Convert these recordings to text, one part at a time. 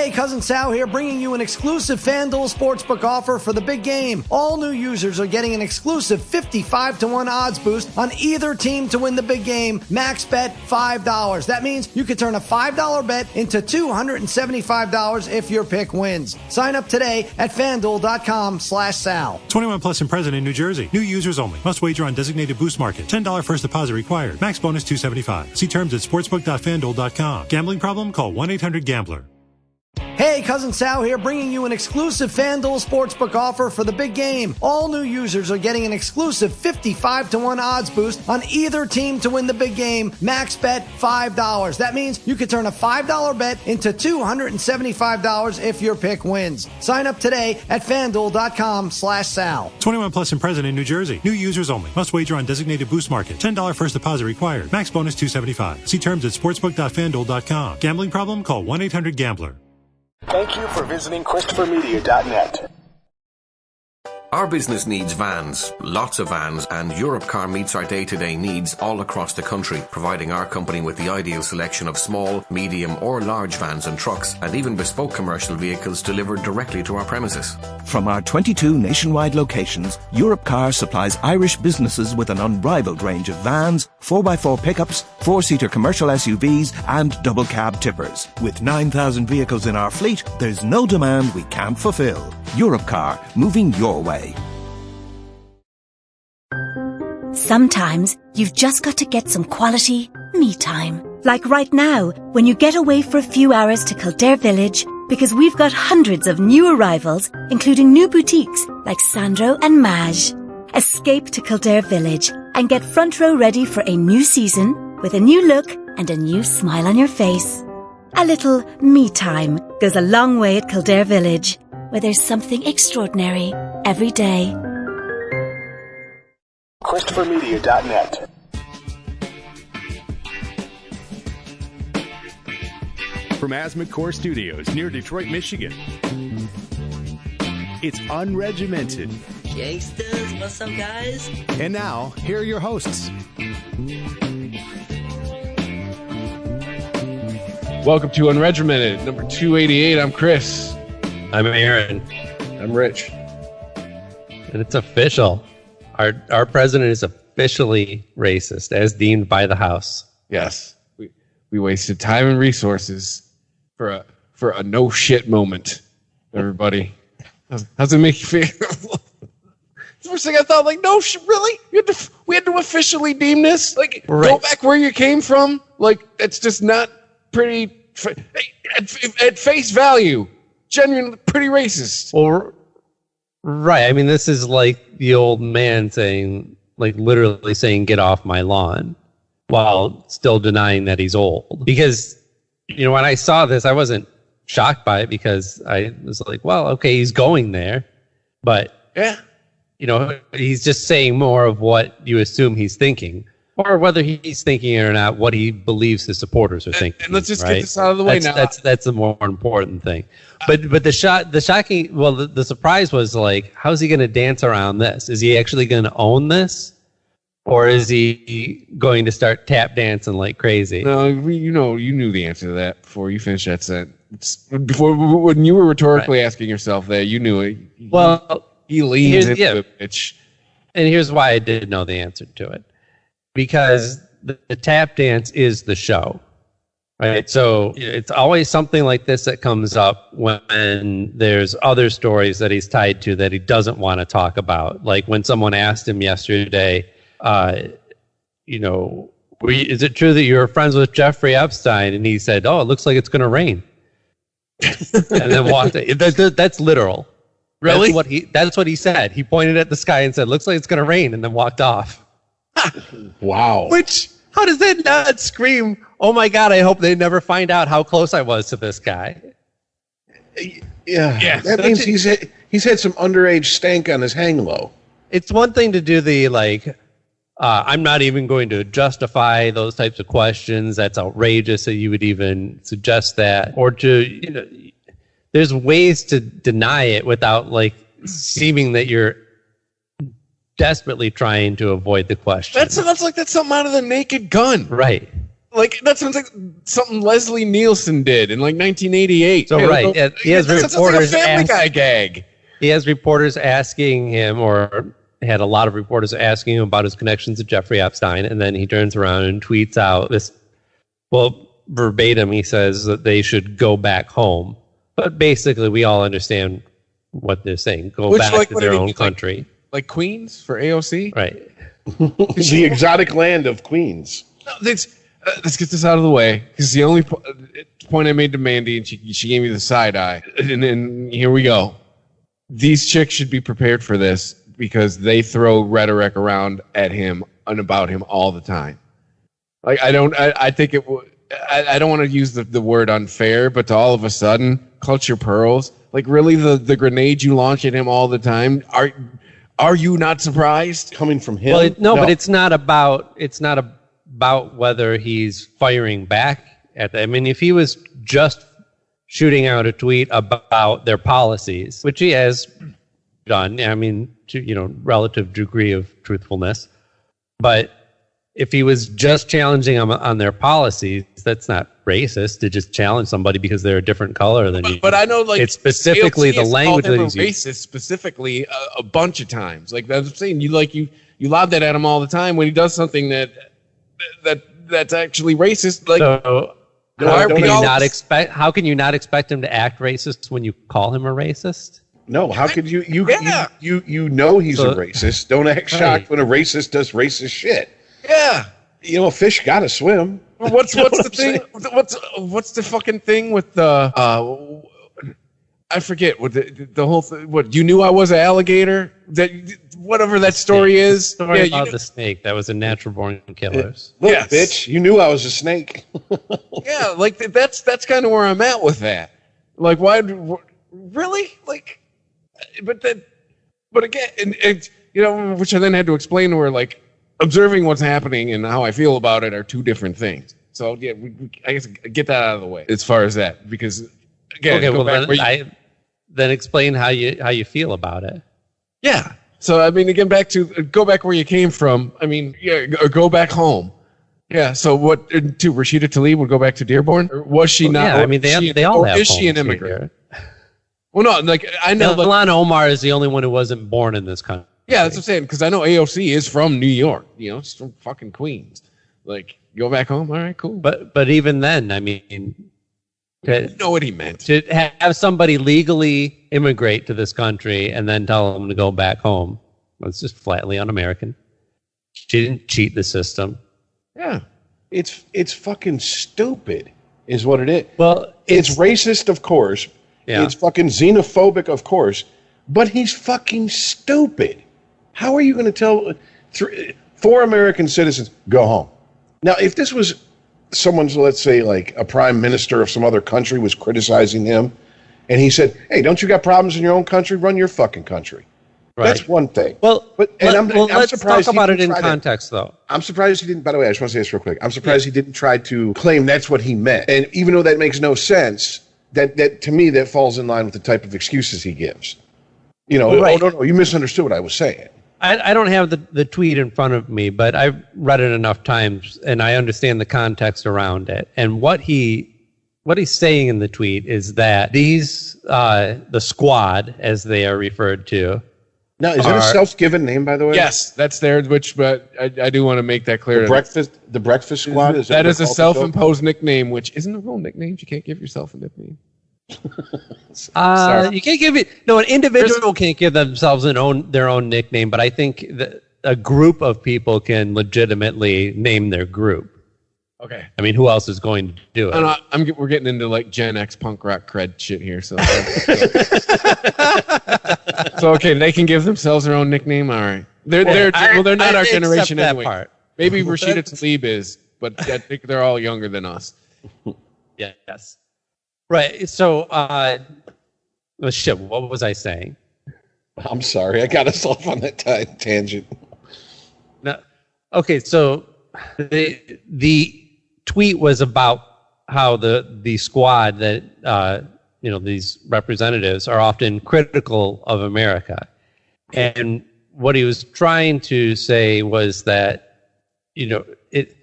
Hey, Cousin Sal here, bringing you an exclusive FanDuel Sportsbook offer for the big game. All new users are getting an exclusive 55-1 odds boost on either team to win the big game. Max bet $5. That means you could turn a $5 bet into $275 if your pick wins. Sign up today at FanDuel.com/Sal. 21 plus and present in New Jersey. New users only. Must wager on designated boost market. $10 first deposit required. Max bonus $275. See terms at sportsbook.fanduel.com. Gambling problem? Call 1-800-GAMBLER. Hey, Cousin Sal here, bringing you an exclusive FanDuel Sportsbook offer for the big game. All new users are getting an exclusive 55-1 odds boost on either team to win the big game. Max bet $5. That means you could turn a $5 bet into $275 if your pick wins. Sign up today at FanDuel.com/Sal. 21 plus and present in New Jersey. New users only. Must wager on designated boost market. $10 first deposit required. Max bonus $275. See terms at sportsbook.fanduel.com. Gambling problem? Call 1-800-GAMBLER. Thank you for visiting ChristopherMedia.net. Our business needs vans, lots of vans, and Europcar meets our day-to-day needs all across the country, providing our company with the ideal selection of small, medium or large vans and trucks, and even bespoke commercial vehicles delivered directly to our premises. From our 22 nationwide locations, Europcar supplies Irish businesses with an unrivaled range of vans, 4x4 pickups, 4-seater commercial SUVs and double cab tippers. With 9,000 vehicles in our fleet, there's no demand we can't fulfill. Europcar, moving your way. Sometimes you've just got to get some quality me time. Like right now, when you get away for a few hours to Kildare Village, because we've got hundreds of new arrivals, including new boutiques like Sandro and Maj. Escape to Kildare Village and get front row ready for a new season with a new look and a new smile on your face. A little me time goes a long way at Kildare Village, where there's something extraordinary every day. ChristopherMedia.net. From Asthma Core Studios near Detroit, Michigan, it's Unregimented. Gangsters, what's up, guys? And now, here are your hosts. Welcome to Unregimented, number 288. I'm Chris. I'm Aaron. I'm Rich. And it's official. Our president is officially racist, as deemed by the House. Yes. We wasted time and resources for a no shit moment, everybody. How's it make you feel? The first thing I thought, like, no shit, really? We had to officially deem this? Like, right. Go back where you came from? Like, it's just not pretty at face value. Genuinely pretty racist. Well, right. I mean, this is like the old man saying, like, literally saying, get off my lawn, while still denying that he's old. Because, you know, when I saw this, I wasn't shocked by it because I was like, well, okay, he's going there. But, yeah, you know, he's just saying more of what you assume he's thinking. Or whether he's thinking it or not, what he believes his supporters are thinking. And let's just get this out of the way now. That's the more important thing. But the shocking, well, the surprise was like, how's he going to dance around this? Is he actually going to own this? Or is he going to start tap dancing like crazy? No, you knew the answer to that before you finished that sentence. Before, when you were rhetorically asking yourself that, you knew it. Well, he leans into it, bitch. And here's why I did know the answer to it. Because the tap dance is the show, right? So it's always something like this that comes up when there's other stories that he's tied to that he doesn't want to talk about. Like when someone asked him yesterday, you know, is it true that you were friends with Jeffrey Epstein? And he said, oh, it looks like it's going to rain. And then walked. That's literal. Really? That's what he said. He pointed at the sky and said, looks like it's going to rain, and then walked off. Wow. How does that not scream, oh my God, I hope they never find out how close I was to this guy? Yeah. That means he's had some underage stank on his hang low. It's one thing to do the, like, I'm not even going to justify those types of questions. That's outrageous that you would even suggest that. Or to, you know, there's ways to deny it without, like, seeming that you're desperately trying to avoid the question. That sounds like that's something out of The Naked Gun. Right. Like that sounds like something Leslie Nielsen did in like 1988. So he has reporters like a Family Guy gag. He has reporters asking him, or had a lot of reporters asking him about his connections to Jeffrey Epstein, and then he turns around and tweets out this. Well, verbatim, he says that they should go back home, but basically, we all understand what they're saying: go back to their own country, like Queens for AOC, right? The exotic land of Queens. No, let's get this out of the way, because the only point I made to Mandy, and she gave me the side eye, and then here we go. These chicks should be prepared for this because they throw rhetoric around at him and about him all the time. Like I think it. I don't want to use the word unfair, but to all of a sudden clutch your pearls. Like really, the grenade you launch at him all the time. Are you not surprised? Coming from him? Well, no, but it's not about whether he's firing back at them. I mean, if he was just shooting out a tweet about their policies, which he has done, I mean, to relative degree of truthfulness, but if he was just challenging them on their policies, that's not racist to just challenge somebody because they're a different color than you. But I know, like, it's specifically the language that he's racist specifically a bunch of times. Like I'm saying, you lob that at him all the time when he does something that's actually racist. Like, so how can you not expect him to act racist when you call him a racist? No, how could you know he's a racist? Don't act shocked when a racist does racist shit. Yeah, a fish gotta swim. What's the thing? What's the fucking thing with the? I forget what the whole thing. What, you knew I was an alligator? That whatever that story is. Story about the snake that was a natural born killers. Look, bitch, you knew I was a snake. Yeah, like that's kind of where I'm at with that. Like, why? Really? Like, but again, which I then had to explain to her, like, observing what's happening and how I feel about it are two different things. So yeah, I guess get that out of the way as far as that, because again, then explain how you feel about it. Yeah. So I mean, again, go back where you came from. I mean, yeah, or go back home. Yeah. So what? To Rashida Tlaib would go back to Dearborn, or was she not? Yeah, I mean, they all have. Is she an immigrant? Well, no. Like I know, Ilhan Omar is the only one who wasn't born in this country. Yeah, that's what I'm saying, because I know AOC is from New York. She's from fucking Queens. Like, go back home. All right, cool. But even then, I mean, you know what he meant. To have somebody legally immigrate to this country and then tell them to go back home, it's just flatly un-American. She didn't cheat the system. Yeah, it's fucking stupid, is what it is. Well, it's racist, of course. Yeah. It's fucking xenophobic, of course. But he's fucking stupid. How are you going to tell 4 American citizens, go home? Now, if this was someone's, let's say, like a prime minister of some other country was criticizing him, and he said, hey, don't you got problems in your own country? Run your fucking country. Right. That's one thing. Well, let's talk about it in context, though. I'm surprised he didn't, by the way, I just want to say this real quick. I'm surprised he didn't try to claim that's what he meant. And even though that makes no sense, that to me, that falls in line with the type of excuses he gives. Right. Oh, no, you misunderstood what I was saying. I don't have the tweet in front of me, but I've read it enough times, and I understand the context around it. And what he's saying in the tweet is that these, the squad, as they are referred to. Now, is it a self-given name, by the way? Yes, that's theirs, but I do want to make that clear. The Breakfast Squad? That is a self-imposed nickname, which isn't a real nickname. You can't give yourself a nickname. You can't give it. No, an individual can't give themselves their own nickname, but I think that a group of people can legitimately name their group. Okay. I mean, who else is going to do it? We're getting into like Gen X punk rock cred shit here, so. So okay, they can give themselves their own nickname. All right. They're not our generation anyway. Part. Maybe Rashida Tlaib is, but I think they're all younger than us. Yes. Right. So, shit. What was I saying? I'm sorry. I got us off on that tangent. No. Okay. So the tweet was about how the squad that these representatives are often critical of America, and what he was trying to say was that it's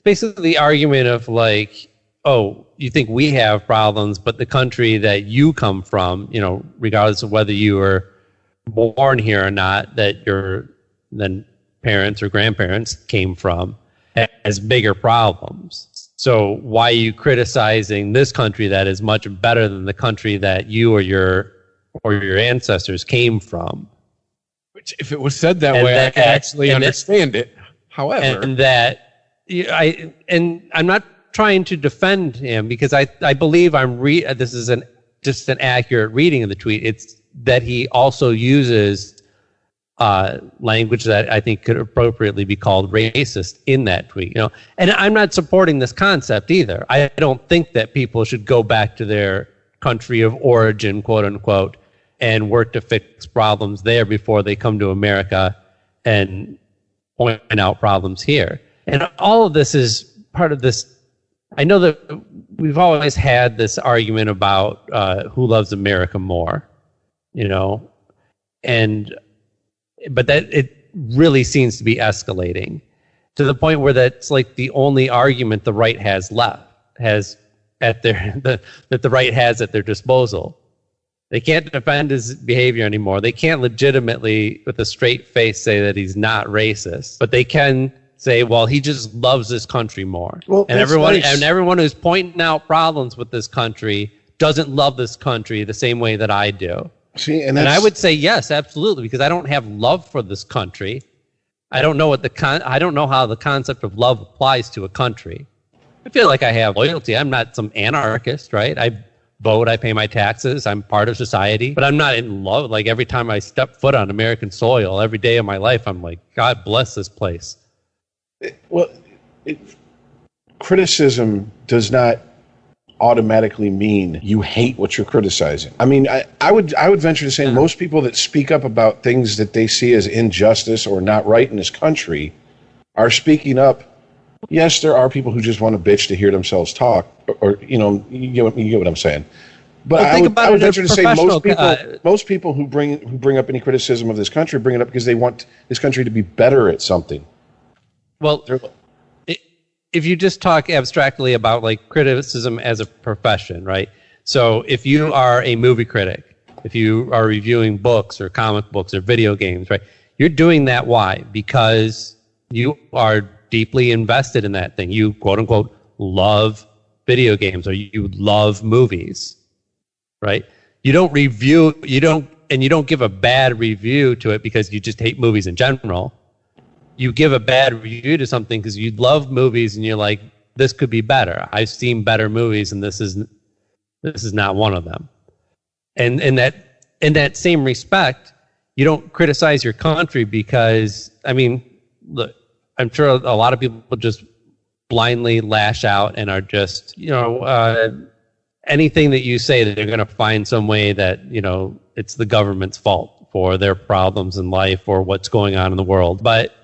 basically the argument of like, oh, you think we have problems, but the country that you come from, you know, regardless of whether you were born here or not, that your then parents or grandparents came from, has bigger problems. So why are you criticizing this country that is much better than the country that you or your ancestors came from? Which, if it was said that way, I could actually understand it. However, and I'm not trying to defend him, because I believe this is just an accurate reading of the tweet. It's that he also uses language that I think could appropriately be called racist in that tweet. You know, and I'm not supporting this concept either. I don't think that people should go back to their country of origin, quote unquote, and work to fix problems there before they come to America and point out problems here. And all of this is part of this. I know that we've always had this argument about who loves America more, you know, but that it really seems to be escalating to the point where that's like the only argument the right has at the right has at their disposal. They can't defend his behavior anymore. They can't legitimately, with a straight face, say that he's not racist, but they can say, well, he just loves this country more. Well, and everyone who's pointing out problems with this country doesn't love this country the same way that I do. See, and I would say yes, absolutely, because I don't have love for this country. I don't know I don't know how the concept of love applies to a country. I feel like I have loyalty. I'm not some anarchist, right? I vote, I pay my taxes, I'm part of society, but I'm not in love. Like every time I step foot on American soil, every day of my life, I'm like, God bless this place. Criticism does not automatically mean you hate what you're criticizing. I mean, I would venture to say most people that speak up about things that they see as injustice or not right in this country are speaking up. Yes, there are people who just want to bitch to hear themselves talk, or you get what I'm saying. But well, I would venture to say most people who bring up any criticism of this country bring it up because they want this country to be better at something. Well, if you just talk abstractly about like criticism as a profession, right? So if you are a movie critic, if you are reviewing books or comic books or video games, right? You're doing that. Why? Because you are deeply invested in that thing. You quote unquote love video games or you love movies, right? You don't give a bad review to it because you just hate movies in general. You give a bad review to something because you love movies and you're like, this could be better. I've seen better movies and this is not one of them. And in that same respect, you don't criticize your country because, I mean, look, I'm sure a lot of people just blindly lash out and are just, anything that you say that they're going to find some way that, it's the government's fault for their problems in life or what's going on in the world. But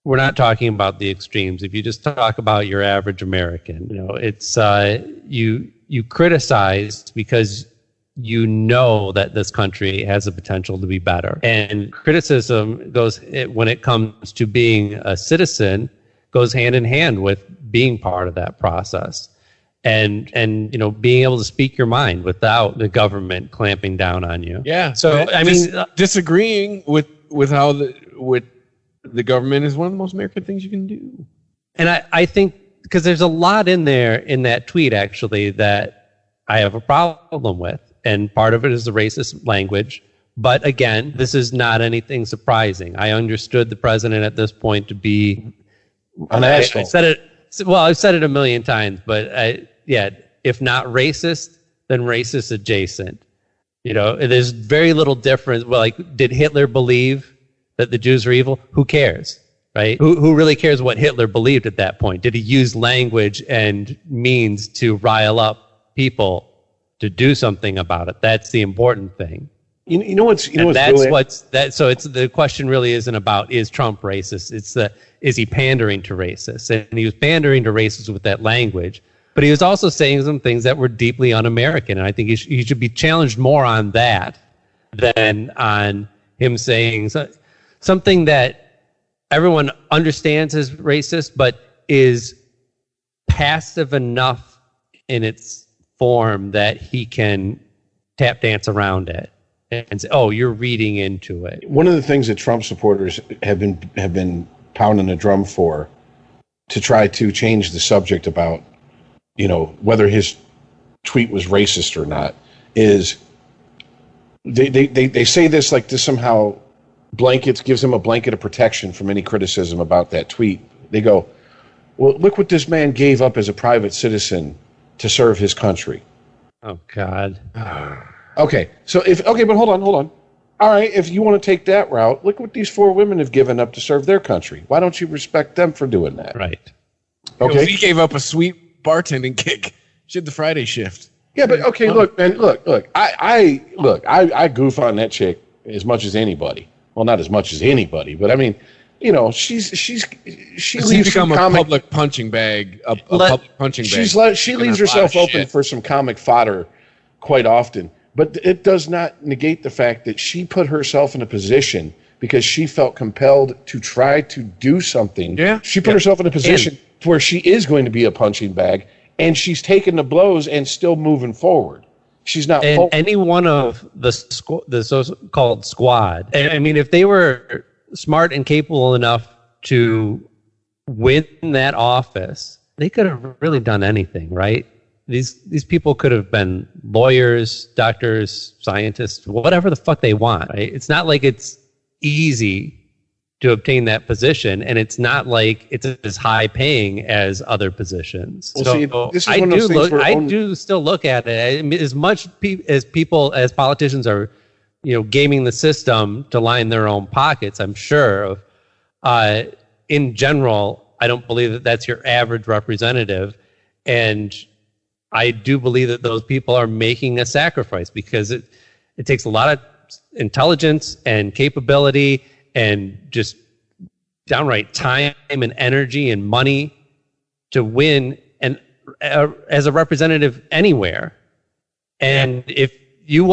we're not talking about the extremes. If you just talk about your average American, it's you criticize because you know that this country has the potential to be better. And criticism when it comes to being a citizen, goes hand in hand with being part of that process. And being able to speak your mind without the government clamping down on you. Yeah. So disagreeing with how the government is one of the most American things you can do. And I think because there's a lot in there in that tweet actually that I have a problem with. And part of it is the racist language. But again, this is not anything surprising. I understood the president at this point to be an asshole. I've said it a million times, but if not racist, then racist adjacent. There's very little difference. Well, like, did Hitler believe that the Jews are evil? Who cares, right? Who really cares what Hitler believed at that point? Did he use language and means to rile up people to do something about it? That's the important thing. So it's the question really isn't about is Trump racist? It's is he pandering to racists? And he was pandering to racists with that language, but he was also saying some things that were deeply un-American. And I think he should be challenged more on that than on him saying something that everyone understands as racist, but is passive enough in its form that he can tap dance around it and say, "Oh, you're reading into it." One of the things that Trump supporters have been pounding a drum for, to try to change the subject about, whether his tweet was racist or not, is they say this like this somehow gives him a blanket of protection from any criticism about that tweet. They go, well, look what this man gave up as a private citizen to serve his country. Oh, God. Okay, but hold on. All right, if you want to take that route, look what these 4 women have given up to serve their country. Why don't you respect them for doing that? Right. Okay. He gave up a sweet bartending gig. She did the Friday shift. Yeah, but okay, look, man, look. I goof on that chick as much as anybody. Well, not as much as anybody, but I mean, she leaves become some a public punching bag. She leaves herself open for some comic fodder quite often. But it does not negate the fact that she put herself in a position because she felt compelled to try to do something. Yeah. She put herself in a position to where she is going to be a punching bag, and she's taking the blows and still moving forward. She's not. And any one of the so-called squad, I mean, if they were smart and capable enough to win that office, they could have really done anything, right? These people could have been lawyers, doctors, scientists, whatever the fuck they want. Right? It's not like it's easy to obtain that position, and it's not like it's as high paying as other positions. Well, so see, this is one of those things I do still look at it. I mean, as much as politicians are, gaming the system to line their own pockets, I'm sure of. In general, I don't believe that that's your average representative, and I do believe that those people are making a sacrifice because it takes a lot of intelligence and capability and just downright time and energy and money to win and as a representative anywhere. And if you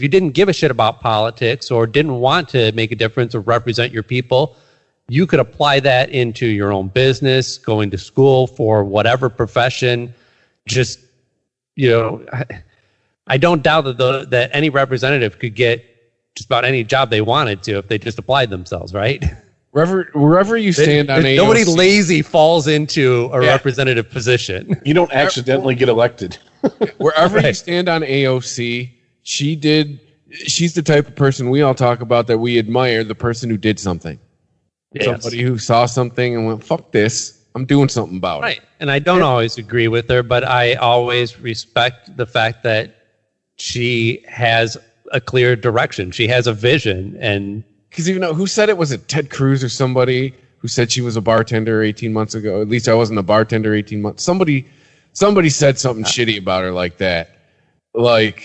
didn't give a shit about politics or didn't want to make a difference or represent your people, you could apply that into your own business, going to school for whatever profession. Just, I don't doubt that any representative could get just about any job they wanted to if they just applied themselves, right? Wherever you stand on AOC. Nobody lazy falls into a representative position. You don't accidentally get elected. Wherever you stand on AOC, she's the type of person we all talk about that we admire, the person who did something. Yes. Somebody who saw something and went, fuck this, I'm doing something about it. Right. And I don't always agree with her, but I always respect the fact that she has a clear direction. She has a vision. And because even though, who said it? Was it Ted Cruz or somebody who said she was a bartender 18 months ago? At least I wasn't a bartender 18 months. Somebody said something shitty about her like that. But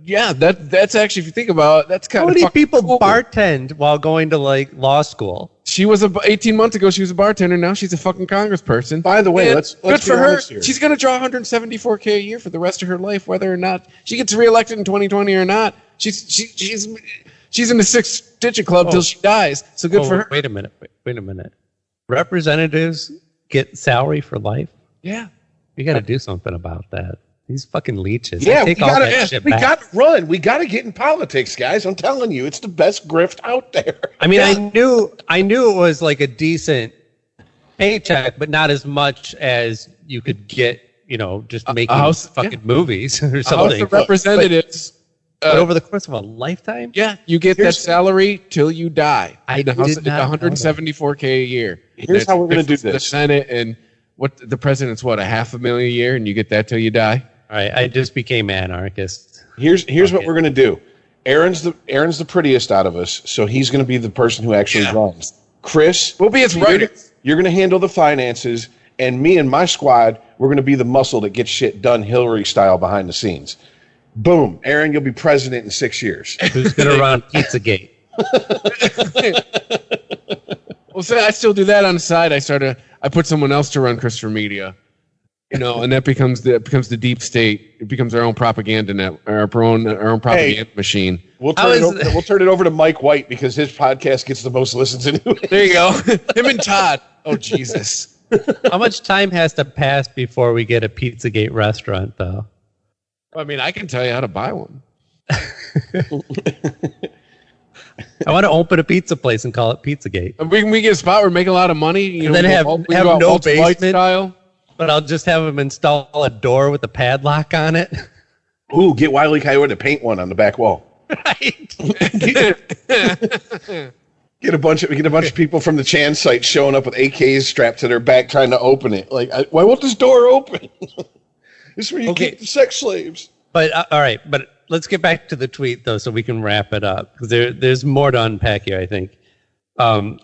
yeah, that's actually, if you think about it, that's kind of. How many people bartend while going to law school? She was 18 months ago. She was a bartender. Now she's a fucking congressperson. By the way, let's good for her. Here. She's going to draw $174K a year for the rest of her life, whether or not she gets reelected in 2020 or not. She's in the 6-digit club till she dies. So good for her. Wait a minute. Representatives get salary for life? Yeah. You got to do something about that. These fucking leeches. Yeah, we got to run. We got to get in politics, guys. I'm telling you, it's the best grift out there. I mean, yeah. I knew it was like a decent paycheck, but not as much as you could get, just making movies or something. House of Representatives. But over the course of a lifetime? Yeah, you get that salary till you die. It's $174K a year. Here's how we're going to do this. The Senate and the president's $500,000 a year, and you get that till you die. All right, I just became anarchist. Here's what we're going to do. Aaron's the prettiest out of us, so he's going to be the person who actually runs. Chris, we'll be his writers. You're going to handle the finances, and me and my squad, we're going to be the muscle that gets shit done Hillary style behind the scenes. Boom. Aaron, you'll be president in 6 years. Who's going to run Pizzagate? Well, say I still do that on the side. I put someone else to run Christopher Media. And that becomes the deep state. It becomes our own propaganda net, our own propaganda machine. We'll turn it over to Mike White because his podcast gets the most listens anyway. There you go. Him and Todd. Oh Jesus. How much time has to pass before we get a Pizzagate restaurant, though? I mean, I can tell you how to buy one. I want to open a pizza place and call it Pizzagate. And we get a spot where we're making a lot of money. You and know, then have no basement, style. but I'll just have them install a door with a padlock on it. Ooh, get Wile E. Coyote to paint one on the back wall. Right. Get a bunch of people from the Chan site showing up with AKs strapped to their back trying to open it. Like, why won't this door open? This is where you keep the sex slaves. But all right, but let's get back to the tweet though, so we can wrap it up because there's more to unpack here. I think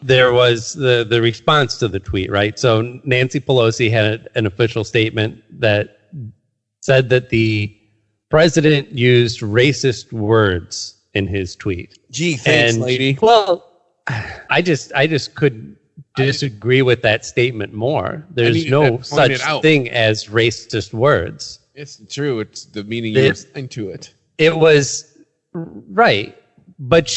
there was the response to the tweet, right? So Nancy Pelosi had an official statement that said that the president used racist words in his tweet. Gee, thanks, lady. Well, I just couldn't disagree with that statement more. There's no such thing as racist words. It's true. It's the meaning you assigned to it. It was right, but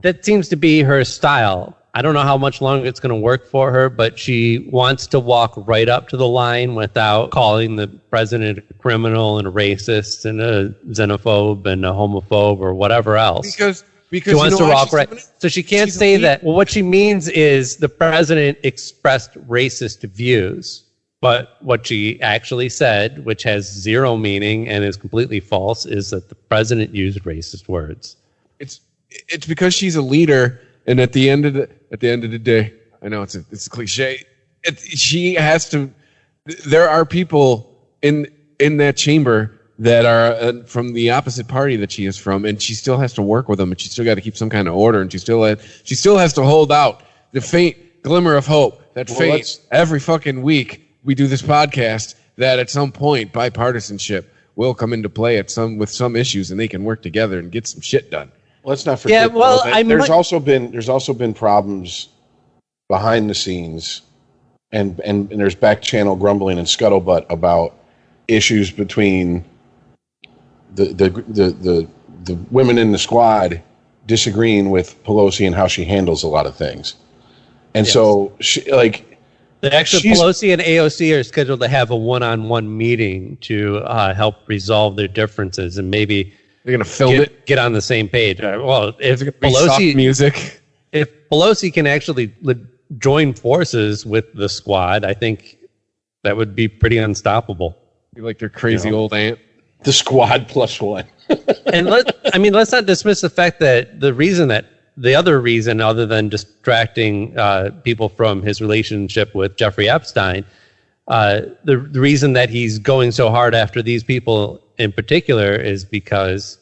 that seems to be her style. I don't know how much longer it's going to work for her, but she wants to walk right up to the line without calling the president a criminal and a racist and a xenophobe and a homophobe or whatever else. Because she wants to walk right. So she can't say that. Well, what she means is the president expressed racist views. But what she actually said, which has zero meaning and is completely false, is that the president used racist words. It's because she's a leader, and at the end of the day, I know it's a cliche. She has to. There are people in that chamber that are from the opposite party that she is from, and she still has to work with them, and she still got to keep some kind of order, and she still has to hold out the faint glimmer of hope that every fucking week. We do this podcast that at some point bipartisanship will come into play with some issues, and they can work together and get some shit done. Let's not forget. Yeah, well, there's also been problems behind the scenes, and there's back channel grumbling and scuttlebutt about issues between the women in the squad disagreeing with Pelosi and how she handles a lot of things, and so Pelosi and AOC are scheduled to have a one-on-one meeting to help resolve their differences, and maybe they're going to film get on the same page. Well, if Pelosi can actually join forces with the squad, I think that would be pretty unstoppable. Be like their crazy old aunt. The squad plus one. And let's not dismiss the fact that the other reason, other than distracting people from his relationship with Jeffrey Epstein, the reason that he's going so hard after these people in particular is because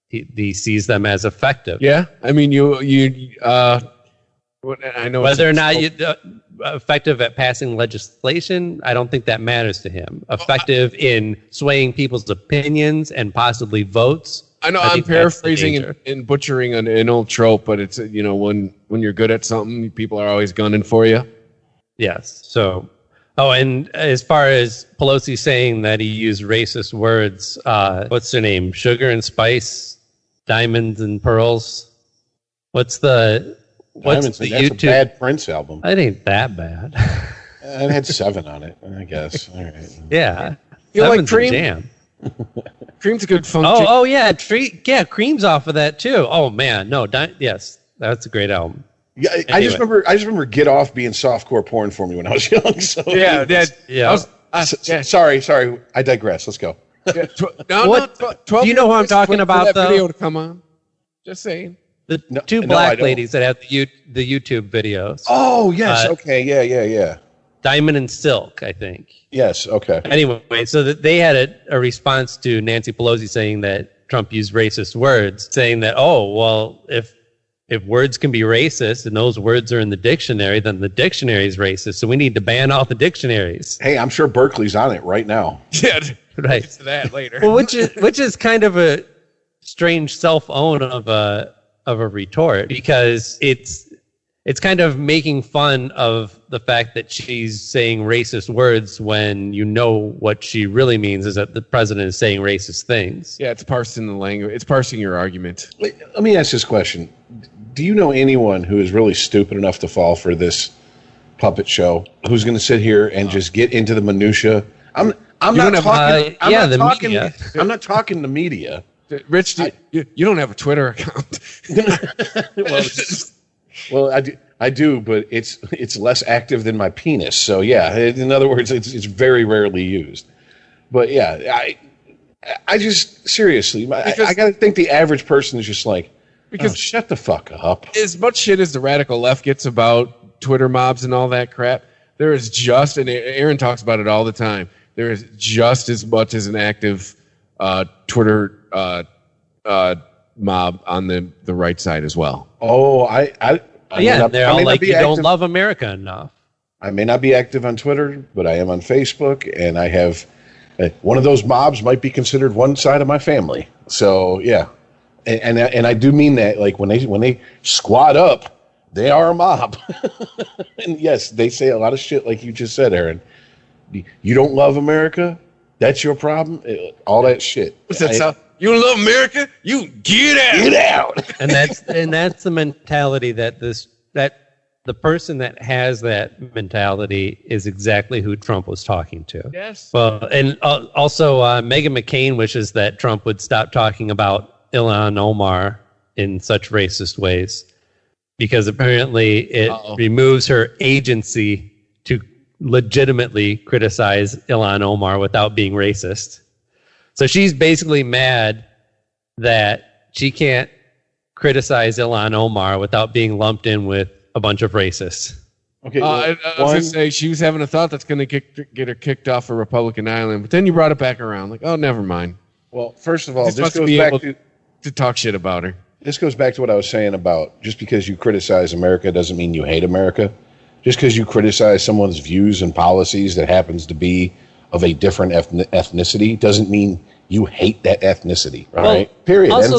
he sees them as effective. Yeah, I mean, I know whether or not you're effective at passing legislation, I don't think that matters to him. Effective in swaying people's opinions and possibly votes. I know I'm paraphrasing and butchering an old trope, but it's when you're good at something, people are always gunning for you. Yes. So, and as far as Pelosi saying that he used racist words, what's her name? Sugar and Spice, Diamonds and Pearls. What's the YouTube? That's a bad Prince album. It ain't that bad. It had 7 on it, I guess. All right. Yeah. You like Cream? Jam. Cream's a good funk. Oh yeah, Cream's off of that too. Oh man, no, yes, that's a great album. Yeah, anyway. I just remember Get Off being softcore porn for me when I was young. So Sorry, I digress. Let's go. Yeah, 12 you know who I'm talking about? Though? Video to come on. Just saying. The two black ladies that have the YouTube videos. Oh yes, okay, yeah. Diamond and Silk, I think. Yes, okay. Anyway, so that they had a response to Nancy Pelosi saying that Trump used racist words, saying that, if words can be racist and those words are in the dictionary, then the dictionary is racist. So we need to ban all the dictionaries. Hey, I'm sure Berkeley's on it right now. Yeah, right. To that later. Well, which is kind of a strange self-own of a retort, because it's kind of making fun of the fact that she's saying racist words when you know what she really means is that the president is saying racist things. Yeah, it's parsing the language. It's parsing your argument. Let me ask this question. Do you know anyone who is really stupid enough to fall for this puppet show who's going to sit here and just get into the minutia. I'm not talking the media. Rich, you don't have a Twitter account. Well, I do, but it's less active than my penis. So yeah, in other words, it's very rarely used. But yeah, I just seriously, I got to think the average person is just like, because shut the fuck up. As much shit as the radical left gets about Twitter mobs and all that crap, there is just, and Aaron talks about it all the time, there is just as much as an active Twitter mob on the right side as well. Oh, they're all like, you don't love America enough. I may not be active on Twitter, but I am on Facebook, and I have one of those mobs might be considered one side of my family. So yeah, and I do mean that. Like when they squad up, they are a mob. And yes, they say a lot of shit, like you just said, Aaron. You don't love America? That's your problem? All that shit. What's that? You don't love America? You get out. Get out. And that's the mentality that the person that has that mentality is exactly who Trump was talking to. Yes. Well, and also Meghan McCain wishes that Trump would stop talking about Ilhan Omar in such racist ways, because apparently it removes her agency to legitimately criticize Ilhan Omar without being racist. So she's basically mad that she can't criticize Ilhan Omar without being lumped in with a bunch of racists. Okay, I was going to say she was having a thought that's going to get her kicked off a Republican island, but then you brought it back around. Like, oh, never mind. Well, first of all, this goes back to talk shit about her. This goes back to what I was saying about just because you criticize America doesn't mean you hate America. Just because you criticize someone's views and policies that happens to be of a different ethnicity doesn't mean you hate that ethnicity. All right? Period. Also,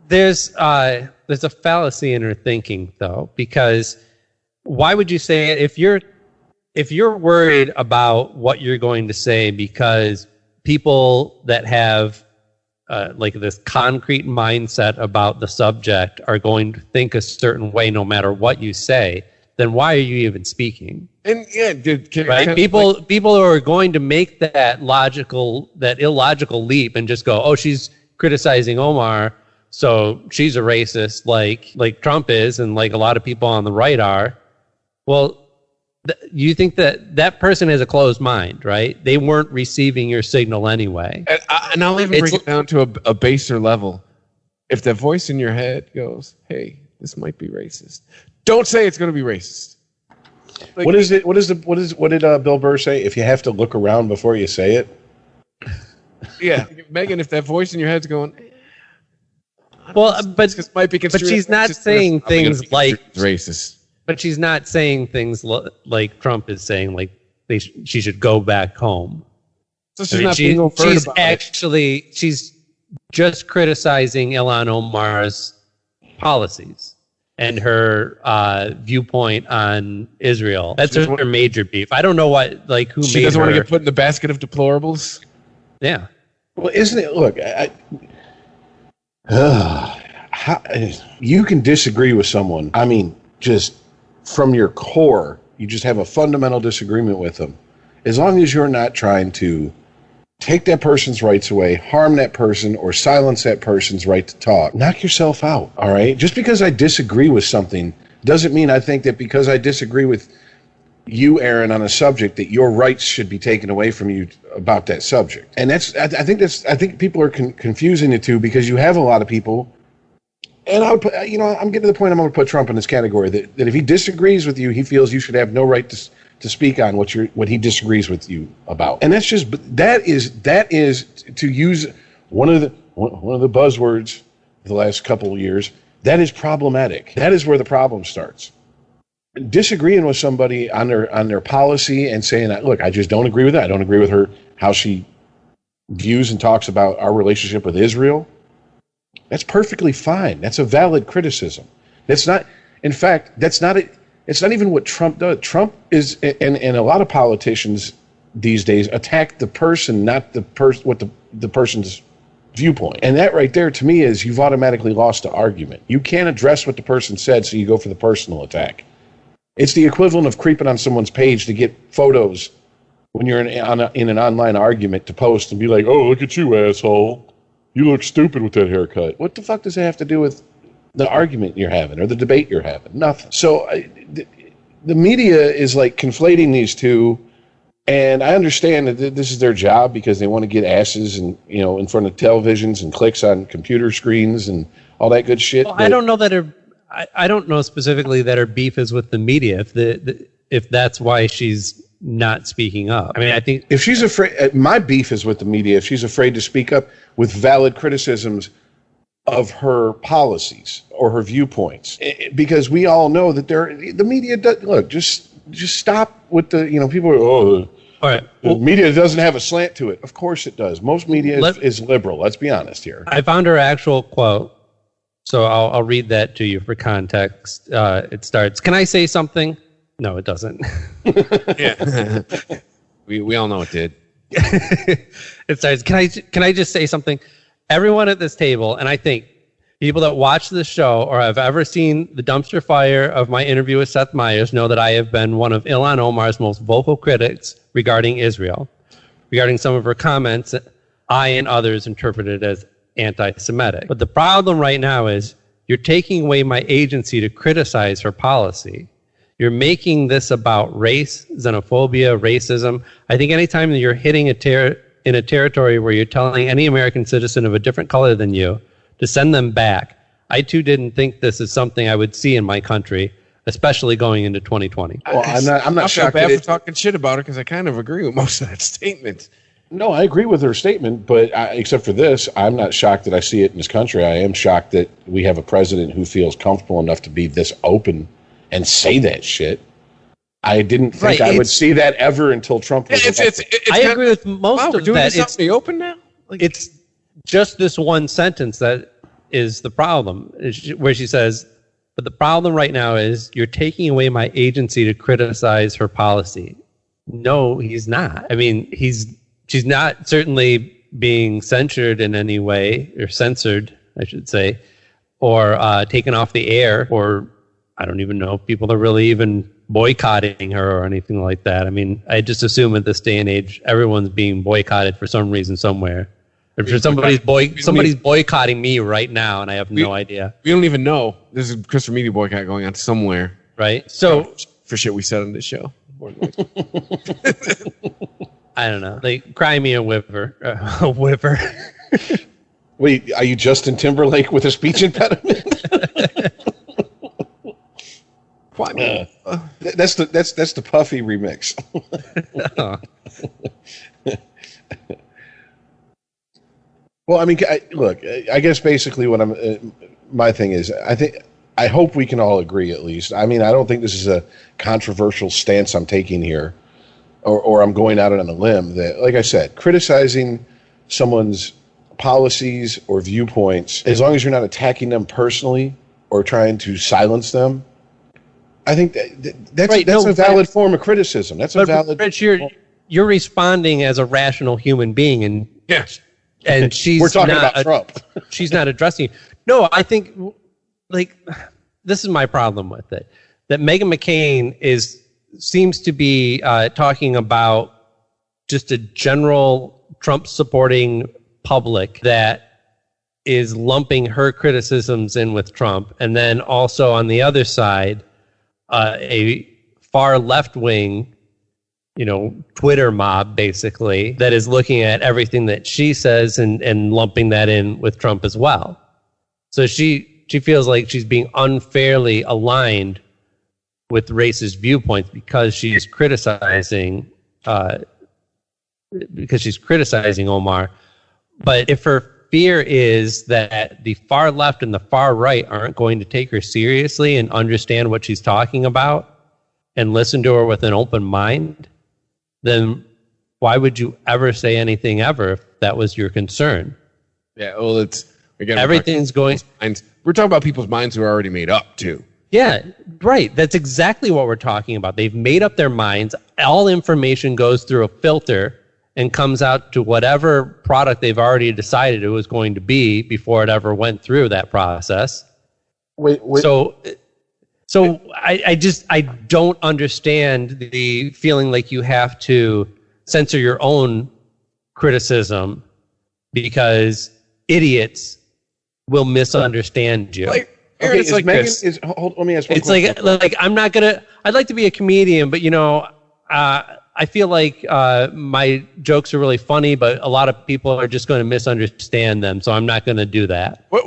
there's a fallacy in her thinking, though, because why would you say it if you're worried about what you're going to say because people that have like this concrete mindset about the subject are going to think a certain way no matter what you say, then why are you even speaking? And yeah, right? People who are going to make that illogical leap and just go, oh, she's criticizing Omar, so she's a racist, like Trump is, and like a lot of people on the right are. Well, you think that person has a closed mind, right? They weren't receiving your signal anyway. And I'll even bring it down to a baser level. If the voice in your head goes, hey, this might be racist, don't say it's going to be racist. Like, what did Bill Burr say? If you have to look around before you say it. Yeah, Megan, if that voice in your head's going, well, but she's not saying things like racist. But she's not saying things like Trump is saying, like she should go back home. So she's not being overt about it. She's just criticizing Ilhan Omar's policies and her viewpoint on Israel. That's her major beef. I don't know who made her. She doesn't want to get put in the basket of deplorables? Yeah. Well, isn't it? Look, you can disagree with someone. I mean, just from your core, you just have a fundamental disagreement with them. As long as you're not trying to take that person's rights away, harm that person, or silence that person's right to talk, knock yourself out, all right? Just because I disagree with something doesn't mean I think that because I disagree with you, Aaron, on a subject that your rights should be taken away from you about that subject. And I think people are confusing the two, because you have a lot of people. And I would put, I'm getting to the point I'm going to put Trump in this category that if he disagrees with you, he feels you should have no right to speak on what he disagrees with you about. And that is to use one of the buzzwords of the last couple of years. That is problematic. That is where the problem starts. Disagreeing with somebody on their policy and saying, look, I just don't agree with that. I don't agree with her, how she views and talks about our relationship with Israel. That's perfectly fine. That's a valid criticism. That's not, in fact, it's not even what Trump does. Trump is, and a lot of politicians these days attack the person, not the person's viewpoint. And that right there, to me, is you've automatically lost the argument. You can't address what the person said, so you go for the personal attack. It's the equivalent of creeping on someone's page to get photos when you're in an online argument to post and be like, oh, look at you, asshole. You look stupid with that haircut. What the fuck does that have to do with the argument you're having or the debate you're having? Nothing. So the media is like conflating these two. And I understand that this is their job because they want to get asses and in front of televisions and clicks on computer screens and all that good shit. Well, I don't know that I don't know specifically that her beef is with the media. If that's why she's not speaking up. I mean, I think if she's afraid, my beef is with the media. If she's afraid to speak up with valid criticisms of her policies or her viewpoints, because we all know that the media does. Look, just stop with the people are, all right. The media doesn't have a slant to it. Of course it does. Most media is liberal. Let's be honest here. I found her actual quote, so I'll read that to you for context. It starts, "Can I say something?" No, it doesn't. Yeah. we all know it did. It starts, can I just say something? Everyone at this table, and I think people that watch this show or have ever seen the dumpster fire of my interview with Seth Meyers know that I have been one of Ilhan Omar's most vocal critics regarding Israel, regarding some of her comments that I and others interpreted as anti-Semitic. But the problem right now is you're taking away my agency to criticize her policy. You're making this about race, xenophobia, racism. I think anytime that you're hitting in a territory where you're telling any American citizen of a different color than you to send them back, I too didn't think this is something I would see in my country, especially going into 2020. Well, I'm not shocked bad for talking shit about her because I kind of agree with most of that statement. No, I agree with her statement, but except for this, I'm not shocked that I see it in this country. I am shocked that we have a president who feels comfortable enough to be this open and say that shit. I didn't think I would see that ever until Trump was elected. I agree with most of doing that. This out in the open now? It's just this one sentence that is the problem, where she says, but the problem right now is you're taking away my agency to criticize her policy. No, he's not. I mean, she's not certainly being censured in any way, or censored, I should say, or taken off the air, or I don't even know if people are really even boycotting her or anything like that. I mean, I just assume at this day and age, everyone's being boycotted for some reason somewhere. If somebody's boycotting me right now, and I have no idea. We don't even know. There's a Christopher Media boycott going on somewhere. Right? So for shit we said on this show. I don't know. Like, cry me a whipper. A whipper. Wait, are you Justin Timberlake with a speech impediment? Well, I mean, that's the Puffy remix. Well, I mean, look, I guess basically what my thing is, I hope we can all agree at least. I mean, I don't think this is a controversial stance I'm taking here, or I'm going out on a limb that, like I said, criticizing someone's policies or viewpoints, as long as you're not attacking them personally or trying to silence them, I think that's a valid form of criticism. That's a valid. Rich, you're responding as a rational human being, and yes, and she's we're talking about Trump. She's not addressing. No, I think this is my problem with it. That Meghan McCain seems to be talking about just a general Trump supporting public that is lumping her criticisms in with Trump, and then also on the other side, a far left-wing, Twitter mob, basically, that is looking at everything that she says and lumping that in with Trump as well. So she feels like she's being unfairly aligned with racist viewpoints because she's criticizing Omar. But if her fear is that the far left and the far right aren't going to take her seriously and understand what she's talking about and listen to her with an open mind, then why would you ever say anything ever if that was your concern? Yeah, well, everything's going. We're talking about people's minds who are already made up too. Yeah, right. That's exactly what we're talking about. They've made up their minds. All information goes through a filter and comes out to whatever product they've already decided it was going to be before it ever went through that process. Wait. So So I don't understand the feeling like you have to censor your own criticism because idiots will misunderstand you. Like, Aaron, it's like Megan let me ask one question. It's like I'm not gonna. I'd like to be a comedian, but I feel like my jokes are really funny, but a lot of people are just going to misunderstand them, so I'm not going to do that. Where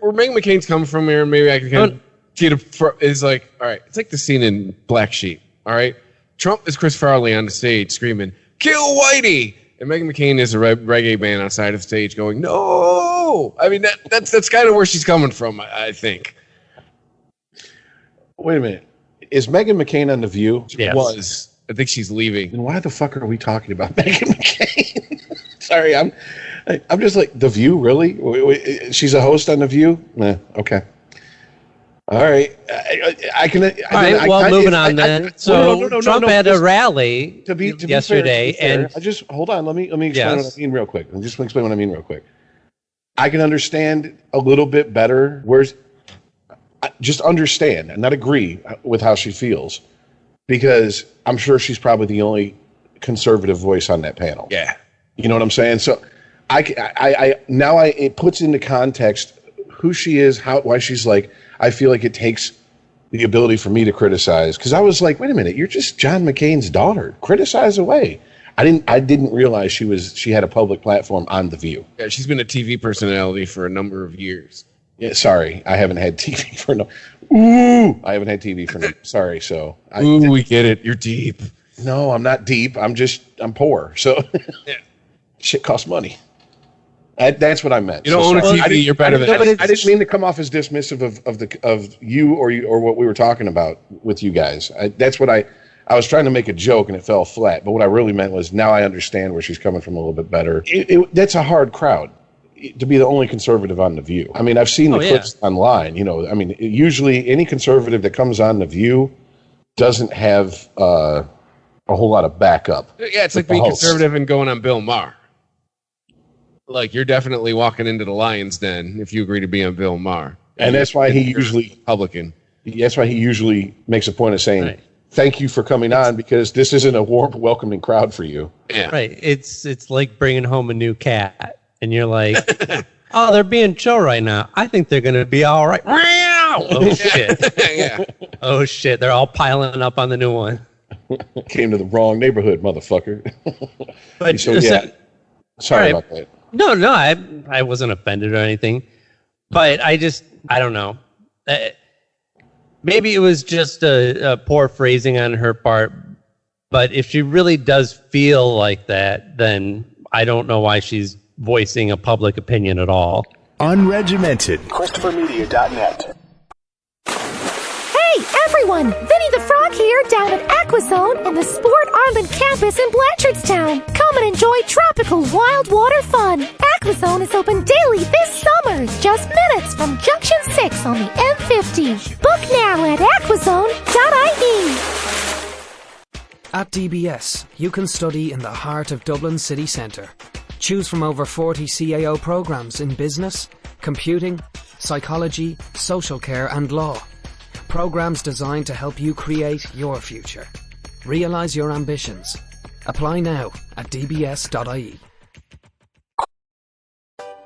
Meghan McCain's coming from here, maybe I can kind of get is like, all right, it's like the scene in Black Sheep. All right, Trump is Chris Farley on the stage screaming, "Kill Whitey!" And Meghan McCain is a reggae band outside of the stage going, "No!" I mean, that's kind of where she's coming from, I think. Wait a minute. Is Meghan McCain on The View? Yes. Was. I think she's leaving. Then why the fuck are we talking about Meghan McCain? Sorry, I'm just like, The View, really? She's a host on The View? Nah, okay. All right. I can. Moving on then. So Trump had a rally yesterday, and I just hold on. Let me explain what I mean real quick. I can understand a little bit better. Just understand and not agree with how she feels, because I'm sure she's probably the only conservative voice on that panel. Yeah, you know what I'm saying. So it puts into context who she is, why she's like. I feel like it takes the ability for me to criticize, because I was like, wait a minute, you're just John McCain's daughter. Criticize away. I didn't realize she had a public platform on The View. Yeah, she's been a TV personality for a number of years. Yeah, sorry, I haven't had TV for I haven't had TV for sorry. So we get it. You're deep. No, I'm not deep. I'm poor. So shit costs money. That's what I meant. You don't own a TV. You're better than. I didn't mean to come off as dismissive of you or what we were talking about with you guys. That's what I was trying to make a joke and it fell flat. But what I really meant was, now I understand where she's coming from a little bit better. That's a hard crowd to be the only conservative on The View. I mean, I've seen the clips online. Usually any conservative that comes on The View doesn't have a whole lot of backup. Yeah, it's like being conservative and going on Bill Maher. Like, you're definitely walking into the lion's den if you agree to be on Bill Maher. And that's why he usually Republican. That's why he usually makes a point of saying, thank you for coming on, because this isn't a warm, welcoming crowd for you. Yeah. Right. It's like bringing home a new cat. And you're like, oh, they're being chill right now. I think they're going to be all right. Oh, shit. Yeah. Oh, shit. They're all piling up on the new one. Came to the wrong neighborhood, motherfucker. But sorry about that. No, I wasn't offended or anything. But I don't know. Maybe it was just a poor phrasing on her part. But if she really does feel like that, then I don't know why she's voicing a public opinion at all. Unregimented. ChristopherMedia.net. Hey, everyone! Vinny the Frog here, down at Aquazone in the Sport Island campus in Blanchardstown. Come and enjoy tropical wild water fun. Aquazone is open daily this summer, just minutes from Junction 6 on the M50. Book now at aquazone.ie. At DBS, you can study in the heart of Dublin city centre. Choose from over 40 CAO programs in business, computing, psychology, social care and law. Programs designed to help you create your future. Realise your ambitions. Apply now at dbs.ie.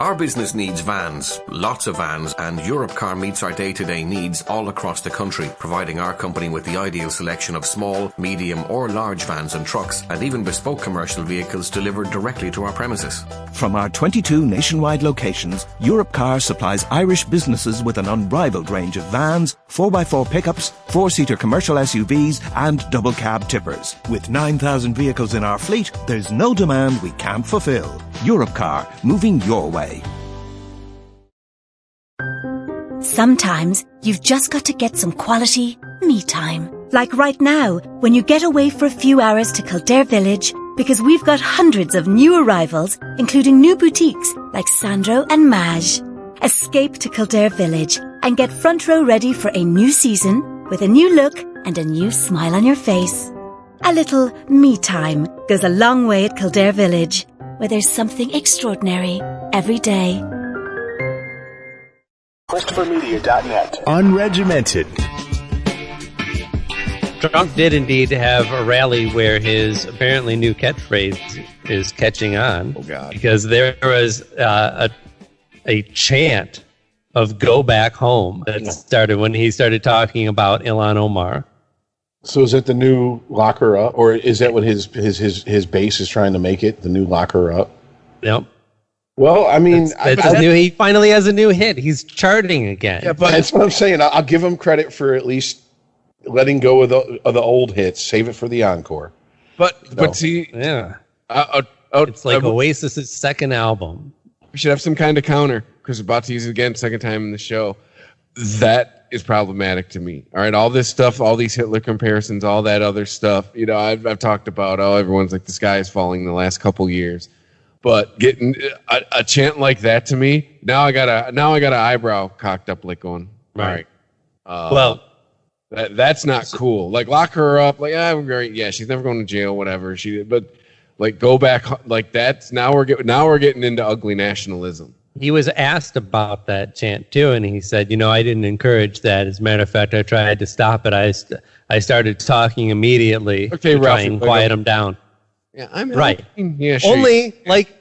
Our business needs vans, lots of vans, and Europcar meets our day-to-day needs all across the country, providing our company with the ideal selection of small, medium or large vans and trucks, and even bespoke commercial vehicles delivered directly to our premises. From our 22 nationwide locations, Europcar supplies Irish businesses with an unrivaled range of vans, 4x4 pickups, 4-seater commercial SUVs and double cab tippers. With 9,000 vehicles in our fleet, there's no demand we can't fulfill. Europcar, moving your way. Sometimes you've just got to get some quality me time. Like right now, when you get away for a few hours to Kildare Village, because we've got hundreds of new arrivals, including new boutiques like Sandro and Maj. Escape to Kildare Village and get front row ready for a new season with a new look and a new smile on your face. A little me time goes a long way at Kildare Village, where there's something extraordinary every day. ChristopherMedia.net. Unregimented. Trump did indeed have a rally where his apparently new catchphrase is catching on. Oh, God. Because there was a chant of "Go Back Home" that started when he started talking about Ilhan Omar. So is that the new lock her up, or is that what his base is trying to make it? The new lock her up. Yep. Well, I mean, he finally has a new hit. He's charting again. Yeah, but that's what I'm saying. I'll give him credit for at least letting go of the old hits, save it for the encore. But see, yeah, it's like Oasis's second album. We should have some kind of counter because we're about to use it again, second time in the show. That is problematic to me. All right, all this stuff, all these Hitler comparisons, all that other stuff. You know, I've talked about. Oh, everyone's like the sky is falling the last couple years, but getting a chant like that to me, now I got an eyebrow cocked up, like going, all right. Well. That's not cool. Like, lock her up. Like, great. Yeah, she's never going to jail. Whatever. But like, go back. Like, that's now we're getting into ugly nationalism. He was asked about that chant too, and he said, I didn't encourage that. As a matter of fact, I tried to stop it. I started talking immediately to try and quiet him down. Yeah, I'm right. Yeah, sure.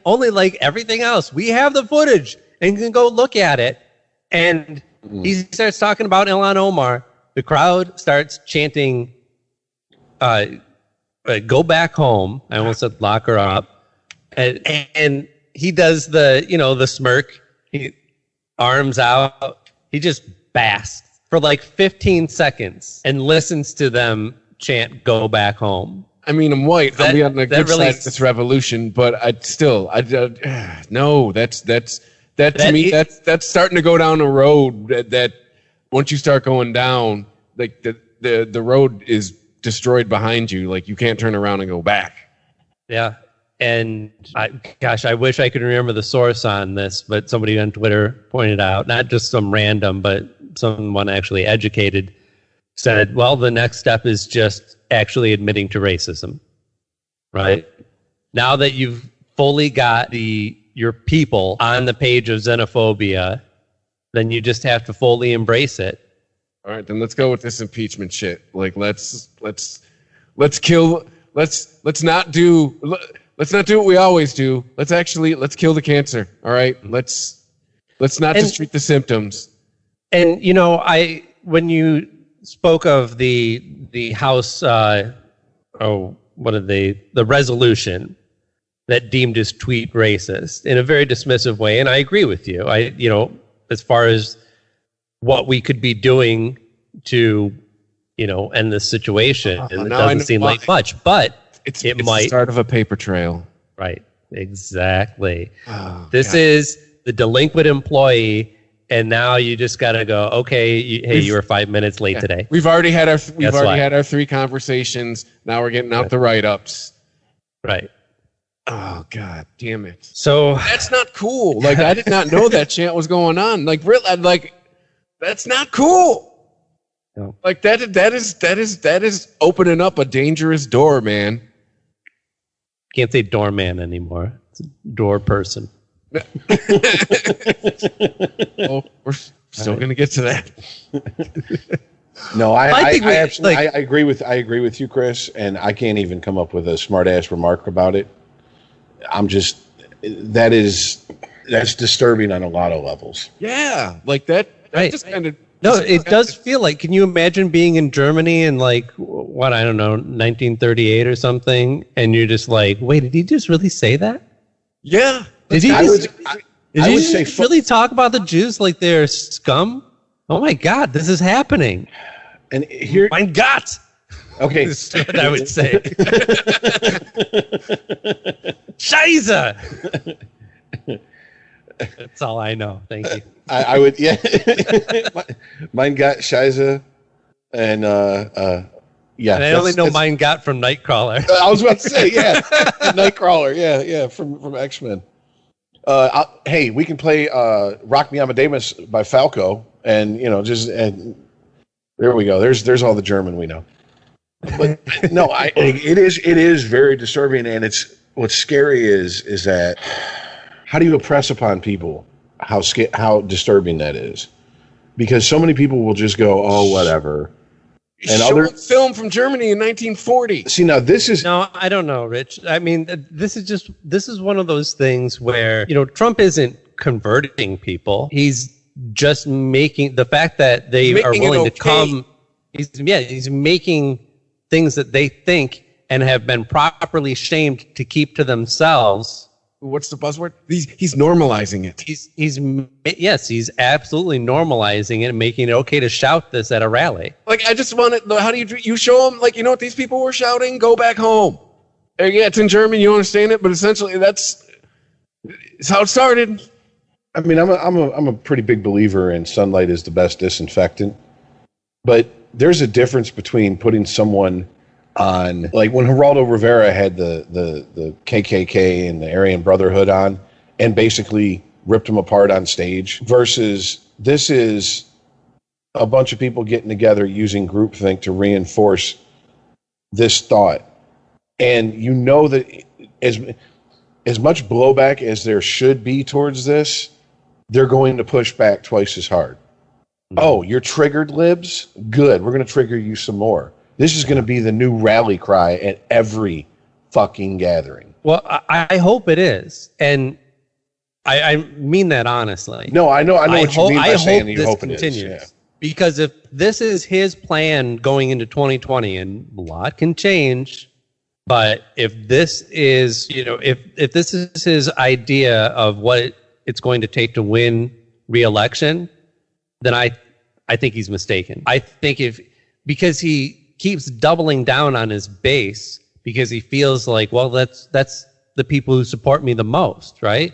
Only like everything else. We have the footage and can go look at it. And he starts talking about Ilhan Omar. The crowd starts chanting, "Go back home." I almost said "lock her up," and he does the smirk. He arms out. He just basks for like 15 seconds and listens to them chant "Go back home." I mean, I'm white. I'll be on the good side of this revolution, but no. That's to me. That's starting to go down a road that once you start going down, like the road is destroyed behind you. Like, you can't turn around and go back. Yeah. And I wish I could remember the source on this, but somebody on Twitter pointed out, not just some random, but someone actually educated, said, well, the next step is just actually admitting to racism, right? Now that you've fully got your people on the page of xenophobia, then you just have to fully embrace it. All right, then let's go with this impeachment shit. Like, let's not do what we always do. Let's kill the cancer. All right, let's not just treat the symptoms. And when you spoke of the House, the resolution that deemed his tweet racist in a very dismissive way, and I agree with you. As far as what we could be doing to, end this situation, and it doesn't seem like much, but it's might the start of a paper trail. Right. Exactly. This is the delinquent employee, and now you just got to go, okay, you were 5 minutes late today. We've already had our 3 conversations. Now we're getting out the write-ups. Right. Oh, God damn it. So that's not cool. Like, I did not know that chant was going on. Like, really, that's not cool. No. Like, that is opening up a dangerous door, man. Can't say doorman anymore. It's a door person. Oh, we're still going to get to that. No, I agree with you, Chris, and I can't even come up with a smart-ass remark about it. That's disturbing on a lot of levels. Yeah, like that right. Just kind of. No, it does feel like. Can you imagine being in Germany in 1938 or something, and you're just like, wait, did he just really say that? Yeah. Did he really talk about the Jews like they're scum? Oh my God, this is happening. And here, mein Gott. Okay, that's what I would say. Scheiße. That's all I know. Thank you. I would, yeah. Mein Gott, Scheiße, and yeah. And I only know Mein Gott from Nightcrawler. I was about to say, yeah, Nightcrawler, yeah, from X-Men. Hey, we can play "Rock Me Amadeus" by Falco, and there we go. There's all the German we know. But no, it is very disturbing, and what's scary is that how do you impress upon people how disturbing that is? Because so many people will just go, oh, whatever, and other film from Germany in 1940. See, now this is no, I don't know, Rich. I mean, this is one of those things where Trump isn't converting people. He's just making the fact that they are willing to come. He's making things that they think and have been properly shamed to keep to themselves. What's the buzzword? He's normalizing it. He's absolutely normalizing it and making it okay to shout this at a rally. Like, I just want to, how do you show them, like, you know what these people were shouting? Go back home. Yeah, it's in German, you understand it, but essentially it's how it started. I mean, I'm a pretty big believer in sunlight is the best disinfectant, but there's a difference between putting someone on, like when Geraldo Rivera had the KKK and the Aryan Brotherhood on and basically ripped them apart on stage, versus this is a bunch of people getting together using groupthink to reinforce this thought. And you know that as much blowback as there should be towards this, they're going to push back twice as hard. Oh, you're triggered, libs? Good. We're going to trigger you some more. This is going to be the new rally cry at every fucking gathering. Well, I hope it is. And I mean that honestly. No, I know what you mean by saying you hope it is. Yeah. Because if this is his plan going into 2020, and a lot can change, but if this is, if this is his idea of what it's going to take to win re-election, then I think he's mistaken. I think because he keeps doubling down on his base because he feels like, well, that's the people who support me the most, right?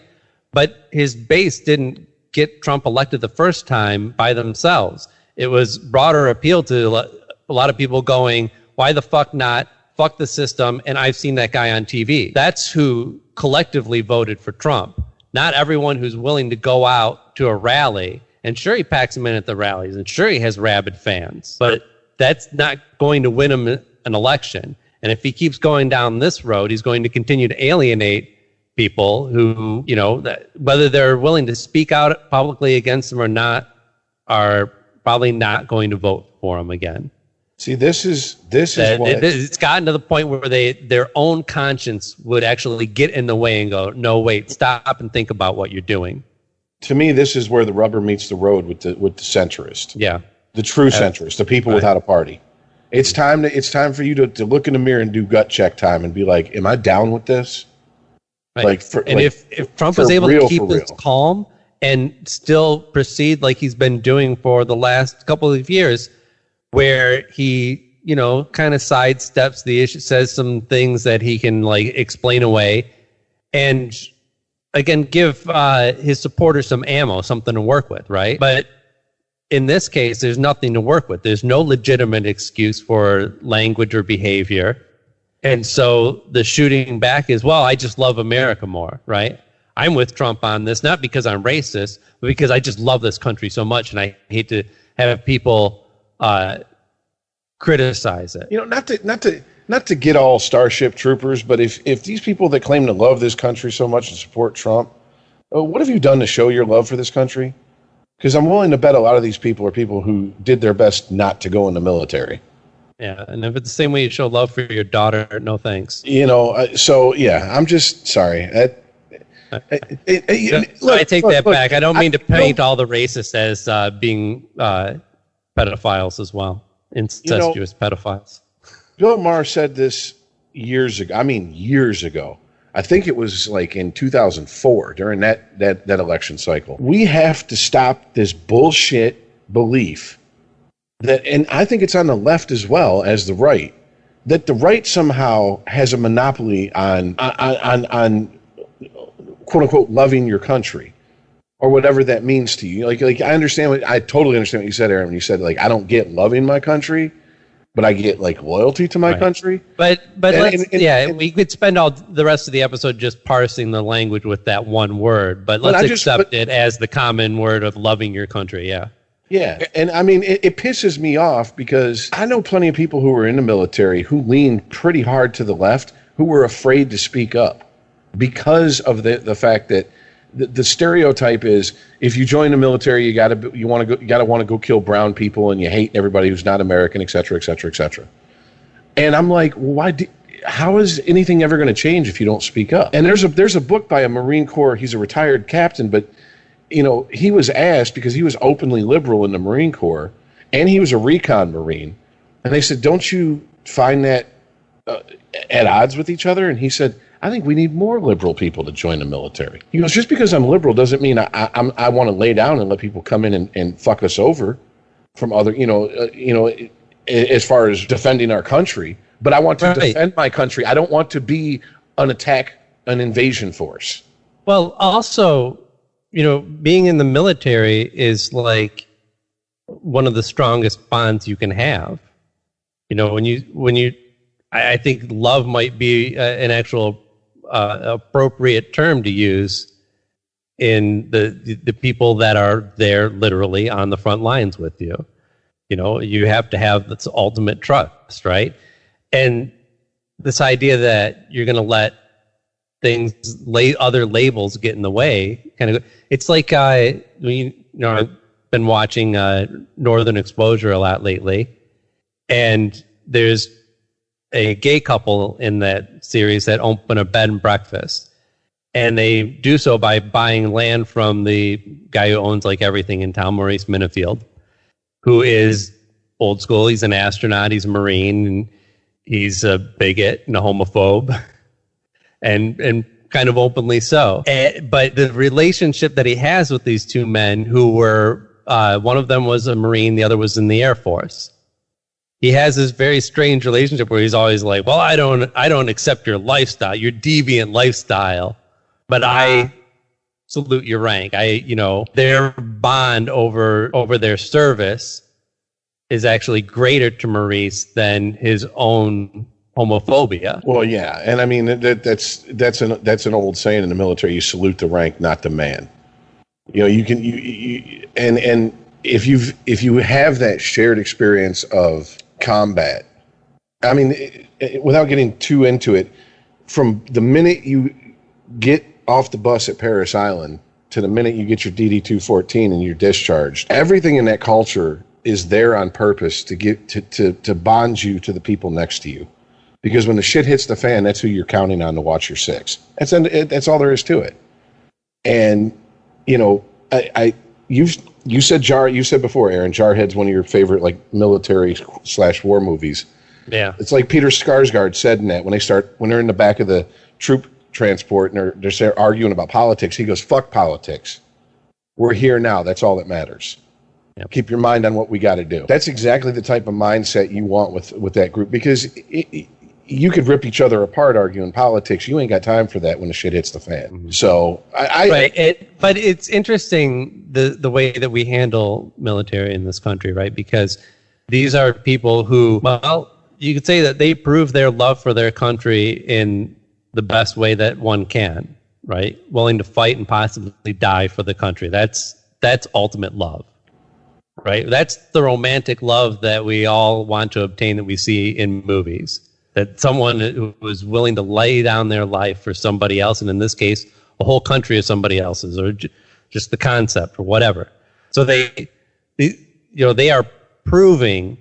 But his base didn't get Trump elected the first time by themselves. It was broader appeal to a lot of people going, why the fuck not? Fuck the system. And I've seen that guy on TV. That's who collectively voted for Trump. Not everyone who's willing to go out to a rally. And sure, he packs them in at the rallies. And sure, he has rabid fans. But that's not going to win him an election. And if he keeps going down this road, he's going to continue to alienate people who, whether they're willing to speak out publicly against him or not, are probably not going to vote for him again. See, this is what it's gotten to the point where their own conscience would actually get in the way and go, no, wait, stop and think about what you're doing. To me, this is where the rubber meets the road with the centrist. Yeah. The true centrist, the people without a party. It's time for you to look in the mirror and do gut check time and be like, am I down with this? Right. If Trump is able to keep this calm and still proceed like he's been doing for the last couple of years, where he, kind of sidesteps the issue, says some things that he can explain away, and again, give his supporters some ammo, something to work with, right? But in this case, there's nothing to work with. There's no legitimate excuse for language or behavior. And so the shooting back is, well, I just love America more, right? I'm with Trump on this, not because I'm racist, but because I just love this country so much, and I hate to have people criticize it. Not to get all Starship Troopers, but if these people that claim to love this country so much and support Trump, what have you done to show your love for this country? Because I'm willing to bet a lot of these people are people who did their best not to go in the military. Yeah, and if it's the same way you show love for your daughter, no thanks. I'm just sorry. I take that back. I don't mean to paint all the racists as being pedophiles as well, incestuous pedophiles. Bill Maher said this years ago. I think it was in 2004 during that election cycle. We have to stop this bullshit belief that, and I think it's on the left as well as the right, that the right somehow has a monopoly on quote unquote loving your country or whatever that means to you. I totally understand what you said, Aaron, when you said I don't get loving my country, but I get loyalty to my country. But we could spend all the rest of the episode just parsing the language with that one word. But let's accept it as the common word of loving your country. Yeah. Yeah, and it pisses me off because I know plenty of people who were in the military who leaned pretty hard to the left, who were afraid to speak up because of the fact that the stereotype is if you join the military, you gotta want to go kill brown people, and you hate everybody who's not American, et cetera, et cetera, et cetera. And I'm like, how is anything ever going to change if you don't speak up? And there's a book by a Marine Corps. He's a retired captain, but he was asked because he was openly liberal in the Marine Corps, and he was a recon Marine, and they said, "Don't you find that at odds with each other?" And he said, "I think we need more liberal people to join the military." He goes, "Just because I'm liberal doesn't mean I want to lay down and let people come in and fuck us over from other, as far as defending our country. But I want to defend my country. I don't want to be an invasion force." Well, also, being in the military is like one of the strongest bonds you can have. I think love might be an actual appropriate term to use in the people that are there literally on the front lines with you. You have to have this ultimate trust, right? And this idea that you're going to let other labels get in the way, it's like I've been watching Northern Exposure a lot lately, and there's a gay couple in that series that open a bed and breakfast, and they do so by buying land from the guy who owns like everything in town, Maurice Minifield, who is old school. He's an astronaut, he's a Marine, and he's a bigot and a homophobe, and kind of openly so. But the relationship that he has with these two men who were, one of them was a Marine, the other was in the Air Force. He has this very strange relationship where he's always like, "Well, I don't accept your lifestyle, your deviant lifestyle, but I salute your rank." Their bond over their service is actually greater to Maurice than his own homophobia. Well, yeah, and I mean that's an old saying in the military: you salute the rank, not the man. And if you have that shared experience of combat, I mean, without getting too into it, from the minute you get off the bus at Parris Island to the minute you get your DD-214 and you're discharged, everything in that culture is there on purpose to bond you to the people next to you. Because when the shit hits the fan, that's who you're counting on to watch your six. That's all there is to it. And you said before, Aaron, Jarhead's one of your favorite like military/war movies. Yeah, it's like Peter Skarsgård said in that when they're in the back of the troop transport and they're arguing about politics. He goes, "Fuck politics. We're here now. That's all that matters. Yep. Keep your mind on what we got to do." That's exactly the type of mindset you want with that group, because you could rip each other apart arguing politics. You ain't got time for that when the shit hits the fan. Mm-hmm. So but it's interesting the way that we handle military in this country, right? Because these are people who, well, you could say that they prove their love for their country in the best way that one can, right? Willing to fight and possibly die for the country. That's ultimate love, right? That's the romantic love that we all want to obtain, that we see in movies. That someone who was willing to lay down their life for somebody else, and in this case, a whole country of somebody else's, or just the concept, or whatever. So they are proving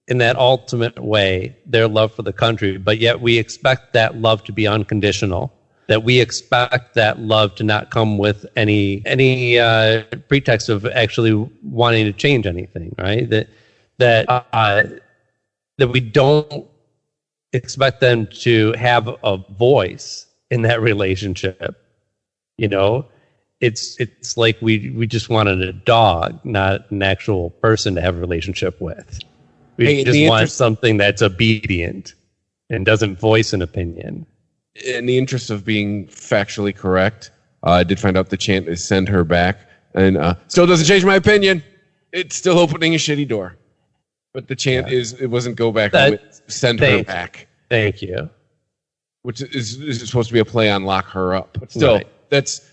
in that ultimate way their love for the country, but yet we expect that love to be unconditional. That we expect that love to not come with any pretext of actually wanting to change anything, right? That we don't expect them to have a voice in that relationship. It's like we just wanted a dog, not an actual person to have a relationship with. We just want something that's obedient and doesn't voice an opinion. In the interest of being factually correct, I did find out the chant is "send her back," and still doesn't change my opinion. It's still opening a shitty door. But the chant it wasn't "go back," "send her back." Thank you. Which is supposed to be a play on "lock her up." But still,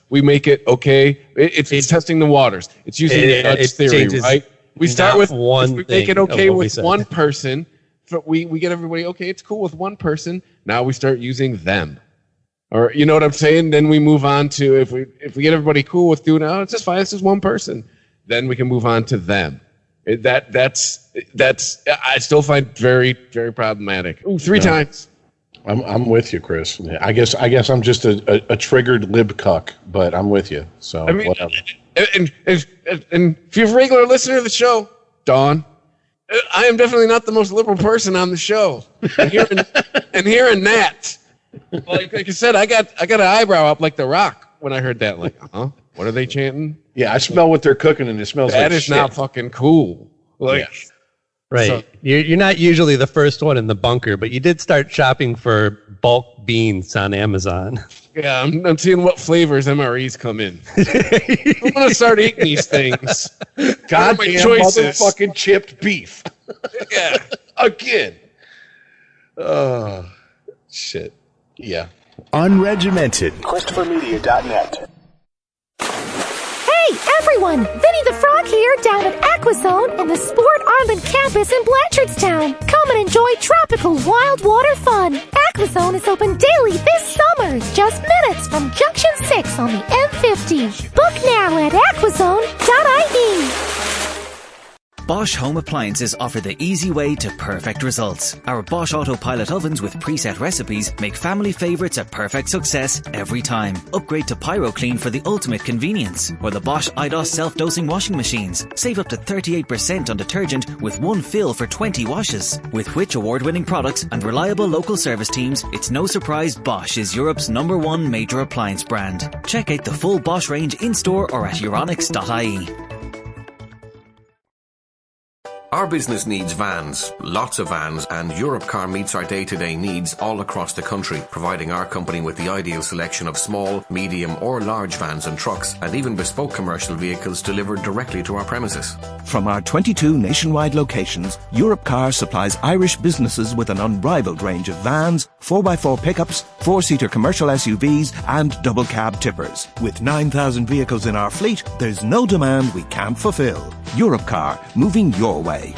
we make it okay. It's testing the waters. It's using the nudge theory, right? We start with one. We make it okay with one person. We get everybody okay. It's cool with one person. Now we start using them. Or you know what I'm saying? Then we move on to if we get everybody cool with doing it's just fine, it's just one person. Then we can move on to them. That's I still find very, very problematic. Ooh, 3 times. I'm with you, Chris. I guess I'm just a triggered lib cuck, but I'm with you. So I mean, whatever. And if you're a regular listener to the show, Dawn, I am definitely not the most liberal person on the show. And hearing that, like you said, I got an eyebrow up like The Rock when I heard that. Like, what are they chanting? Yeah, I smell what they're cooking, and it smells like shit. That is not fucking cool. Like. Yeah. Right. So, you're not usually the first one in the bunker, but you did start shopping for bulk beans on Amazon. Yeah, I'm seeing what flavors MREs come in. I'm going to start eating these things. Goddamn motherfucking chipped beef. Yeah. Again. Oh, shit. Yeah. Unregimented. ChristopherMedia.net. Hey, everyone! Vinny the Frog here down at Aquazone in the Sport Ireland campus in Blanchardstown. Come and enjoy tropical wild water fun. Aquazone is open daily this summer, just minutes from Junction 6 on the M50. Book now at aquazone.ie. Bosch Home Appliances offer the easy way to perfect results. Our Bosch Autopilot ovens with preset recipes make family favourites a perfect success every time. Upgrade to PyroClean for the ultimate convenience. Or the Bosch IDOS self-dosing washing machines. Save up to 38% on detergent with one fill for 20 washes. With Which award-winning products and reliable local service teams, it's no surprise Bosch is Europe's #1 major appliance brand. Check out the full Bosch range in-store or at euronics.ie. Our business needs vans, lots of vans, and Europcar meets our day-to-day needs all across the country, providing our company with the ideal selection of small, medium or large vans and trucks, and even bespoke commercial vehicles delivered directly to our premises. From our 22 nationwide locations, Europcar supplies Irish businesses with an unrivaled range of vans, 4x4 pickups, 4-seater commercial SUVs and double cab tippers. With 9,000 vehicles in our fleet, there's no demand we can't fulfill. Europcar, moving your way.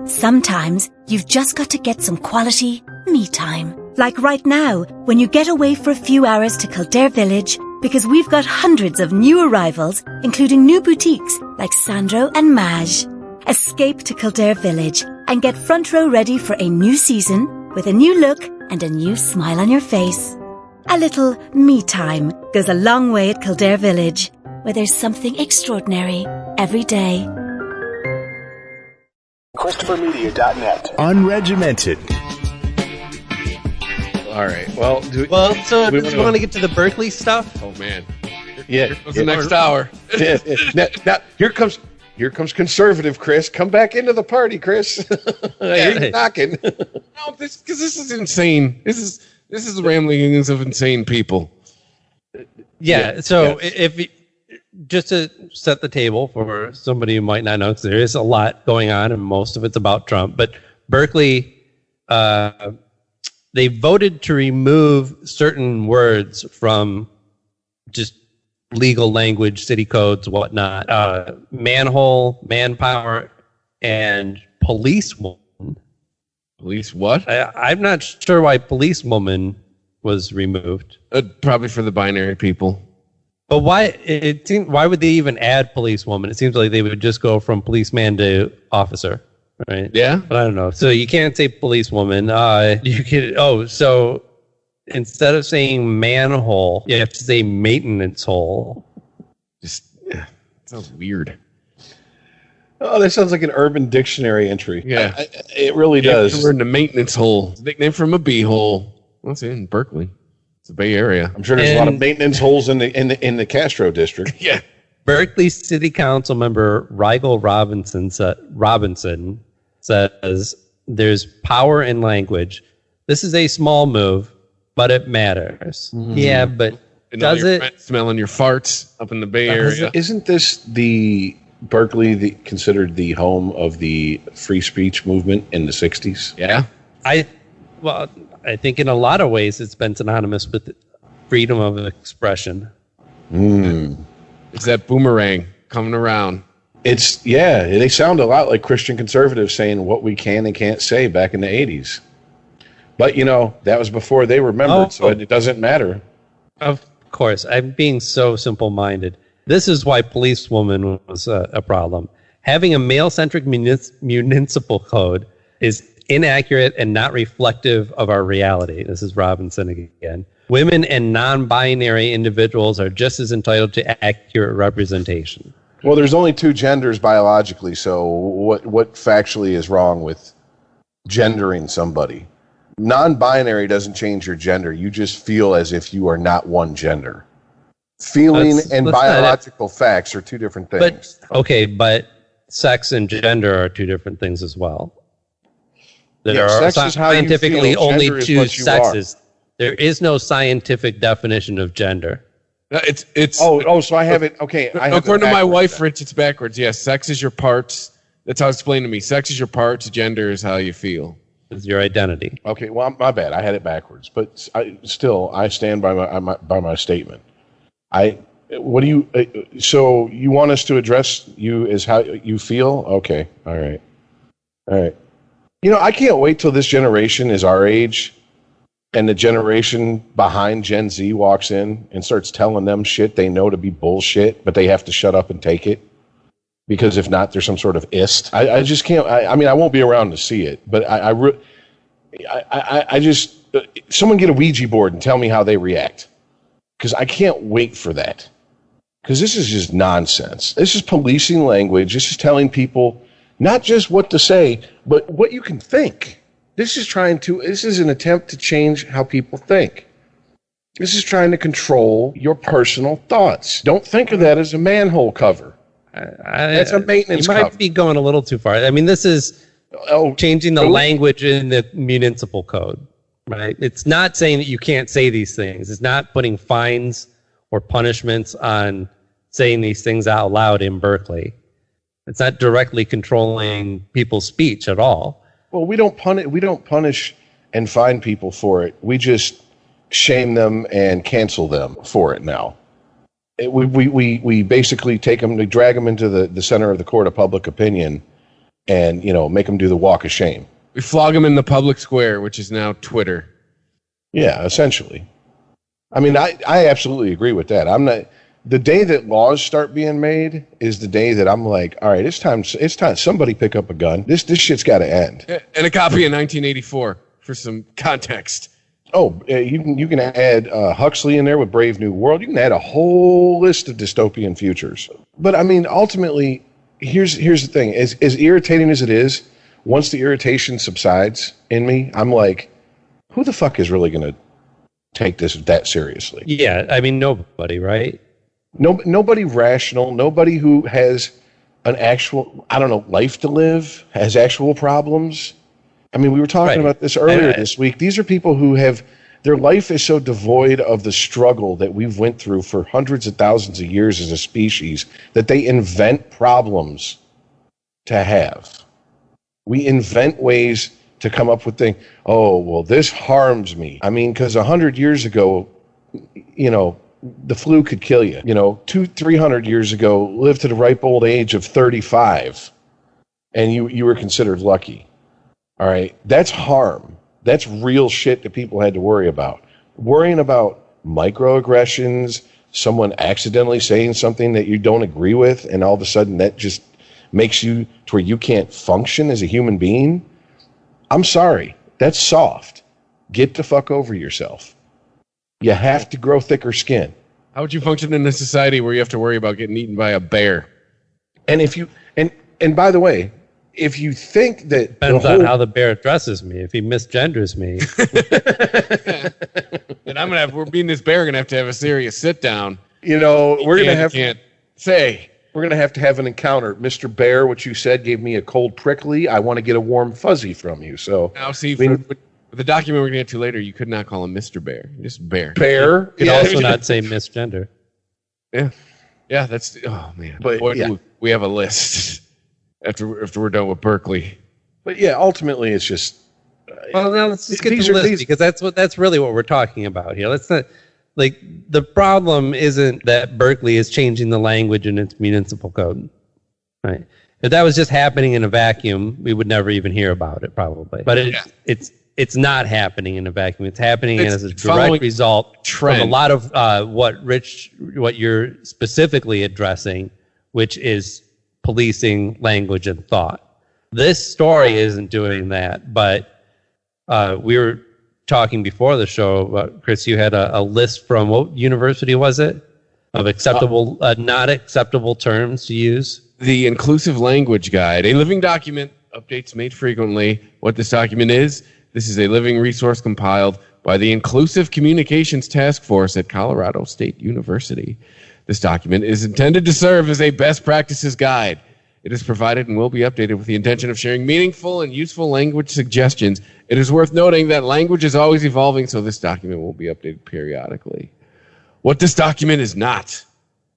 Sometimes you've just got to get some quality me time. Like right now, when you get away for a few hours to Kildare Village, because we've got hundreds of new arrivals, including new boutiques like Sandro and Maj. Escape to Kildare Village and get front row ready for a new season with a new look and a new smile on your face. A little me time goes a long way at Kildare Village, where there's something extraordinary every day. ChristopherMedia.net. Unregimented. All right. Well, do you want to get to the Berkeley stuff? Oh man. Here goes the next hour. Now, here comes conservative Chris. Come back into the party, Chris. I hear you knocking. No, this is insane. This is the ramblings of insane people. Yeah. So if just to set the table for somebody who might not know, because there is a lot going on, and most of it's about Trump. But Berkeley, they voted to remove certain words from just legal language, city codes, whatnot. Manhole, manpower, and policewoman. Police what? I'm not sure why policewoman was removed. Probably for the binary people. But why would they even add policewoman? It seems like they would just go from policeman to officer, right? Yeah. But I don't know. So you can't say policewoman. You can. So instead of saying manhole, you have to say maintenance hole. Just sounds weird. Oh, that sounds like an Urban Dictionary entry. Yeah, it really does. We're in the maintenance hole. It's a nickname from a beehole. What's in Berkeley? The Bay Area. I'm sure there's a lot of maintenance holes in the Castro district. Yeah. Berkeley City Council member Rigel Robinson says there's power in language. This is a small move, but it matters. Mm. Yeah, but does it? Smelling your farts up in the Bay Area. Isn't this the Berkeley considered the home of the free speech movement in the 60s? Yeah. I think in a lot of ways it's been synonymous with freedom of expression. It's that boomerang coming around. They sound a lot like Christian conservatives saying what we can and can't say back in the 80s. But, that was before they remembered, so it doesn't matter. Of course. I'm being so simple-minded. This is why policewoman was a problem. Having a male-centric municipal code is inaccurate and not reflective of our reality. This is Robinson again. Women and non-binary individuals are just as entitled to accurate representation. Well, there's only 2 genders biologically, so what factually is wrong with gendering somebody? Non-binary doesn't change your gender. You just feel as if you are not one gender. Feeling and biological facts are 2 different things. But sex and gender are 2 different things as well. There sex are is how you scientifically feel. only Gender is 2 what you sexes. There is no scientific definition of gender. It's so I have it. Okay, according to my wife, Rich, it's backwards. Yes, sex is your parts. That's how it's explained to me. Sex is your parts. Gender is how you feel. It's your identity. Okay, well, my bad. I had it backwards, but I stand by my statement. What do you? So you want us to address you as how you feel? Okay, all right. I can't wait till this generation is our age, and the generation behind Gen Z walks in and starts telling them shit they know to be bullshit, but they have to shut up and take it. Because if not, there's some sort of ist. I just can't. I won't be around to see it, but I just someone get a Ouija board and tell me how they react, because I can't wait for that. Because this is just nonsense. This is policing language. This is telling people not just what to say, but what you can think. This is an attempt to change how people think. This is trying to control your personal thoughts. Don't think of that as a manhole cover. That's a maintenance cover. You might be going a little too far. I mean, this is changing the language in the municipal code, right? It's not saying that you can't say these things. It's not putting fines or punishments on saying these things out loud in Berkeley. It's not directly controlling people's speech at all. Well, we don't punish and fine people for it. We just shame them and cancel them for it now. We basically drag them into the center of the court of public opinion and, make them do the walk of shame. We flog them in the public square, which is now Twitter. Yeah, essentially. I mean, I absolutely agree with that. The day that laws start being made is the day that I'm like, all right, it's time somebody pick up a gun. This shit's got to end. And a copy of 1984 for some context. Oh, you can add Huxley in there with Brave New World. You can add a whole list of dystopian futures. But I mean, ultimately, here's the thing: as irritating as it is, once the irritation subsides in me, I'm like, who the fuck is really going to take this that seriously? Yeah, I mean, nobody, right? Nobody rational. Nobody who has an actual, life to live, has actual problems. I mean, we were talking about this earlier this week. These are people who their life is so devoid of the struggle that we've went through for hundreds of thousands of years as a species that they invent problems to have. We invent ways to come up with things. Oh, well, this harms me. I mean, because 100 years ago, the flu could kill you. 200-300 years ago, lived to the ripe old age of 35, and you were considered lucky. All right, that's harm. That's real shit that people had to worry about. Worrying about microaggressions, someone accidentally saying something that you don't agree with, and all of a sudden that just makes you to where you can't function as a human being. I'm sorry, that's soft. Get the fuck over yourself. You have to grow thicker skin. How would you function in a society where you have to worry about getting eaten by a bear? And if you and by the way, if you think that depends on how the bear addresses me. If he misgenders me, then we're being this bear, gonna have a serious sit down. We're gonna have to have an encounter. Mr. Bear, what you said gave me a cold prickly. I want to get a warm fuzzy from you. So now, see, for the document we're gonna get to later, you could not call him Mr. Bear, just Bear. Bear. You could also not say misgender. Yeah, that's man. But boy, we have a list. After we're done with Berkeley. But yeah, ultimately it's just well, now let's just get to the list because that's really what we're talking about here. Let's not the problem isn't that Berkeley is changing the language in its municipal code. Right. If that was just happening in a vacuum, we would never even hear about it probably. But it's it's not happening in a vacuum. It's happening as a following direct result trend. of a lot of what you're specifically addressing, which is policing language and thought. This story isn't doing that, but we were talking before the show, Chris, you had a list from what university was it of acceptable, not acceptable terms to use? The Inclusive Language Guide, a living document, updates made frequently. What this document is, this is a living resource compiled by the Inclusive Communications Task Force at Colorado State University. This document is intended to serve as a best practices guide. It is provided and will be updated with the intention of sharing meaningful and useful language suggestions. It is worth noting that language is always evolving, so this document will be updated periodically. What this document is not.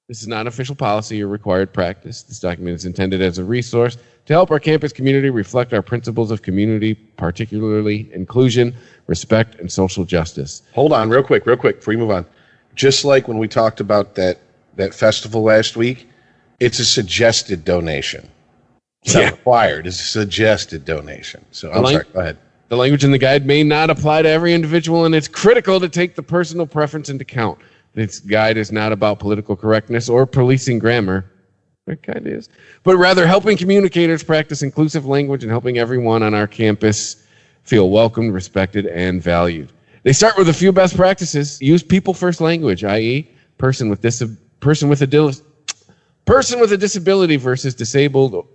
This is not official policy or required practice. This document is intended as a resource to help our campus community reflect our principles of community, particularly inclusion, respect, and social justice. Hold on, real quick, before you move on. Just like when we talked about that festival last week, it's a suggested donation. It's not required. It's a suggested donation. So I'm sorry, go ahead. The language in the guide may not apply to every individual, and it's critical to take the personal preference into account. This guide is not about political correctness or policing grammar. It kind of is. But rather helping communicators practice inclusive language and helping everyone on our campus feel welcomed, respected, and valued. They start with a few best practices. Use people-first language, i.e. person with a disability versus disabled,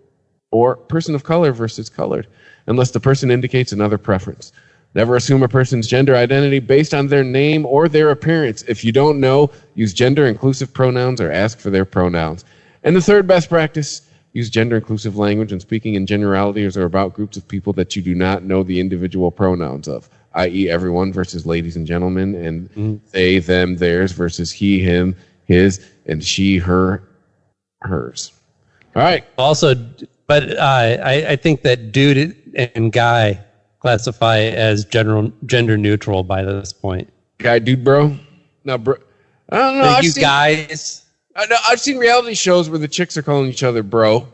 or person of color versus colored, unless the person indicates another preference. Never assume a person's gender identity based on their name or their appearance. If you don't know, use gender-inclusive pronouns or ask for their pronouns. And the third best practice, use gender-inclusive language when speaking in generalities or about groups of people that you do not know the individual pronouns of, i.e. everyone versus ladies and gentlemen, and they, them, theirs versus he, him, his, and she, her, hers. All right. Also, but I think that dude and guy classify as gender neutral by this point. Guy, dude, bro? No, bro. I don't know. Guys. I've seen reality shows where the chicks are calling each other bro,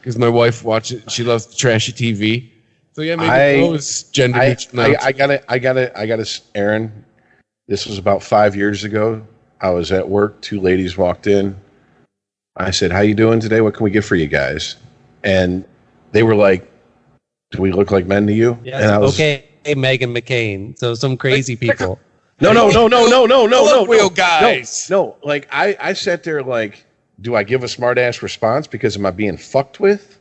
because my wife watches. She loves trashy TV. So yeah, maybe bro is gender neutral. I gotta, Aaron. This was about 5 years ago. I was at work. Two ladies walked in. I said, "How you doing today? What can we get for you guys?" And they were like, "Do we look like men to you?" Yes, and I was, okay, Meghan McCain. So some crazy people. No, real guys. No, like I sat there like, do I give a smart ass response because am I being fucked with?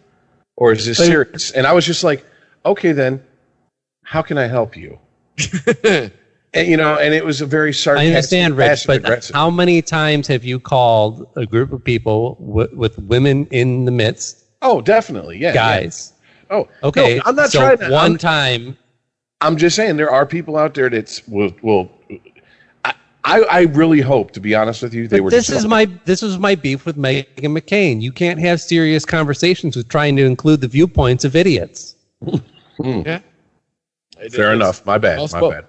Or is this serious? And I was just like, okay then, how can I help you? And it was a very sarcastic. I understand, Rich, but how many times have you called a group of people with women in the midst? Oh, definitely, yeah. Guys. Yeah. Oh, okay. No, I'm not so trying to. One time. I'm just saying there are people out there that will. I really hope, to be honest with you, they were. This is my beef with Meghan McCain. You can't have serious conversations with trying to include the viewpoints of idiots. Yeah. Fair enough. My bad.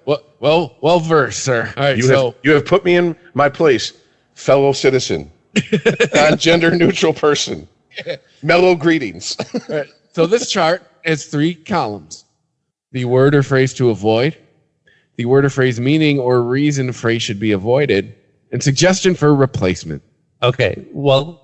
Well versed, sir. All right. You have put me in my place, fellow citizen, non-gender neutral person. Mellow greetings. All right. So this chart has 3 columns. The word or phrase to avoid, the word or phrase meaning or reason phrase should be avoided, and suggestion for replacement. Okay, well,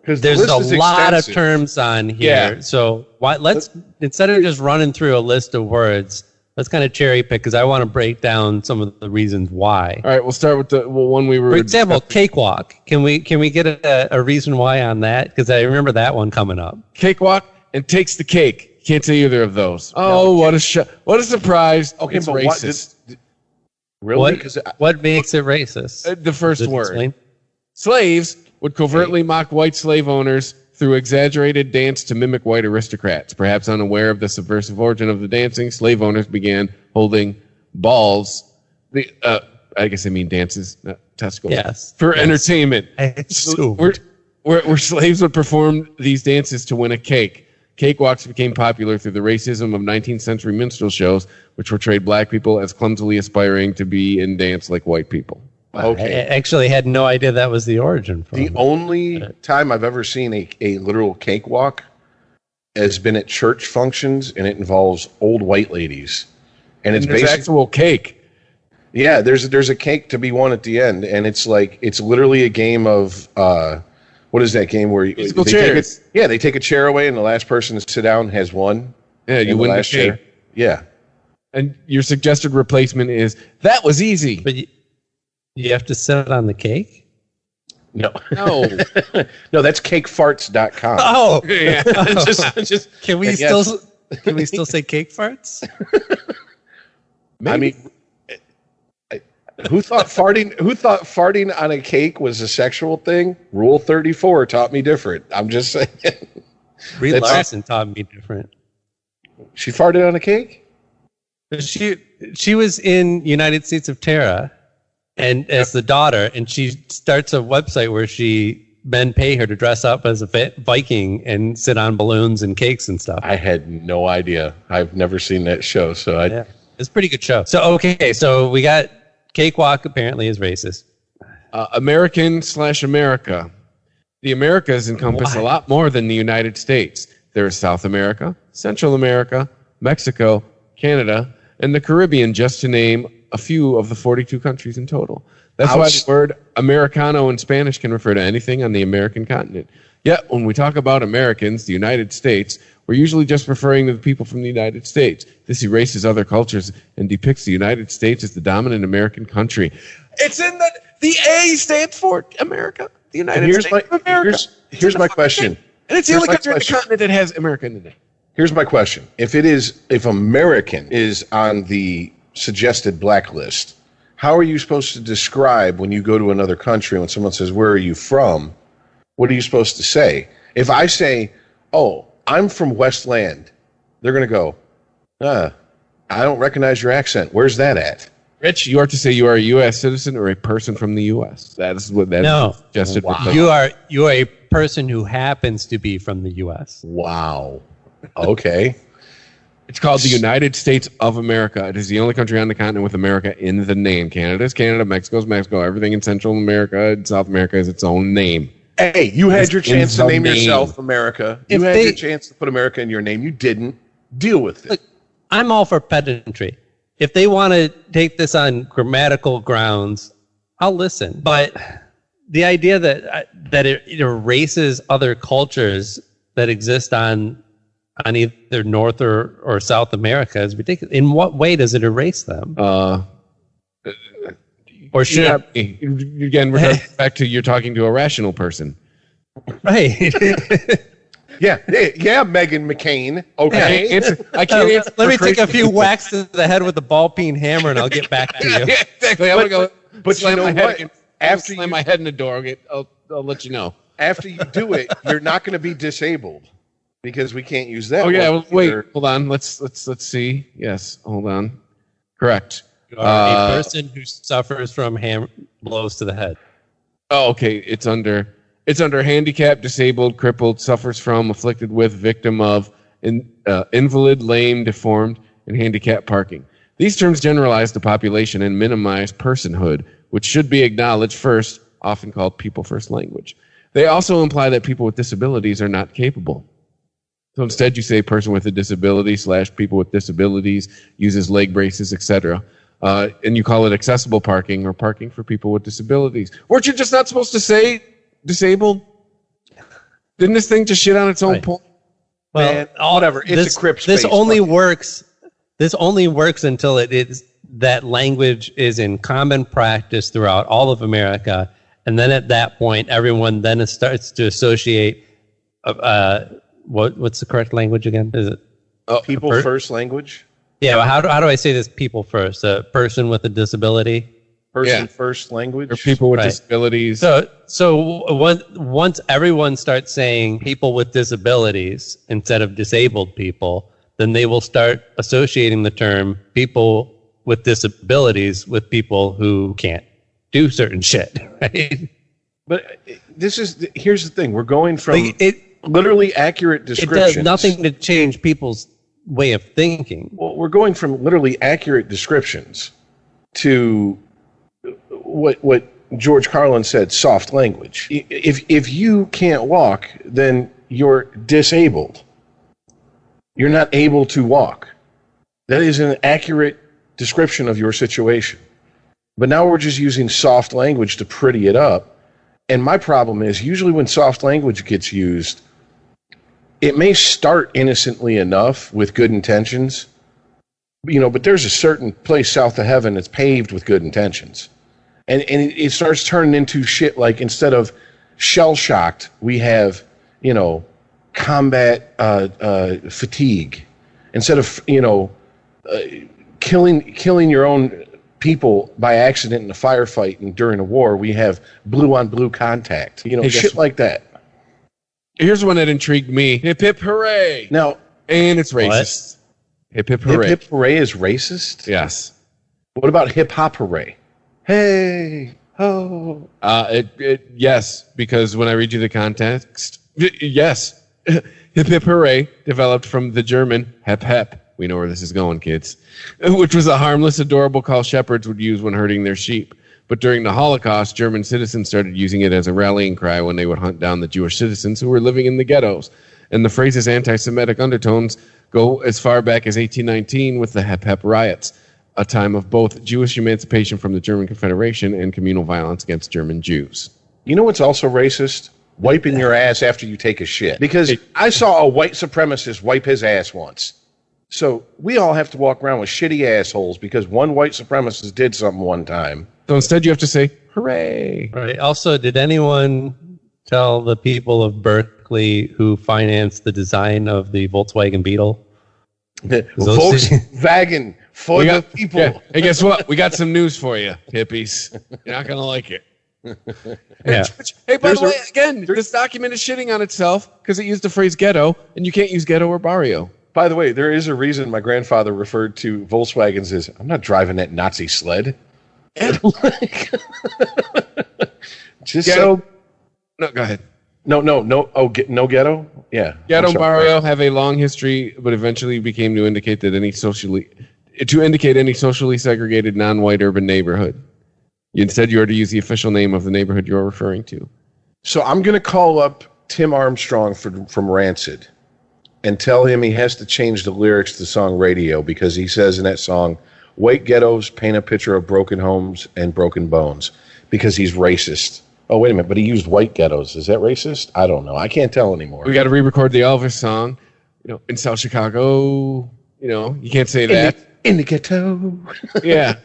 there's a lot of terms on here. Yeah. So let's instead of just running through a list of words, let's kind of cherry pick because I want to break down some of the reasons why. All right, we'll start with the one we were. For example, cakewalk. Can we get a reason why on that? Because I remember that one coming up. Cakewalk and takes the cake. Can't say either of those. Oh, what a surprise! Okay, it's but racist. Really? What makes it racist? The first word. Slaves would covertly mock white slave owners through exaggerated dance to mimic white aristocrats. Perhaps unaware of the subversive origin of the dancing, slave owners began holding balls. I guess I mean dances, not testicles. Yes. For entertainment. Where slaves would perform these dances to win a cake. Cakewalks became popular through the racism of 19th century minstrel shows, which portrayed black people as clumsily aspiring to be in dance like white people. Okay. I actually had no idea that was the origin. The only time I've ever seen a literal cakewalk has been at church functions, and it involves old white ladies. and it's there's actual cake. Yeah, there's a cake to be won at the end, and it's literally a game of what is that game where musical chairs? They take a chair away, and the last person to sit down has won. Yeah, you win the cake. Chair. Yeah, and your suggested replacement is that was easy, but you have to sit on the cake. No, no, that's cakefarts.com. Oh, yeah. just can we still say cake farts? I mean, who thought farting on a cake was a sexual thing? Rule 34 taught me different. I'm just saying. Brie Larson taught me different. She farted on a cake? She was in United States of Terra, and as the daughter, and she starts a website where men pay her to dress up as a Viking and sit on balloons and cakes and stuff. I had no idea. I've never seen that show, so it's a pretty good show. So we got Cakewalk apparently is racist. American/America. The Americas encompass a lot more than the United States. There is South America, Central America, Mexico, Canada, and the Caribbean, just to name a few of the 42 countries in total. That's why the word Americano in Spanish can refer to anything on the American continent. Yet, when we talk about Americans, the United States, we're usually just referring to the people from the United States. This erases other cultures and depicts the United States as the dominant American country. It's in the A stands for America, the United States of America. Here's my question. And it's the only country on the continent that has America in the name. Here's my question. If American is on the suggested blacklist, how are you supposed to describe when you go to another country, when someone says, where are you from? What are you supposed to say? If I say, oh, I'm from Westland, they're going to go, I don't recognize your accent. Where's that at? Rich, you are to say you are a U.S. citizen or a person from the U.S. That is what that is suggested. Wow. You are a person who happens to be from the U.S. Wow. Okay. It's called the United States of America. It is the only country on the continent with America in the name. Canada is Canada, Mexico is Mexico. Everything in Central America and South America is its own name. Hey, you had your chance to name yourself America. You had your chance to put America in your name. You didn't. Deal with it. Look, I'm all for pedantry. If they want to take this on grammatical grounds, I'll listen. But the idea that it erases other cultures that exist on either North or South America is ridiculous. In what way does it erase them? Or should again, we're back to you're talking to a rational person, right? Yeah, Meghan McCain. Okay, I can't answer. Let me take a few whacks to the head with a ball peen hammer, and I'll get back to you. Yeah, exactly. I'm gonna go. But slam you know my what? head after slam my head in the door, I'll let you know. After you do it, you're not going to be disabled because we can't use that. Oh yeah, well, wait, hold on. Let's see. Yes, hold on. Correct. You are a person who suffers from blows to the head. Oh, okay. It's under handicapped, disabled, crippled, suffers from, afflicted with, victim of, invalid, lame, deformed, and handicapped parking. These terms generalize the population and minimize personhood, which should be acknowledged first, often called people first language. They also imply that people with disabilities are not capable. So instead you say person with a disability / people with disabilities, uses leg braces, etc. And you call it accessible parking or parking for people with disabilities. Weren't you just not supposed to say disabled? Didn't this thing just shit on its own point? Well, man, whatever. It's a crip space. This only works until that language is in common practice throughout all of America, and then at that point, everyone then starts to associate. What's the correct language again? Is it people first language? Yeah. Well, how do I say this? People first. A person with a disability. Person first language. Or people with disabilities. So once everyone starts saying people with disabilities instead of disabled people, then they will start associating the term people with disabilities with people who can't do certain shit, right? But here's the thing. We're going from literally accurate descriptions. It does nothing to change people's way of thinking. Well, we're going from literally accurate descriptions to what George Carlin said, soft language. If you can't walk, then you're disabled. You're not able to walk. That is an accurate description of your situation. But now we're just using soft language to pretty it up. And my problem is, usually when soft language gets used, it may start innocently enough with good intentions, but there's a certain place south of heaven that's paved with good intentions. And it starts turning into shit like, instead of shell-shocked, we have, combat fatigue. Instead of, killing your own people by accident in a firefight and during a war, we have blue-on-blue contact. Shit like that. Here's one that intrigued me. Hip hip hooray! Now, and it's racist. What? Hip hip hooray. Hip hip hooray is racist? Yes. What about hip hop hooray? Hey ho. Yes, because when I read you the context, yes. Hip hip hooray developed from the German hep hep. We know where this is going, kids. Which was a harmless, adorable call shepherds would use when herding their sheep. But during the Holocaust, German citizens started using it as a rallying cry when they would hunt down the Jewish citizens who were living in the ghettos. And the phrase's anti-Semitic undertones go as far back as 1819 with the Hep Hep riots, a time of both Jewish emancipation from the German Confederation and communal violence against German Jews. You know what's also racist? Wiping your ass after you take a shit. Because I saw a white supremacist wipe his ass once. So we all have to walk around with shitty assholes because one white supremacist did something one time. So instead you have to say, hooray. Right. Also, did anyone tell the people of Berkeley who financed the design of the Volkswagen Beetle? Volkswagen for the people. Yeah. Hey, guess what? We got some news for you, hippies. You're not going to like it. Yeah. Hey, by the way, again, this document is shitting on itself because it used the phrase ghetto, and you can't use ghetto or barrio. By the way, there is a reason my grandfather referred to Volkswagens as, I'm not driving that Nazi sled. Just ghetto. so. No, go ahead. No. Oh, no ghetto? Yeah. Ghetto and barrio have a long history, but eventually became to indicate any socially segregated non-white urban neighborhood. Instead, you are to use the official name of the neighborhood you're referring to. So I'm going to call up Tim Armstrong from Rancid and tell him he has to change the lyrics to the song Radio, because he says in that song, white ghettos paint a picture of broken homes and broken bones, because he's racist. Oh, wait a minute, but he used white ghettos. Is that racist? I don't know. I can't tell anymore. We got to re-record the Elvis song, in South Chicago. You can't say that. In the ghetto. Yeah.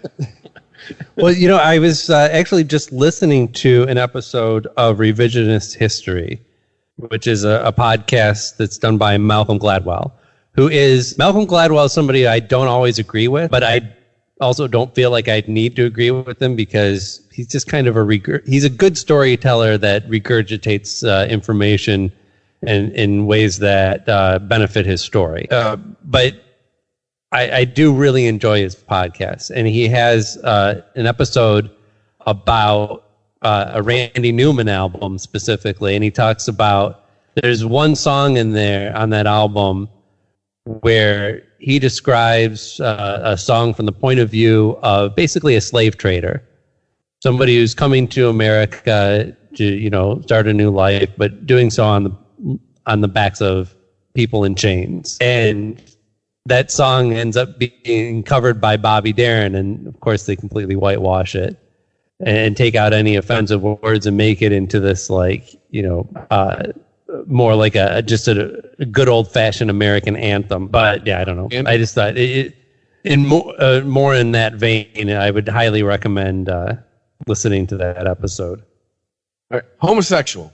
Well, I was actually just listening to an episode of Revisionist History, which is a podcast that's done by Malcolm Gladwell, Malcolm Gladwell is somebody I don't always agree with, but I also don't feel like I need to agree with him because he's just kind of he's a good storyteller that regurgitates information in ways that benefit his story. But I do really enjoy his podcast, and he has an episode about a Randy Newman album specifically, and he talks about there's one song in there on that album where he describes a song from the point of view of basically a slave trader, somebody who's coming to America to start a new life, but doing so on the backs of people in chains. And that song ends up being covered by Bobby Darin, and of course they completely whitewash it and take out any offensive words and make it into this more like just a good old fashioned American anthem. But yeah, I don't know. I just thought more in that vein, I would highly recommend listening to that episode. All right. Homosexual,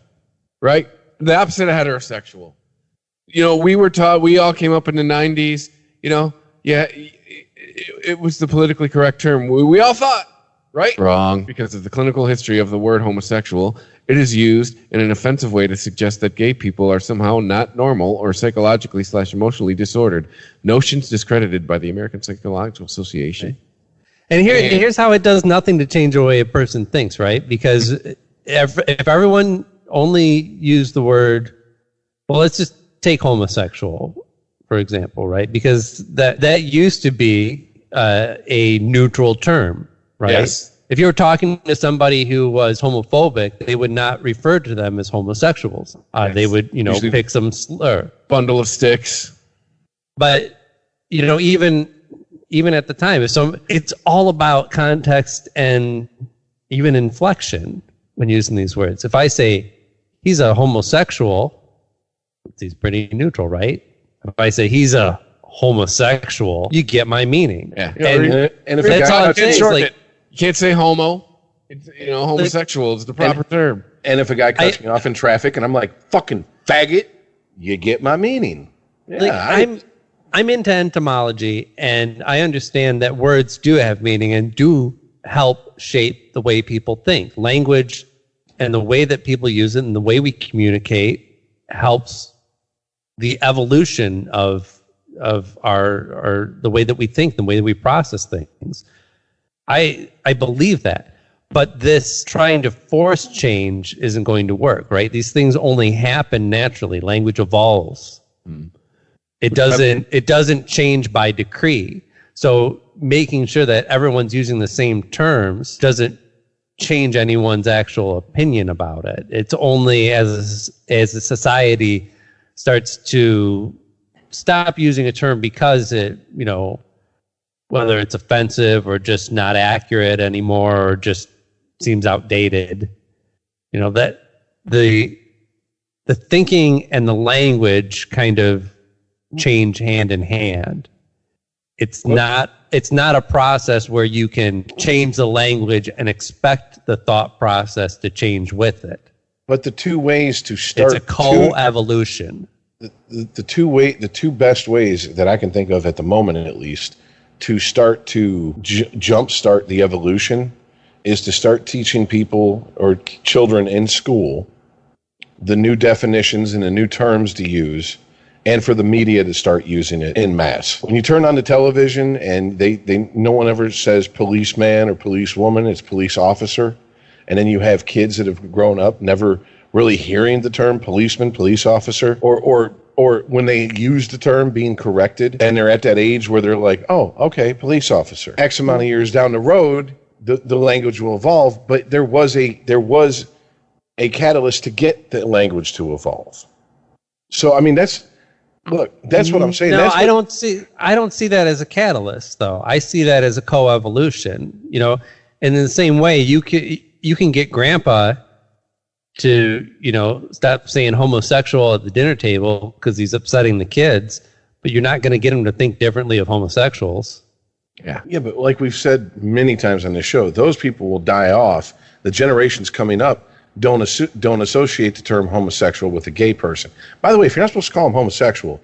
right? The opposite of heterosexual. We were taught, we all came up in the 90s, it was the politically correct term. We all thought, right? Wrong. Because of the clinical history of the word homosexual, it is used in an offensive way to suggest that gay people are somehow not normal or psychologically/emotionally disordered. Notions discredited by the American Psychological Association. And here's how it does nothing to change the way a person thinks, right? Because if everyone only used the word, well, let's just take homosexual, for example, right? Because that used to be a neutral term, right? Yes. If you were talking to somebody who was homophobic, they would not refer to them as homosexuals. Yes. They would, usually pick some slur. Bundle of sticks. But, even even at the time. So it's all about context and even inflection when using these words. If I say he's a homosexual, he's pretty neutral, right? If I say he's a homosexual, you get my meaning. Yeah. And if that's all I'm saying. It's like, you can't say homo. It's, homosexual is the proper term. And if a guy cuts me off in traffic and I'm like, fucking faggot, you get my meaning. Yeah, I'm into entomology, and I understand that words do have meaning and do help shape the way people think. Language and the way that people use it and the way we communicate helps the evolution of our the way that we think, the way that we process things. I believe that. But this trying to force change isn't going to work, right? These things only happen naturally. Language evolves. It doesn't change by decree. So making sure that everyone's using the same terms doesn't change anyone's actual opinion about it. It's only as a society starts to stop using a term because it, whether it's offensive or just not accurate anymore or just seems outdated, that the thinking and the language kind of change hand in hand. It's not a process where you can change the language and expect the thought process to change with it. But the two ways to start, it's a co-evolution. The two best ways that I can think of at the moment, at least, to start to jumpstart the evolution is to start teaching people or children in school the new definitions and the new terms to use, and for the media to start using it en masse. When you turn on the television and no one ever says policeman or policewoman, it's police officer, and then you have kids that have grown up never really hearing the term policeman, police officer, or when they use the term being corrected, and they're at that age where they're like, oh, okay, police officer. X amount of years down the road, the language will evolve, but there was a catalyst to get the language to evolve. So I mean, that's what I'm saying. No, I don't see that as a catalyst, though. I see that as a co-evolution. And in the same way, you can get grandpa to stop saying homosexual at the dinner table because he's upsetting the kids, but you're not going to get him to think differently of homosexuals. Yeah, but like we've said many times on this show, those people will die off. The generations coming up don't associate the term homosexual with a gay person. By the way, if you're not supposed to call them homosexual,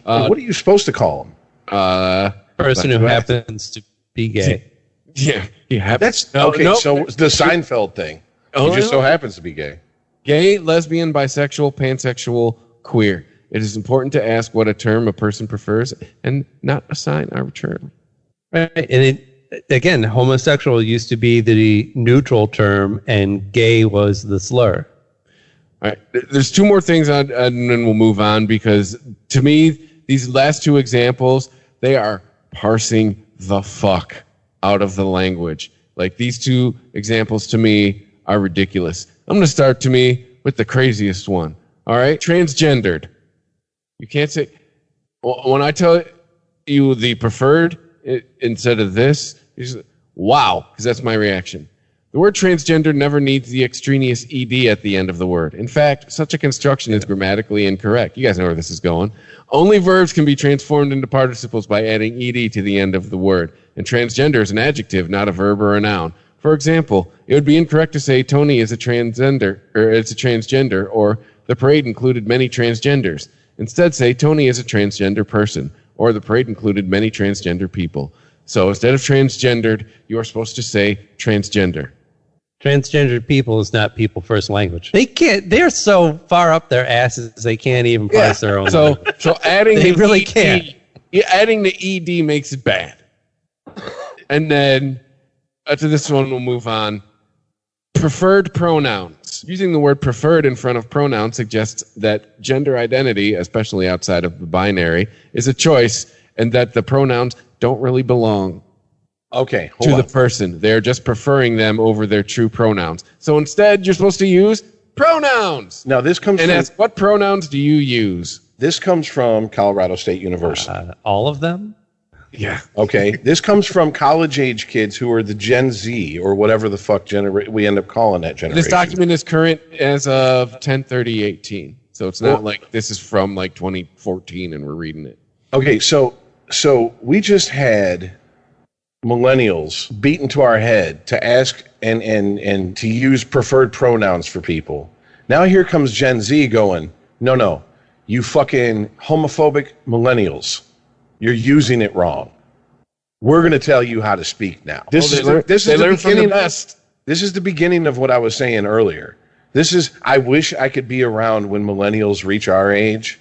what are you supposed to call them? Person who happens to be gay. Yeah. That's okay. So the Seinfeld thing. He just so happens to be gay. Gay, lesbian, bisexual, pansexual, queer. It is important to ask what a term a person prefers and not assign arbitrarily. Right. And again, homosexual used to be the neutral term and gay was the slur. All right. There's two more things and then we'll move on, because to me, these last two examples, they are parsing the fuck out of the language. Like, these two examples to me are ridiculous. I'm going to start to me with the craziest one. All right. Transgendered. You can't say, when I tell you the preferred instead of this, you say, wow, because that's my reaction. The word transgender never needs the extraneous ed at the end of the word. In fact, such a construction is grammatically incorrect. You guys know where this is going. Only verbs can be transformed into participles by adding ed to the end of the word. And transgender is an adjective, not a verb or a noun. For example, it would be incorrect to say Tony is a transgender, or the parade included many transgenders. Instead, say Tony is a transgender person, or the parade included many transgender people. So instead of transgendered, you are supposed to say transgender. Transgendered people is not people first language. They're so far up their asses they can't even parse their own language. So adding they really can't. Adding the ed makes it bad. And then to this one we'll move on. Preferred pronouns. Using the word preferred in front of pronouns suggests that gender identity, especially outside of the binary, is a choice, and that the pronouns don't really belong to the person. They're just preferring them over their true pronouns. So instead, you're supposed to use pronouns. Now this comes and from, ask, what pronouns do you use? This comes from Colorado State University. All of them? Yeah. Okay. This comes from college-age kids who are the Gen Z or whatever the fuck we end up calling that generation. This document is current as of 10/30/18. So it's not like this is from like 2014 and we're reading it. Okay, so we just had millennials beaten to our head to ask and to use preferred pronouns for people. Now here comes Gen Z going, no, you fucking homophobic millennials. You're using it wrong. We're going to tell you how to speak now. This is the beginning of what I was saying earlier. I wish I could be around when millennials reach our age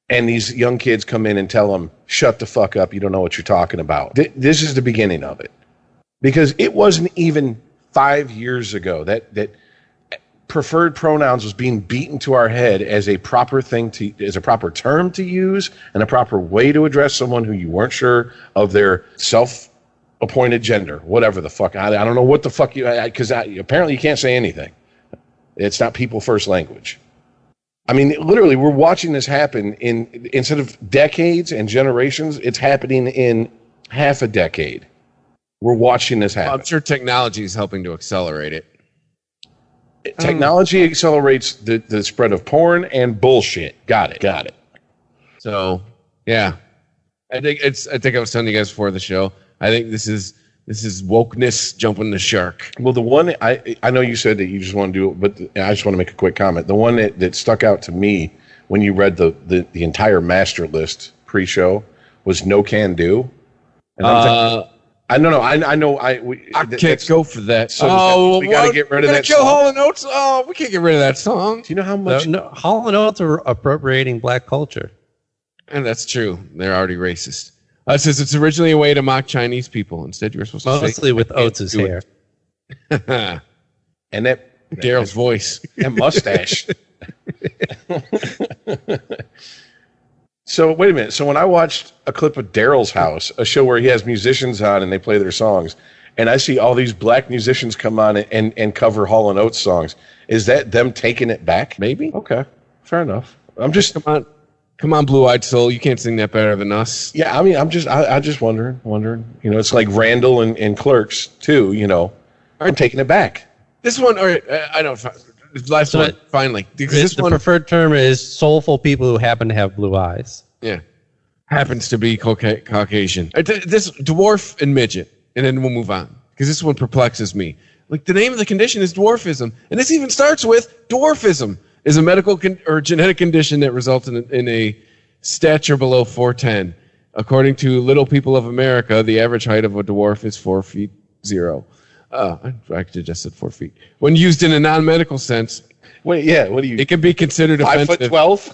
and these young kids come in and tell them, shut the fuck up, you don't know what you're talking about. This is the beginning of it. Because it wasn't even 5 years ago that preferred pronouns was being beaten to our head as a proper thing as a proper term to use and a proper way to address someone who you weren't sure of their self-appointed gender, whatever the fuck. I don't know what the fuck because apparently you can't say anything. It's not people first language. I mean, literally, we're watching this happen instead of decades and generations, it's happening in half a decade. We're watching this happen. I'm sure technology is helping to accelerate it. Technology accelerates the spread of porn and bullshit. Got it. So, yeah. I think I was telling you guys before the show, I think this is wokeness jumping the shark. Well, the one I know you said that you just want to do it, but I just want to make a quick comment. The one that stuck out to me when you read the entire master list pre-show was No Can Do. And I know. I can't go for that. So we got to get rid of that. Kill Hall & Oates. Oh, we can't get rid of that song. Do you know how much? No, Hall & Oates are appropriating black culture. And that's true. They're already racist. It says it's originally a way to mock Chinese people. Instead, you were supposed to say... Mostly with Oates' hair. And that... Daryl's voice. And mustache. So, wait a minute. So, when I watched a clip of Daryl's House, a show where he has musicians on and they play their songs, and I see all these black musicians come on and cover Hall & Oates songs, is that them taking it back? Maybe. Okay. Fair enough. I'm just... Come on, Blue-Eyed Soul. You can't sing that better than us. Yeah, I mean, I'm just wondering. You know, it's like Randall and Clerks, too, you know. I'm taking it back. This one, or I don't... Last one, finally. The preferred term is soulful people who happen to have blue eyes. Yeah. Happens to be Caucasian. This dwarf and midget, and then we'll move on. Because this one perplexes me. Like, the name of the condition is dwarfism. And this even starts with dwarfism is a medical or genetic condition that results in a stature below 4'10". According to Little People of America, the average height of a dwarf is 4'0". I actually just said 4 feet. When used in a non-medical sense, what do you? It can be considered 5'12".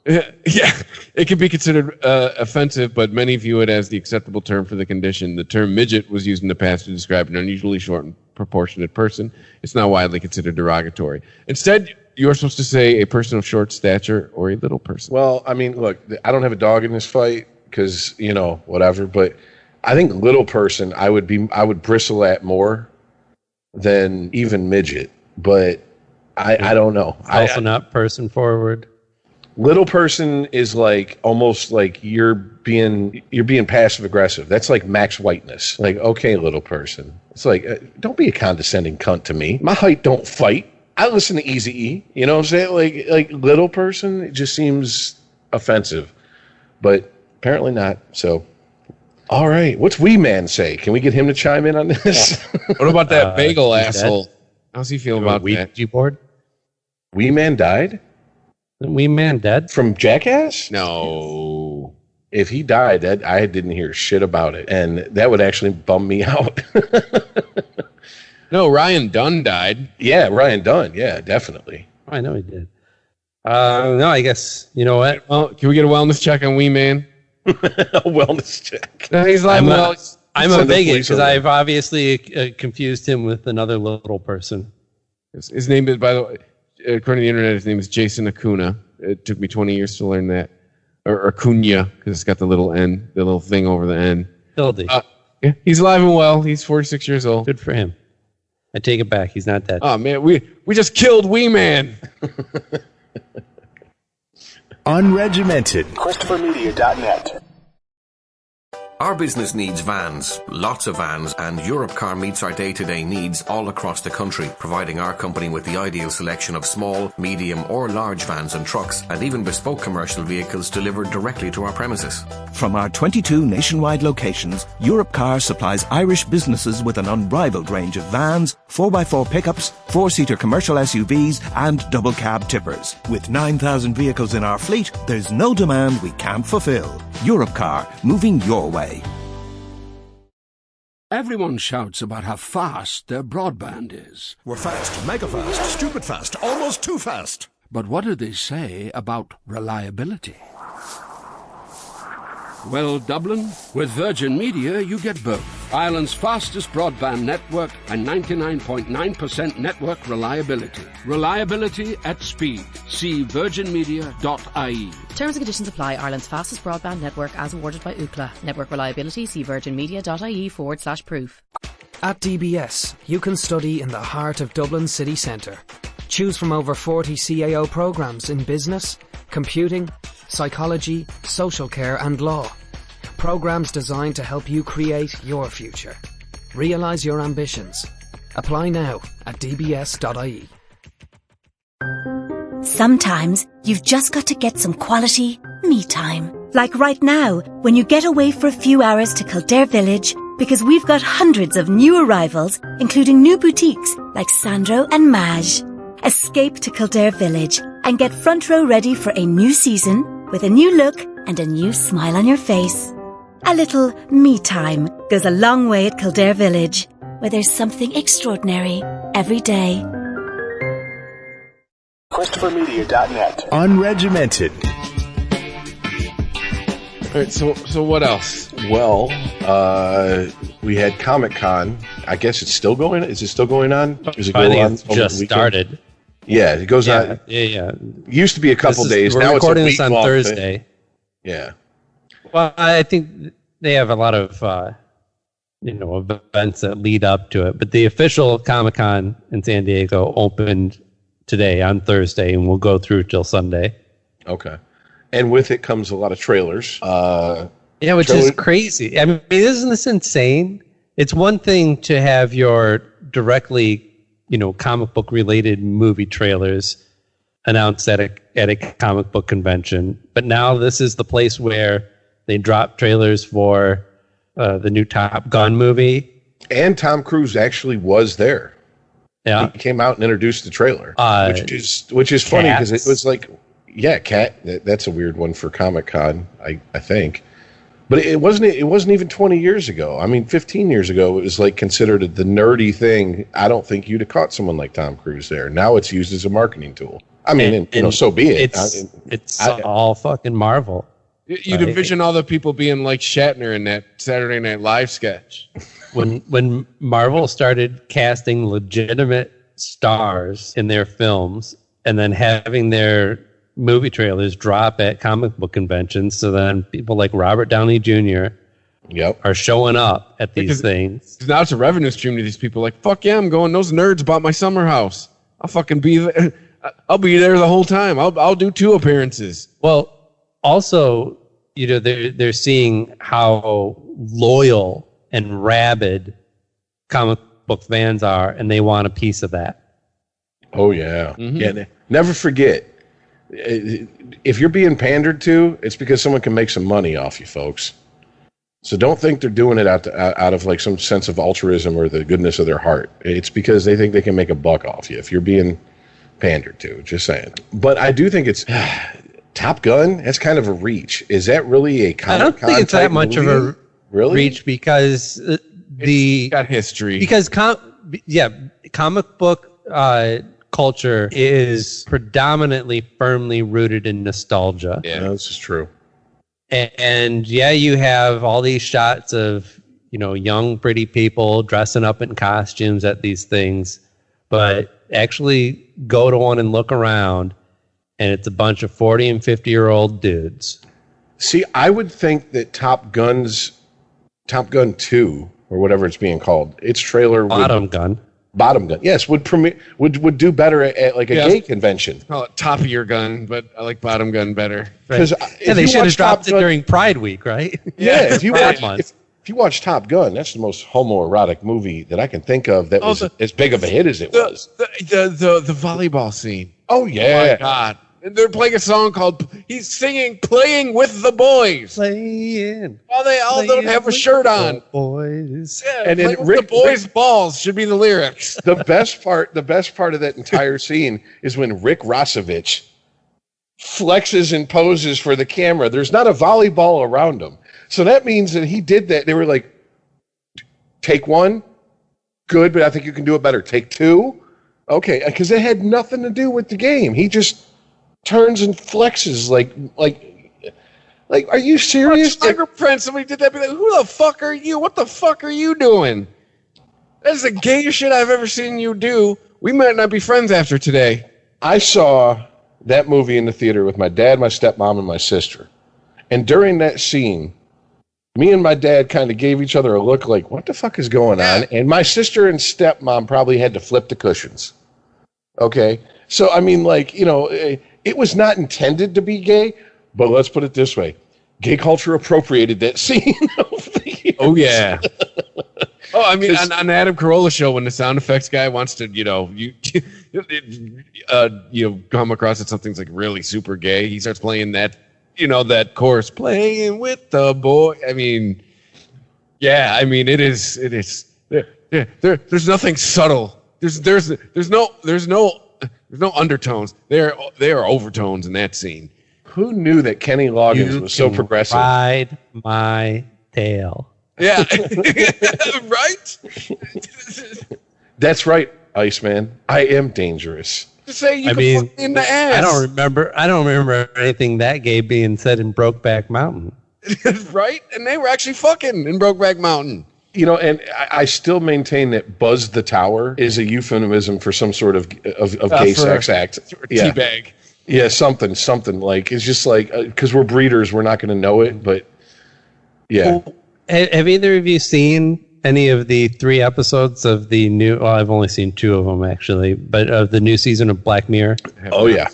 Yeah, it can be considered offensive, but many view it as the acceptable term for the condition. The term midget was used in the past to describe an unusually short and proportionate person. It's now widely considered derogatory. Instead, you're supposed to say a person of short stature or a little person. Well, I mean, look, I don't have a dog in this fight because, you know, whatever, but I think little person I would bristle at more than even midget, but I don't know. Also not person forward. Little person is like almost like you're being passive aggressive. That's like max whiteness. Like, okay, little person. It's like don't be a condescending cunt to me. My height don't fight. I listen to Eazy-E. You know what I'm saying? Like little person, it just seems offensive, but apparently not. So. All right. What's Wee Man say? Can we get him to chime in on this? What about that bagel asshole? How's he feel about that? Ouija board? Wee Man died? Isn't Wee Man dead? From Jackass? No. If he died, I didn't hear shit about it. And that would actually bum me out. No, Ryan Dunn died. Yeah, Ryan Dunn. Yeah, definitely. I know he did. No, I guess, you know what? Well, can we get a wellness check on Wee Man? A wellness check. No, he's like, I'm a bigot because I've obviously confused him with another little person. His name is, by the way, according to the internet, his name is Jason Acuna. It took me 20 years to learn that. Or Acuna, because it's got the little N, the little thing over the N. Hildy. Yeah, he's alive and well. He's 46 years old. Good for him. I take it back. He's not dead. Oh, man, we just killed Wee Man. Unregimented. ChristopherMedia.net. Our business needs vans, lots of vans, and Europcar meets our day-to-day needs all across the country, providing our company with the ideal selection of small, medium or large vans and trucks, and even bespoke commercial vehicles delivered directly to our premises. From our 22 nationwide locations, Europcar supplies Irish businesses with an unrivaled range of vans, 4x4 pickups, 4-seater commercial SUVs and double cab tippers. With 9,000 vehicles in our fleet, there's no demand we can't fulfill. Europcar, moving your way. Everyone shouts about how fast their broadband is. We're fast, mega fast, stupid fast, almost too fast. But what do they say about reliability? Well, Dublin, with Virgin Media you get both. Ireland's fastest broadband network and 99.9% network reliability. Reliability at speed. See virginmedia.ie. Terms and conditions apply. Ireland's fastest broadband network as awarded by Ookla. Network reliability. See virginmedia.ie/proof. At DBS, you can study in the heart of Dublin city centre. Choose from over 40 CAO programmes in business, computing, psychology, social care and law. Programmes designed to help you create your future. Realise your ambitions. Apply now at dbs.ie. Sometimes you've just got to get some quality me time. Like right now, when you get away for a few hours to Kildare Village, because we've got hundreds of new arrivals, including new boutiques like Sandro and Maj. Escape to Kildare Village and get front row ready for a new season with a new look and a new smile on your face. A little me time goes a long way at Kildare Village, where there's something extraordinary every day. ChristopherMedia.net. Unregimented. All right, so what else? Well, we had Comic-Con. I guess it's still going. Is it still going on? Does it go on? It's just started. Yeah, it goes on. Yeah. Used to be a couple days. We're now recording it's a this on Thursday. Thing. Yeah. Well, I think they have a lot of events that lead up to it, but the official Comic-Con in San Diego opened today on Thursday, and we'll go through till Sunday. Okay. And with it comes a lot of trailers. Which is crazy. I mean, isn't this insane? It's one thing to have your directly, comic book related movie trailers announced at a comic book convention, but now this is the place where they drop trailers for the new Top Gun movie. And Tom Cruise actually was there. Yeah, he came out and introduced the trailer, which is funny because it was like. Yeah, Cat. That's a weird one for Comic-Con, I think. But it wasn't even 20 years ago. I mean, 15 years ago, it was like considered the nerdy thing. I don't think you'd have caught someone like Tom Cruise there. Now it's used as a marketing tool. I mean, so be it. It's all fucking Marvel. You'd envision all the people being like Shatner in that Saturday Night Live sketch. When Marvel started casting legitimate stars in their films and then having their movie trailers drop at comic book conventions, so then people like Robert Downey Jr. are showing up at these things. Now it's a revenue stream to these people. Like, fuck yeah, I'm going. Those nerds bought my summer house. I'll fucking be there. I'll be there the whole time. I'll do 2 appearances. Well, also, they're seeing how loyal and rabid comic book fans are, and they want a piece of that. Oh yeah, yeah. Never forget. If you're being pandered to, it's because someone can make some money off you, folks. So don't think they're doing it out of like some sense of altruism or the goodness of their heart. It's because they think they can make a buck off you if you're being pandered to. Just saying. But I do think it's Top Gun. That's kind of a reach. Is that really a Comic-Con? I don't think it's that much movie? of a reach because it's got history. Because comic book culture is predominantly firmly rooted in nostalgia. Yeah, this is true. And you have all these shots of, young, pretty people dressing up in costumes at these things, but actually go to one and look around, and it's a bunch of 40 and 50-year-old dudes. See, I would think that Top Gun 2, or whatever it's being called, its trailer Bottom Gun. Bottom gun. Yes, would do better at like a gay convention. Call it top of your gun, but I like bottom gun better. Because they should have dropped it during Pride Week, right? Yeah, if you watch Top Gun, that's the most homoerotic movie that I can think of that was as big of a hit as it was. The volleyball scene. Oh yeah. Oh my God. And they're playing a song called he's singing "Playing with the Boys." Playing. Well, they all don't have a shirt on. Boys. Yeah, and then the boys' balls should be the lyrics. The best part of that entire scene is when Rick Rossovich flexes and poses for the camera. There's not a volleyball around him. So that means that he did that. They were like, take one, good, but I think you can do it better. Take two, okay, because it had nothing to do with the game. He just turns and flexes like, are you serious? Tiger Prince, somebody did that. Be like, who the fuck are you? What the fuck are you doing? That is the gayest shit I've ever seen you do. We might not be friends after today. I saw that movie in the theater with my dad, my stepmom, and my sister. And during that scene, me and my dad kind of gave each other a look like, what the fuck is going on? And my sister and stepmom probably had to flip the cushions. Okay? So, I mean, like, you know, it was not intended to be gay, but let's put it this way. Gay culture appropriated that scene over the years. Oh, yeah. Oh, I mean, on Adam Carolla show, when the sound effects guy wants to, you know, come across that something's like really super gay, he starts playing that, you know, that chorus, playing with the boy. I mean, yeah, I mean, it is. There's nothing subtle. There's no undertones. There are overtones in that scene. Who knew that Kenny Loggins was so progressive? Ride my tail. Yeah, right. That's right, Iceman. I am dangerous. Just say you can fuck me in the ass. I don't remember anything that gay being said in Brokeback Mountain. Right? And they were actually fucking in Brokeback Mountain. You know, and I still maintain that Buzz the Tower is a euphemism for some sort of gay sex act. Yeah. Teabag. Yeah, something like, it's just like, because we're breeders, we're not going to know it, but yeah. Well, have either of you seen any of the 3 episodes of the new, well, I've only seen 2 of them actually, but of the new season of Black Mirror? Oh, yeah.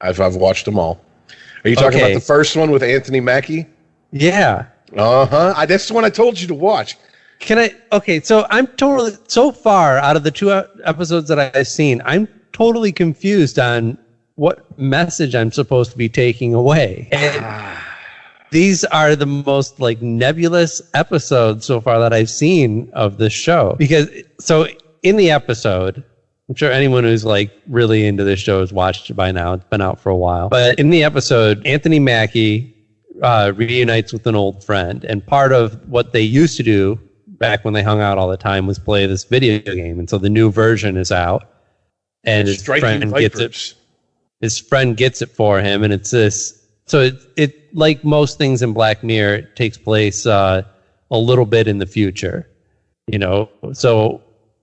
I've watched them all. Are you talking about the first one with Anthony Mackie? Yeah. Uh-huh. That's the one I told you to watch. So I'm totally, so far out of the 2 episodes that I've seen, I'm totally confused on what message I'm supposed to be taking away. And these are the most like nebulous episodes so far that I've seen of this show. Because so in the episode, I'm sure anyone who's like really into this show has watched it by now. It's been out for a while. But in the episode, Anthony Mackie reunites with an old friend. And part of what they used to do back when they hung out all the time was play this video game. And so the new version is out. And his friend gets it for him. And it's this. So it like most things in Black Mirror, it takes place a little bit in the future, you know. So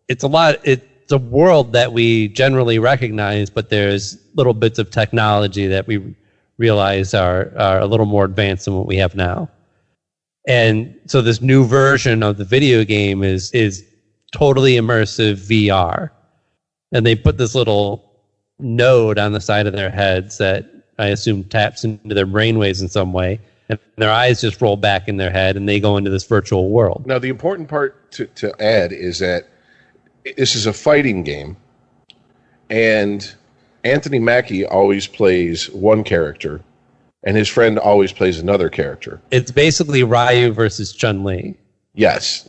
it's a world that we generally recognize, but there's little bits of technology that we realize are a little more advanced than what we have now. And so this new version of the video game is totally immersive VR. And they put this little node on the side of their heads that I assume taps into their brainwaves in some way, and their eyes just roll back in their head, and they go into this virtual world. Now, the important part to add is that this is a fighting game, and Anthony Mackie always plays one character, and his friend always plays another character. It's basically Ryu versus Chun-Li. Yes.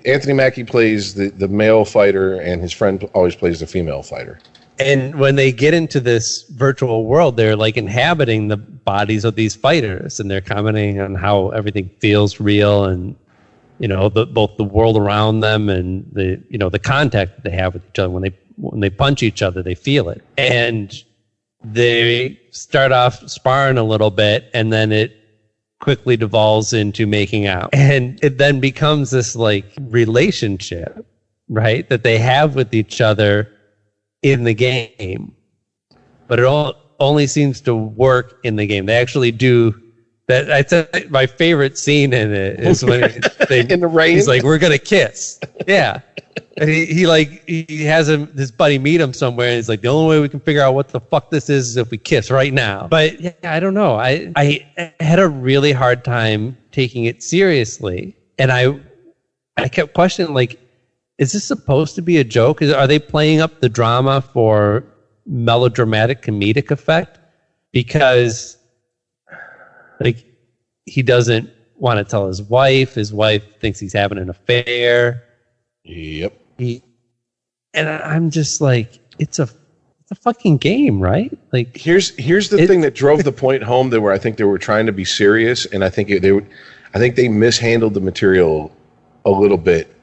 Anthony Mackie plays the male fighter, and his friend always plays the female fighter. And when they get into this virtual world, they're like inhabiting the bodies of these fighters, and they're commenting on how everything feels real, and you know, both the world around them and the contact that they have with each other. When they punch each other, they feel it, and they start off sparring a little bit, and then it quickly devolves into making out, and it then becomes this like relationship, right, that they have with each other in the game, but it only seems to work in the game. They actually do that. I said my favorite scene in it is when in the rain. He's like, "We're gonna kiss," yeah, And he has his buddy meet him somewhere, and he's like, the only way we can figure out what the fuck this is if we kiss right now. But yeah, I don't know. I had a really hard time taking it seriously, and I kept questioning, like, is this supposed to be a joke? Are they playing up the drama for melodramatic comedic effect? Because, like, he doesn't want to tell his wife. His wife thinks he's having an affair. Yep. And I'm just like, it's a fucking game, right? Like, here's the thing that drove the point home, that where I think they were trying to be serious, and I think they mishandled the material a little bit,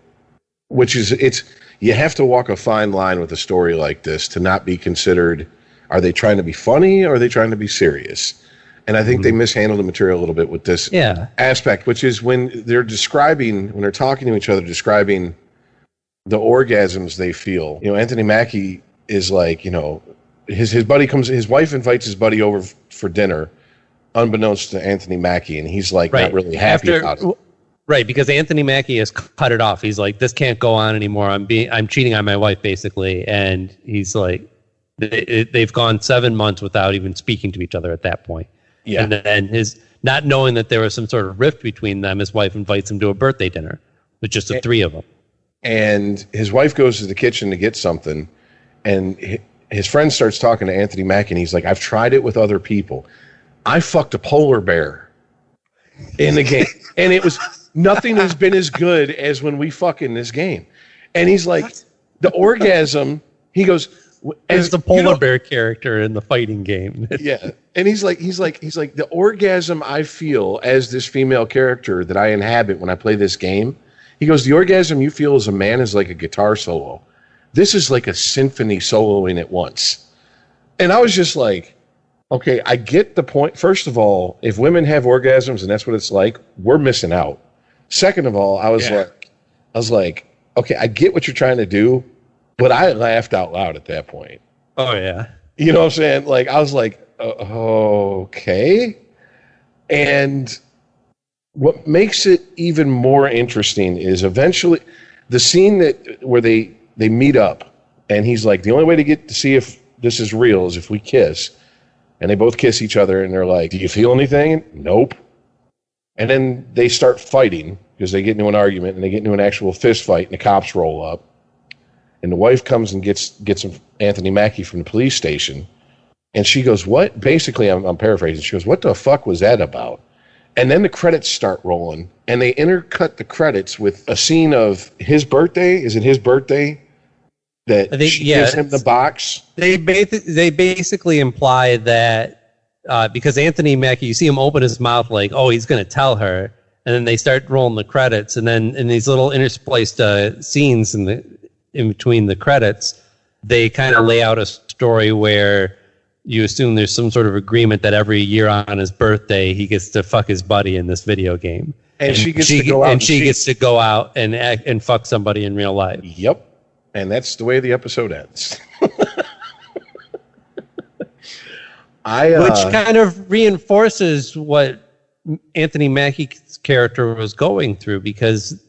which is you have to walk a fine line with a story like this to not be considered, are they trying to be funny or are they trying to be serious? And I think they mishandled the material a little bit with this aspect, which is when they're talking to each other, describing the orgasms they feel. You know, Anthony Mackie is like, you know, his wife invites his buddy over for dinner, unbeknownst to Anthony Mackie, and he's like not really happy about it. Right, because Anthony Mackie has cut it off. He's like, this can't go on anymore. I'm cheating on my wife, basically. And he's like, they've gone 7 months without even speaking to each other at that point. Yeah. And then his not knowing that there was some sort of rift between them, his wife invites him to a birthday dinner with just the three of them. And his wife goes to the kitchen to get something, and his friend starts talking to Anthony Mackie, and he's like, I've tried it with other people. I fucked a polar bear in the game, and it was nothing has been as good as when we fuck in this game. And he's like, the orgasm, he goes, as the polar bear character in the fighting game. Yeah. And he's like, the orgasm I feel as this female character that I inhabit when I play this game, he goes, the orgasm you feel as a man is like a guitar solo. This is like a symphony soloing at once. And I was just like, okay, I get the point. First of all, if women have orgasms and that's what it's like, we're missing out. Second of all, I was like, okay, I get what you're trying to do, but I laughed out loud at that point. Oh yeah. You know what I'm saying? Like, I was like, okay. And what makes it even more interesting is eventually the scene where they meet up, and he's like, the only way to get to see if this is real is if we kiss. And they both kiss each other, and they're like, do you feel anything? Nope. And then they start fighting because they get into an argument, and they get into an actual fist fight, and the cops roll up. And the wife comes and gets Anthony Mackie from the police station. And she goes, what? Basically, I'm paraphrasing. She goes, what the fuck was that about? And then the credits start rolling, and they intercut the credits with a scene of his birthday. Is it his birthday? She gives him the box. They basically imply that because Anthony Mackie, you see him open his mouth like, oh, he's going to tell her. And then they start rolling the credits. And then in these little interspliced scenes in between the credits, they kind of lay out a story where you assume there's some sort of agreement that every year on his birthday he gets to fuck his buddy in this video game, and she gets to go out and fuck somebody in real life. Yep, and that's the way the episode ends. Which kind of reinforces what Anthony Mackie's character was going through, because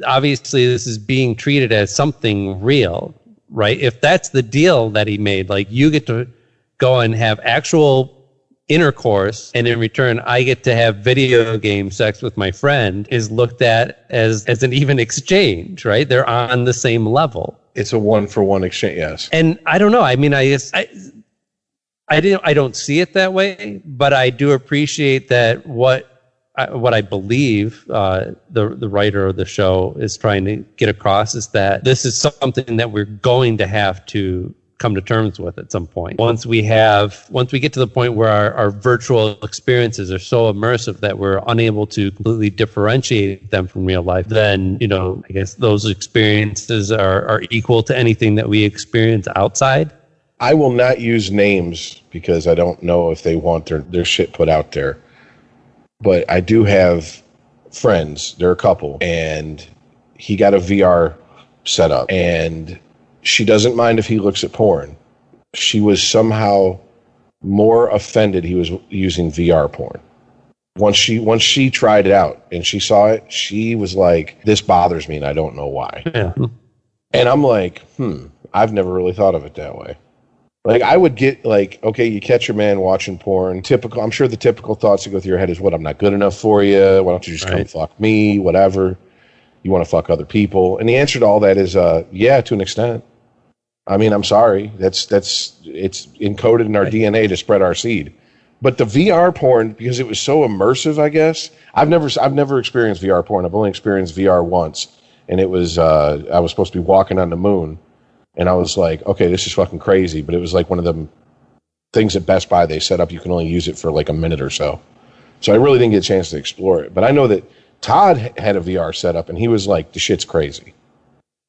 obviously this is being treated as something real, right? If that's the deal that he made, like, you get to go and have actual intercourse, and in return I get to have video game sex with my friend, is looked at as an even exchange, right? They're on the same level. It's a 1-for-1 exchange, yes. And I don't know. I mean, I don't see it that way, but I do appreciate that what I believe the writer of the show is trying to get across is that this is something that we're going to have to come to terms with at some point. Once we get to the point where our virtual experiences are so immersive that we're unable to completely differentiate them from real life, then, you know, I guess those experiences are equal to anything that we experience outside. I will not use names because I don't know if they want their shit put out there. But I do have friends, they're a couple, and he got a VR set up, and she doesn't mind if he looks at porn. She was somehow more offended he was using VR porn. Once she tried it out and she saw it, she was like, this bothers me and I don't know why. Yeah. And I'm like, I've never really thought of it that way. Like, I would get, like, okay, you catch your man watching porn. Typical. I'm sure the typical thoughts that go through your head is, what, I'm not good enough for you? Why don't you just come fuck me? Whatever. You want to fuck other people? And the answer to all that is, yeah, to an extent. I mean, I'm sorry. It's encoded in our DNA to spread our seed. But the VR porn, because it was so immersive, I guess. I've never experienced VR porn. I've only experienced VR once, and it was I was supposed to be walking on the moon. And I was like, okay, this is fucking crazy. But it was like one of the things at Best Buy they set up. You can only use it for like a minute or so. So I really didn't get a chance to explore it. But I know that Todd had a VR setup, and he was like, the shit's crazy.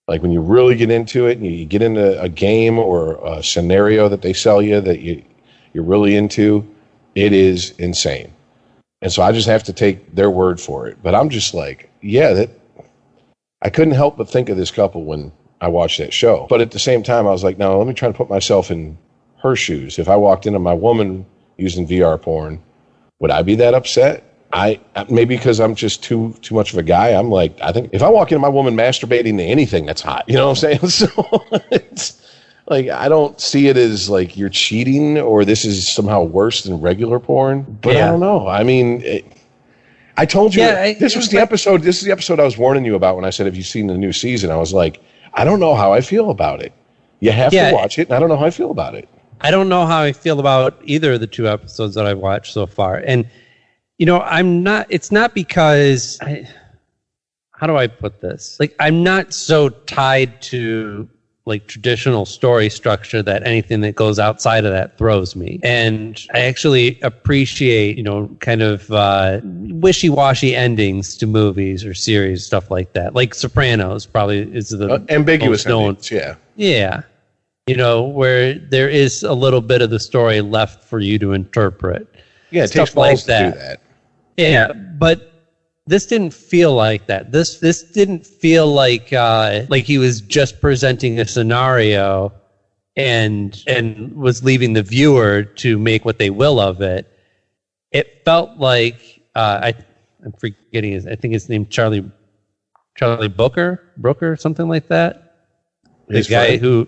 Like, when you really get into it, and you get into a game or a scenario that they sell you that you're really into, it is insane. And so I just have to take their word for it. But I'm just like, yeah, I couldn't help but think of this couple when I watched that show. But at the same time, I was like, no, let me try to put myself in her shoes. If I walked into my woman using VR porn, would I be that upset? Maybe because I'm just too much of a guy. I'm like, I think if I walk into my woman masturbating to anything that's hot, you know what I'm saying? So it's like, I don't see it as like you're cheating or this is somehow worse than regular porn. But I don't know. I mean, I told you this is the episode I was warning you about when I said, have you seen the new season? I was like, I don't know how I feel about it. You have to watch it, and I don't know how I feel about it. I don't know how I feel about either of the two episodes that I've watched so far. And, you know, it's not because, how do I put this? Like, I'm not so tied to, like, traditional story structure that anything that goes outside of that throws me. And I actually appreciate, you know, kind of wishy-washy endings to movies or series, stuff like that. Like Sopranos probably is the ambiguous endings, yeah. You know, where there is a little bit of the story left for you to interpret. Yeah, it takes balls to do that. Yeah, but this didn't feel like that. This didn't feel like he was just presenting a scenario and was leaving the viewer to make what they will of it. It felt like I'm forgetting I think his name Charlie Brooker, something like that. The guy who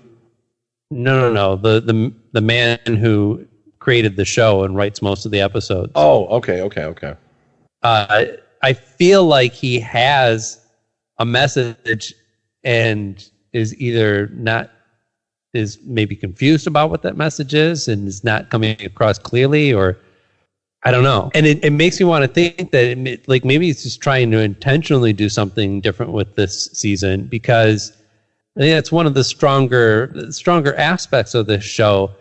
no the man who created the show and writes most of the episodes. Oh, okay. I feel like he has a message and is maybe confused about what that message is and is not coming across clearly, or I don't know. And it makes me want to think that maybe he's just trying to intentionally do something different with this season, because I think that's one of the stronger aspects of this show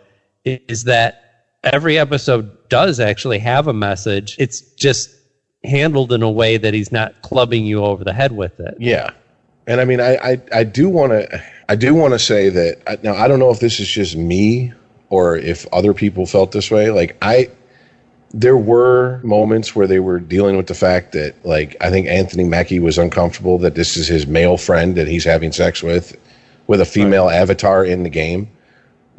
is that every episode does actually have a message. It's just handled in a way that he's not clubbing you over the head with it. Yeah. And I mean, I do want to say that now, I don't know if this is just me or if other people felt this way. Like, there were moments where they were dealing with the fact that, like, I think Anthony Mackie was uncomfortable that this is his male friend that he's having sex with a female avatar in the game.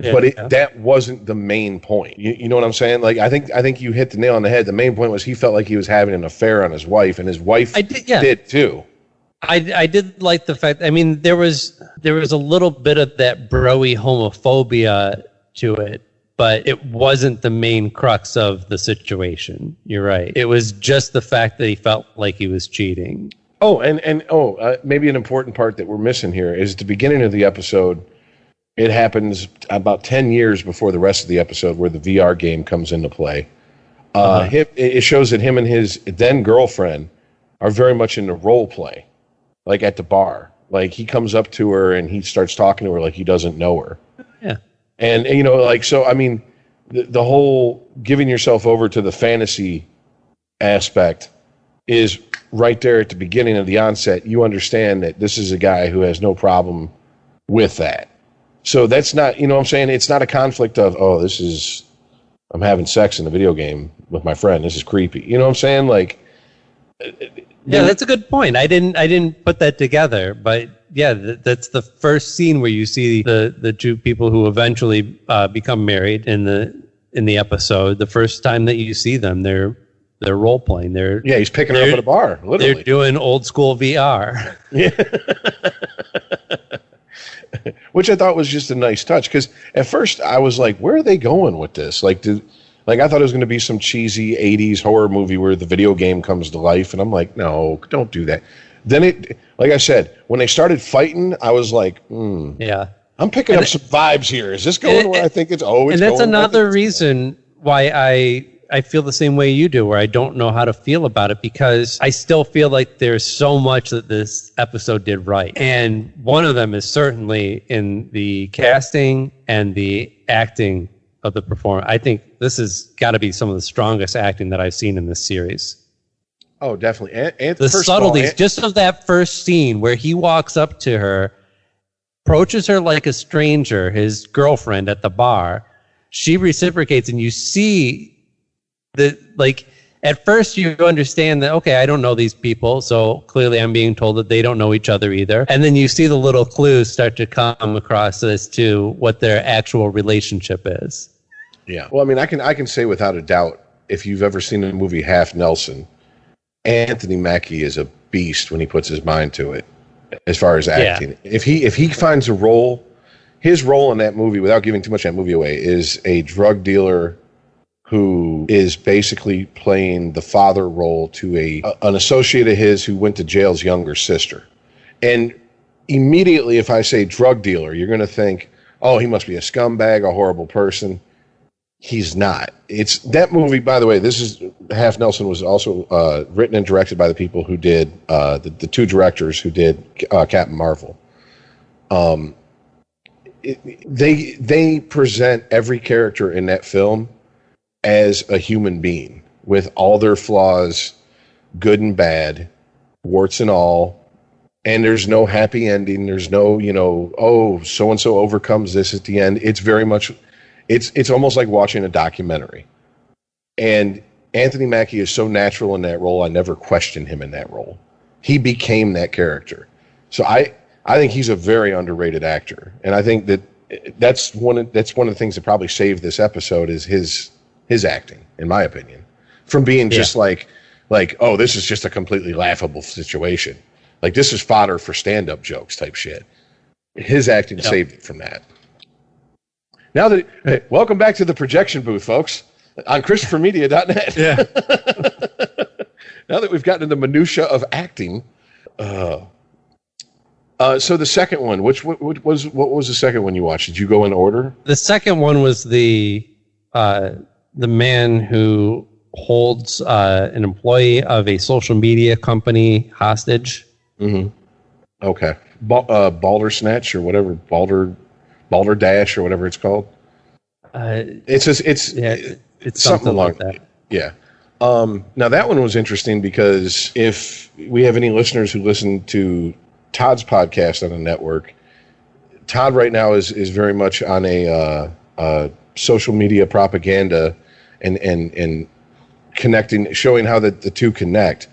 Yeah, but that wasn't the main point. You know what I'm saying? Like, I think you hit the nail on the head. The main point was he felt like he was having an affair on his wife, and his wife did too. I did like the fact. I mean, there was a little bit of that broy homophobia to it, but it wasn't the main crux of the situation. You're right. It was just the fact that he felt like he was cheating. Oh, and maybe an important part that we're missing here is at the beginning of the episode. It happens about 10 years before the rest of the episode where the VR game comes into play. It shows that him and his then girlfriend are very much into role play, like at the bar. Like, he comes up to her and he starts talking to her like he doesn't know her. Yeah. And you know, like, so, I mean, the whole giving yourself over to the fantasy aspect is right there at the beginning of the onset. You understand that this is a guy who has no problem with that. So that's not, you know what I'm saying? It's not a conflict of, I'm having sex in a video game with my friend. This is creepy. You know what I'm saying? Like, yeah, that's a good point. I didn't put that together, but yeah, that's the first scene where you see the two people who eventually become married in the episode. The first time that you see them, they're role playing. He's picking her up at a bar. Literally, they're doing old school VR. Yeah. which I thought was just a nice touch. Because at first I was like, where are they going with this? Like I thought it was going to be some cheesy 80s horror movie where the video game comes to life. And I'm like, no, don't do that. Then like I said, when they started fighting, I was like, yeah, I'm picking up some vibes here. Is this going where I think it's? Oh, it's and that's going another reason why I feel the same way you do, where I don't know how to feel about it, because I still feel like there's so much that this episode did right. And one of them is certainly in the casting and the acting of the performance. I think this has got to be some of the strongest acting that I've seen in this series. Oh, definitely. And the subtleties, just of that first scene where he walks up to her, approaches her like a stranger, his girlfriend at the bar. She reciprocates, and you see that, like, at first you understand that, okay, I don't know these people, so clearly I'm being told that they don't know each other either. And then you see the little clues start to come across as to what their actual relationship is. Yeah. Well, I mean, I can say without a doubt, if you've ever seen the movie Half Nelson, Anthony Mackie is a beast when he puts his mind to it, as far as acting. Yeah. If he finds a role, his role in that movie, without giving too much of that movie away, is a drug dealer who is basically playing the father role to an associate of his who went to jail's younger sister. And immediately, if I say drug dealer, you're going to think, oh, he must be a scumbag, a horrible person. He's not. It's that movie, by the way. This is Half Nelson was also written and directed by the people who did the two directors who did Captain Marvel. They present every character in that film as a human being with all their flaws, good and bad, warts and all. And there's no happy ending. There's no, oh, so and so overcomes this at the end. It's very much. It's almost like watching a documentary. And Anthony Mackie is so natural in that role, I never questioned him in that role. He became that character. So I think he's a very underrated actor. And I think that's one of the things that probably saved this episode is his acting, in my opinion. From being just like, oh, this is just a completely laughable situation. Like, this is fodder for stand-up jokes type shit. His acting saved it from that. Now welcome back to the projection booth, folks, on ChristopherMedia.net. Yeah. Now that we've gotten into the minutia of acting, so the second one, what was the second one you watched? Did you go in order? The second one was the man who holds an employee of a social media company hostage. Mm-hmm. Okay, Baldersnatch or whatever, Balderdash or whatever it's called. It's something like that. Yeah. Now that one was interesting because if we have any listeners who listen to Todd's podcast on the network, Todd right now is very much on a social media propaganda and connecting, showing how the two connect.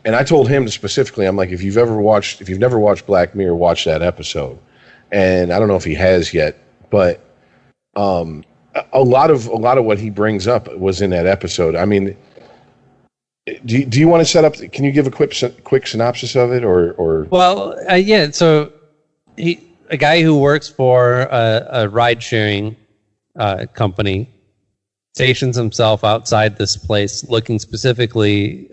And I told him specifically, I'm like, if you've never watched Black Mirror, watch that episode. And I don't know if he has yet, but a lot of what he brings up was in that episode. I mean, do you want to set up? Can you give a quick synopsis of it, or? Well, yeah. So a guy who works for a ride sharing company stations himself outside this place, looking specifically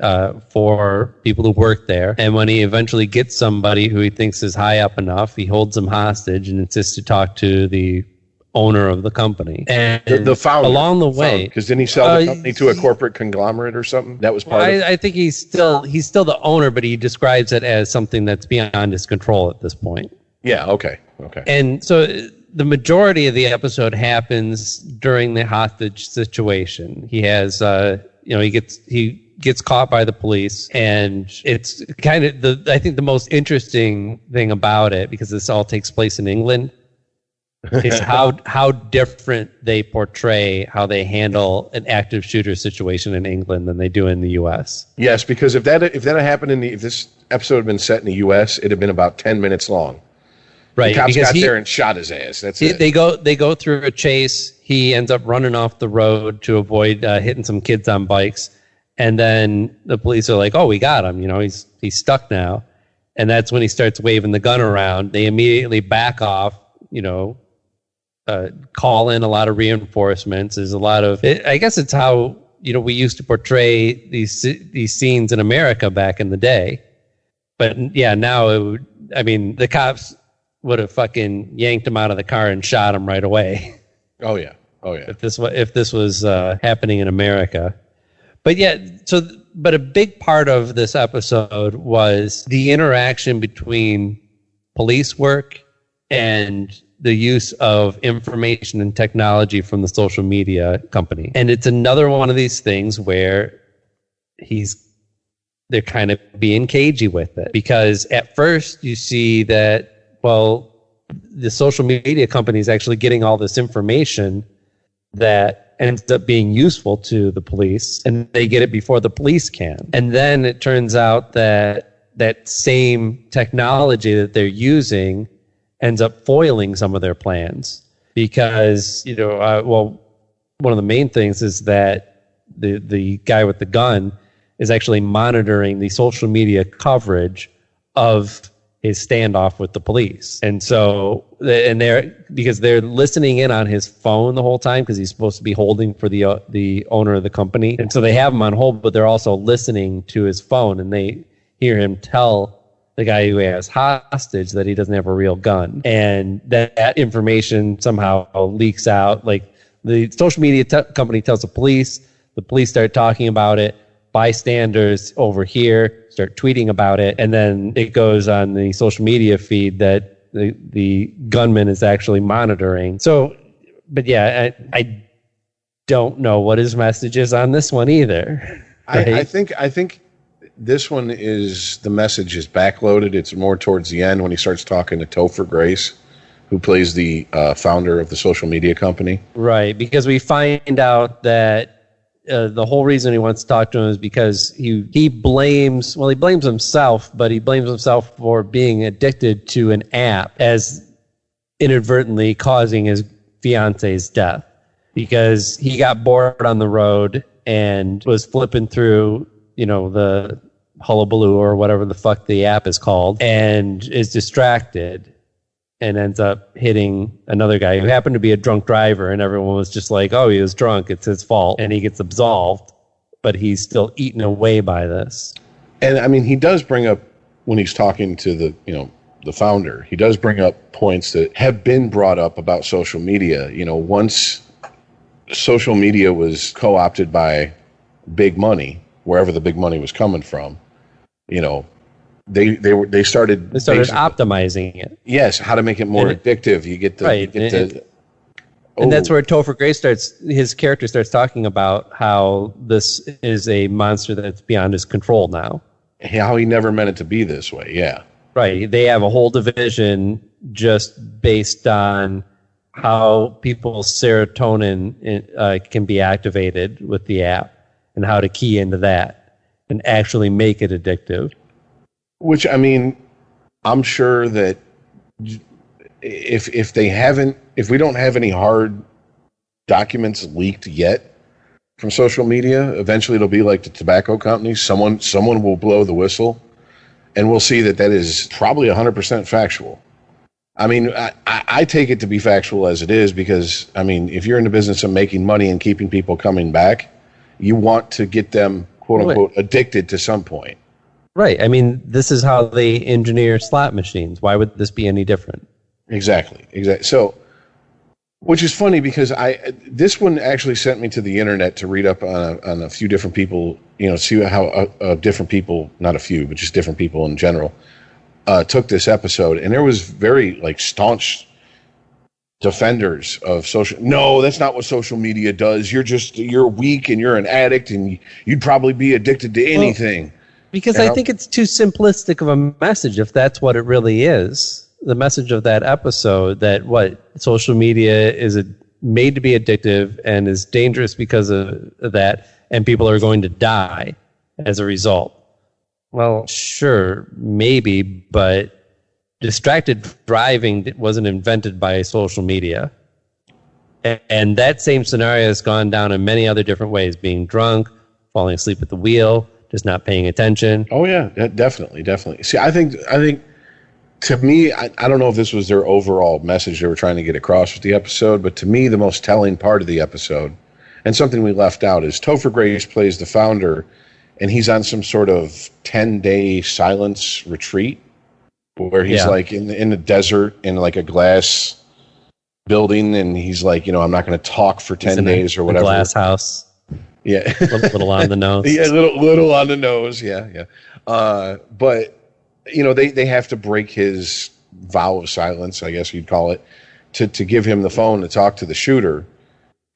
for people who work there. And when he eventually gets somebody who he thinks is high up enough, he holds them hostage and insists to talk to the owner of the company. And the founder. Along the way. Because didn't he sell the company to a corporate conglomerate or something? That was part of it? I think he's still the owner, but he describes it as something that's beyond his control at this point. Yeah, okay. And so the majority of the episode happens during the hostage situation. He has, he gets caught by the police, and it's kind of I think the most interesting thing about it, because this all takes place in England, is how different they portray how they handle an active shooter situation in England than they do in the U.S. Yes, because if that had happened if this episode had been set in the U.S., it'd have been about 10 minutes long. Right, the cops got there and shot his ass. That's it. They go through a chase. He ends up running off the road to avoid hitting some kids on bikes, and then the police are like, "Oh, we got him. He's stuck now." And that's when he starts waving the gun around. They immediately back off, call in a lot of reinforcements. There's a lot of, I guess it's how, we used to portray these scenes in America back in the day. But yeah, now the cops would have fucking yanked him out of the car and shot him right away. Oh yeah. If this was happening in America. But yeah, but a big part of this episode was the interaction between police work and the use of information and technology from the social media company. And it's another one of these things where they're kind of being cagey with it. Because at first you see that, the social media company is actually getting all this information that ends up being useful to the police, and they get it before the police can. And then it turns out that same technology that they're using ends up foiling some of their plans. Because, one of the main things is that the guy with the gun is actually monitoring the social media coverage of his standoff with the police. And so, because they're listening in on his phone the whole time, because he's supposed to be holding for the owner of the company. And so they have him on hold, but they're also listening to his phone, and they hear him tell the guy who has hostage that he doesn't have a real gun. And that information somehow leaks out. Like, the social media company tells the police start talking about it, bystanders over here start tweeting about it, and then it goes on the social media feed that the gunman is actually monitoring. So, but yeah, I don't know what his message is on this one either. Right? I think this one is, the message is backloaded. It's more towards the end when he starts talking to Topher Grace, who plays the founder of the social media company. Right, because we find out that the whole reason he wants to talk to him is because he blames himself, but he blames himself for being addicted to an app as inadvertently causing his fiance's death, because he got bored on the road and was flipping through, the Hullabaloo or whatever the fuck the app is called, and is distracted and ends up hitting another guy who happened to be a drunk driver, and everyone was just like, oh, he was drunk, it's his fault, and he gets absolved, but he's still eaten away by this. And I mean, he does bring up, when he's talking to the founder, he does bring up points that have been brought up about social media. Once social media was co-opted by big money, wherever the big money was coming from, they started optimizing it. Yes, how to make it more addictive. You get the right, and that's where Topher Grace his character starts talking about how this is a monster that's beyond his control now. How he never meant it to be this way. Yeah, right. They have a whole division just based on how people's serotonin can be activated with the app, and how to key into that and actually make it addictive. Which, I mean, I'm sure that if we don't have any hard documents leaked yet from social media, eventually it'll be like the tobacco companies. Someone will blow the whistle, and we'll see that is probably 100% factual. I mean, I take it to be factual as it is, because, I mean, if you're in the business of making money and keeping people coming back, you want to get them, quote unquote, addicted to some point. Right. I mean, this is how they engineer slot machines. Why would this be any different? Exactly. So, which is funny, because this one actually sent me to the internet to read up on a few different people, see how different people, not a few, but just different people in general, took this episode. And there was very staunch defenders of social. No, that's not what social media does. You're weak and you're an addict and you'd probably be addicted to anything. Because I think it's too simplistic of a message, if that's what it really is. The message of that episode, that social media is made to be addictive and is dangerous because of that, and people are going to die as a result. Well, sure, maybe, but distracted driving wasn't invented by social media. And that same scenario has gone down in many other different ways: being drunk, falling asleep at the wheel, just not paying attention. Oh yeah, definitely. See, I think to me, I don't know if this was their overall message they were trying to get across with the episode, but to me, the most telling part of the episode, and something we left out, is Topher Grace plays the founder, and he's on some sort of 10-day silence retreat where he's like in the desert in like a glass building, and he's like, I'm not going to talk for 10 days or whatever. Glass house. Yeah. little on the nose. Yeah, little on the nose. Yeah. But they have to break his vow of silence, I guess you'd call it, to give him the phone to talk to the shooter.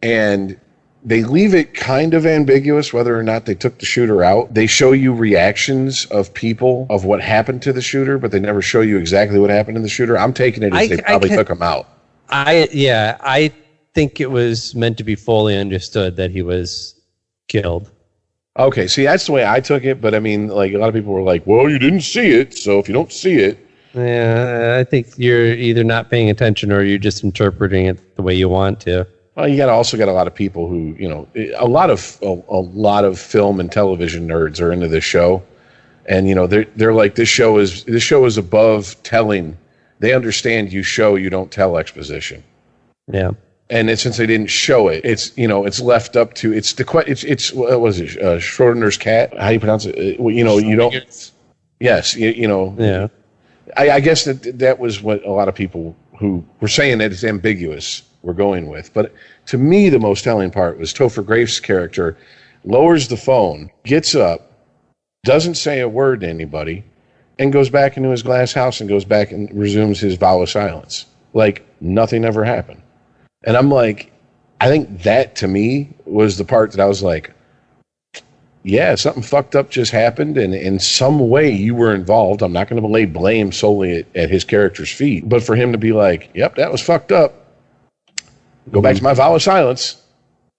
And they leave it kind of ambiguous whether or not they took the shooter out. They show you reactions of people of what happened to the shooter, but they never show you exactly what happened to the shooter. I'm taking it as they probably took him out. I think it was meant to be fully understood that he was killed. Okay, see, that's the way I took it, but I mean, like, a lot of people were like, well, you didn't see it, so if you don't see it... Yeah, I think you're either not paying attention or you're just interpreting it the way you want to. Well, you also got a lot of people who, a lot of film and television nerds are into this show, and they're like, this show is above telling. They understand you show, you don't tell exposition. Yeah. And since they didn't show it, it's left up to it's what was it, Schrodinger's cat? How do you pronounce it? You don't. Yes, Yeah. I guess that was what a lot of people who were saying that it's ambiguous were going with. But to me, the most telling part was Topher Grace's character lowers the phone, gets up, doesn't say a word to anybody, and goes back into his glass house and goes back and resumes his vow of silence, like nothing ever happened. And I'm like, I think that to me was the part that I was like, yeah, something fucked up just happened, and in some way you were involved. I'm not going to lay blame solely at his character's feet, but for him to be like, yep, that was fucked up, go back to my vow of silence,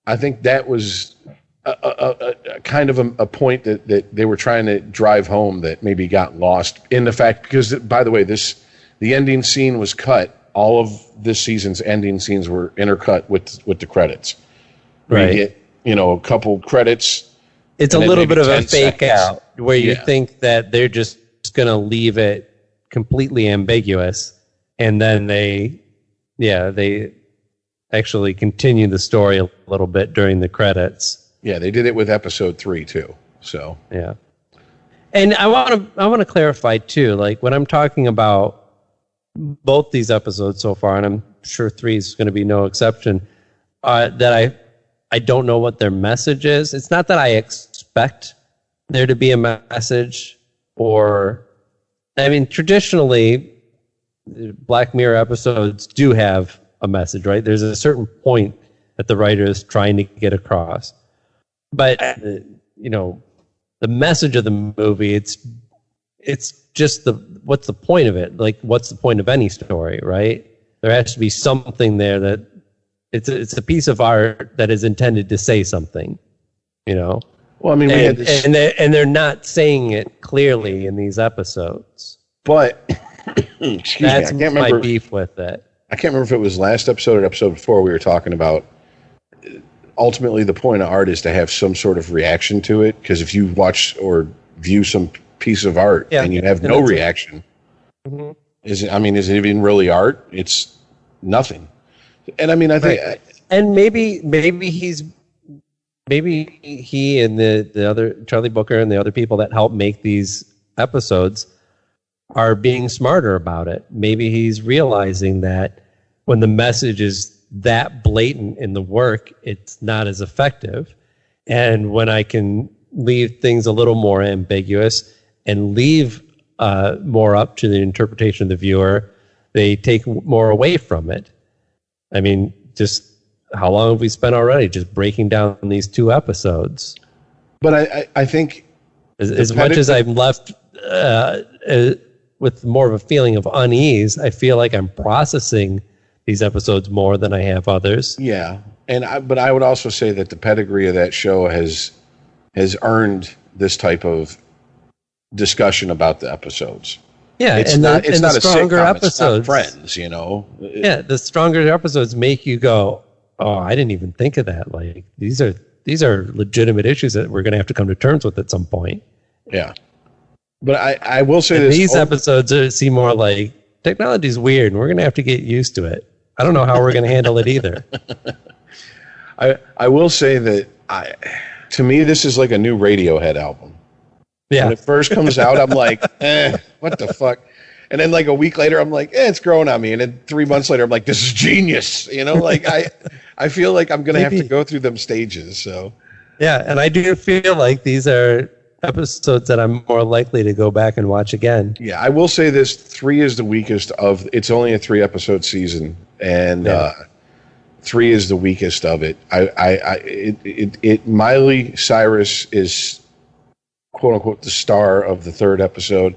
I think that was a kind of a point that they were trying to drive home that maybe got lost in the fact, because, by the way, the ending scene was cut. All of this season's ending scenes were intercut with the credits. Right. You get, a couple credits. It's a little bit of a fake seconds out where you think that they're just going to leave it completely ambiguous, and then they actually continue the story a little bit during the credits. Yeah, they did it with episode 3 too. So yeah, and I want to clarify too, like when I'm talking about both these episodes so far, and I'm sure 3 is going to be no exception, that I don't know what their message is. It's not that I expect there to be a message, traditionally, Black Mirror episodes do have a message, right? There's a certain point that the writer is trying to get across. But, the message of the movie, it's just what's the point of it? Like, what's the point of any story, right? There has to be something there that it's a piece of art that is intended to say something, Well, I mean, we had this, and they're not saying it clearly in these episodes. But that's my beef with it. I can't remember if it was last episode or episode before we were talking about. Ultimately, the point of art is to have some sort of reaction to it. Because if you watch or view some piece of art and you have no reaction, is it even really art? It's nothing. And I mean, I think, and maybe he and the other Charlie Booker and the other people that help make these episodes are being smarter about it. Maybe he's realizing that when the message is that blatant in the work, it's not as effective. And when I can leave things a little more ambiguous and leave more up to the interpretation of the viewer, they take more away from it. I mean, just how long have we spent already just breaking down these 2 episodes? But I think as much as I'm left with more of a feeling of unease, I feel like I'm processing these episodes more than I have others. Yeah, but I would also say that the pedigree of that show has earned this type of discussion about the episodes. Yeah, it's not a stronger episodes. It's not Friends, Yeah, the stronger episodes make you go, "Oh, I didn't even think of that." Like these are these are legitimate issues that we're going to have to come to terms with at some point. Yeah. But I will say and this. These episodes seem more like technology's weird and we're going to have to get used to it. I don't know how we're going to handle it either. I will say that to me, this is like a new Radiohead album. Yeah. When it first comes out, I'm like, what the fuck? And then like a week later, I'm like, it's growing on me. And then 3 months later, I'm like, this is genius. You know, like I feel like I'm going to have to go through them stages. So yeah, and I do feel like these are episodes that I'm more likely to go back and watch again. Yeah, I will say this: 3 is the weakest of. It's only a 3-episode season, and 3 is the weakest of it. Miley Cyrus is quote unquote the star of the 3rd episode.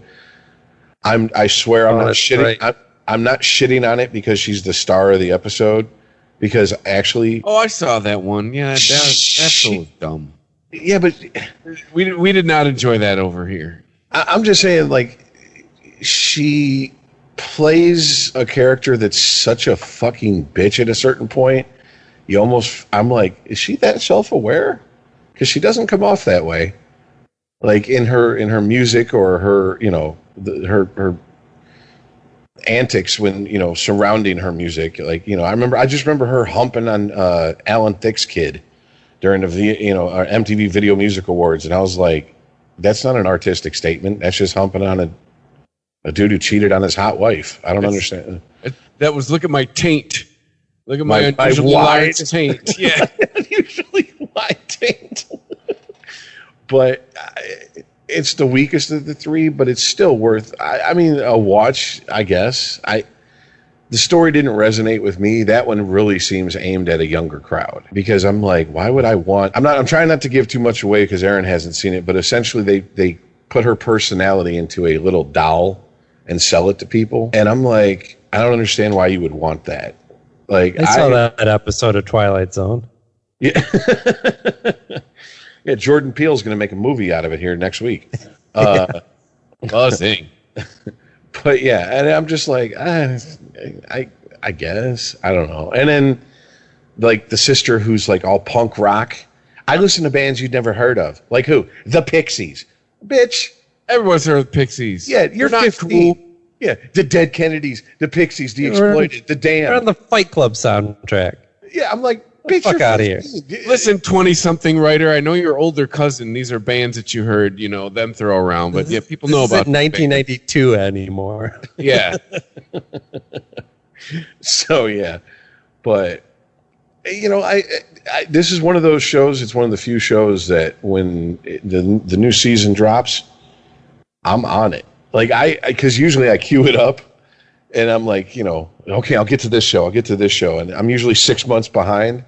I swear I'm not shitting. Right. I'm not shitting on it because she's the star of the episode. Because actually, I saw that one. Yeah, that's so dumb. Yeah, but we did not enjoy that over here. I'm just saying, like, she plays a character that's such a fucking bitch at a certain point. I'm like, is she that self-aware? Because she doesn't come off that way. Like in her music or her, her antics when, surrounding her music. Like, I just remember her humping on Alan Thicke's kid during the MTV Video Music Awards, and I was like, that's not an artistic statement. That's just humping on a dude who cheated on his hot wife. I don't understand. That was look at my taint. Look at my unusually wide taint. Yeah, unusually wide taint. But it's the weakest of the 3, but it's still worth. A watch, I guess. The story didn't resonate with me. That one really seems aimed at a younger crowd because I'm like, why would I want? I'm trying not to give too much away because Aaron hasn't seen it, but essentially they put her personality into a little doll and sell it to people, and I'm like, I don't understand why you would want that. Like I saw that episode of Twilight Zone. Yeah. Yeah, Jordan Peele's going to make a movie out of it here next week. Buzzing. But yeah, and I'm just like, I guess. I don't know. And then, like, the sister who's, like, all punk rock. I listen to bands you'd never heard of. Like who? The Pixies. Bitch. Everyone's heard of the Pixies. Yeah, you're not 15. Cool. Yeah, the Dead Kennedys, the Pixies, the Exploited, the Damned. They're on the Fight Club soundtrack. Yeah, I'm like, bitch, fuck out of here. Listen, 20-something writer, I know your older cousin. These are bands that you heard, them throw around. But yeah, people know about 1992 anymore. Yeah. So, yeah. But, this is one of those shows. It's one of the few shows that when the new season drops, I'm on it. Like, because usually I queue it up. And I'm like, okay, I'll get to this show. And I'm usually 6 months behind.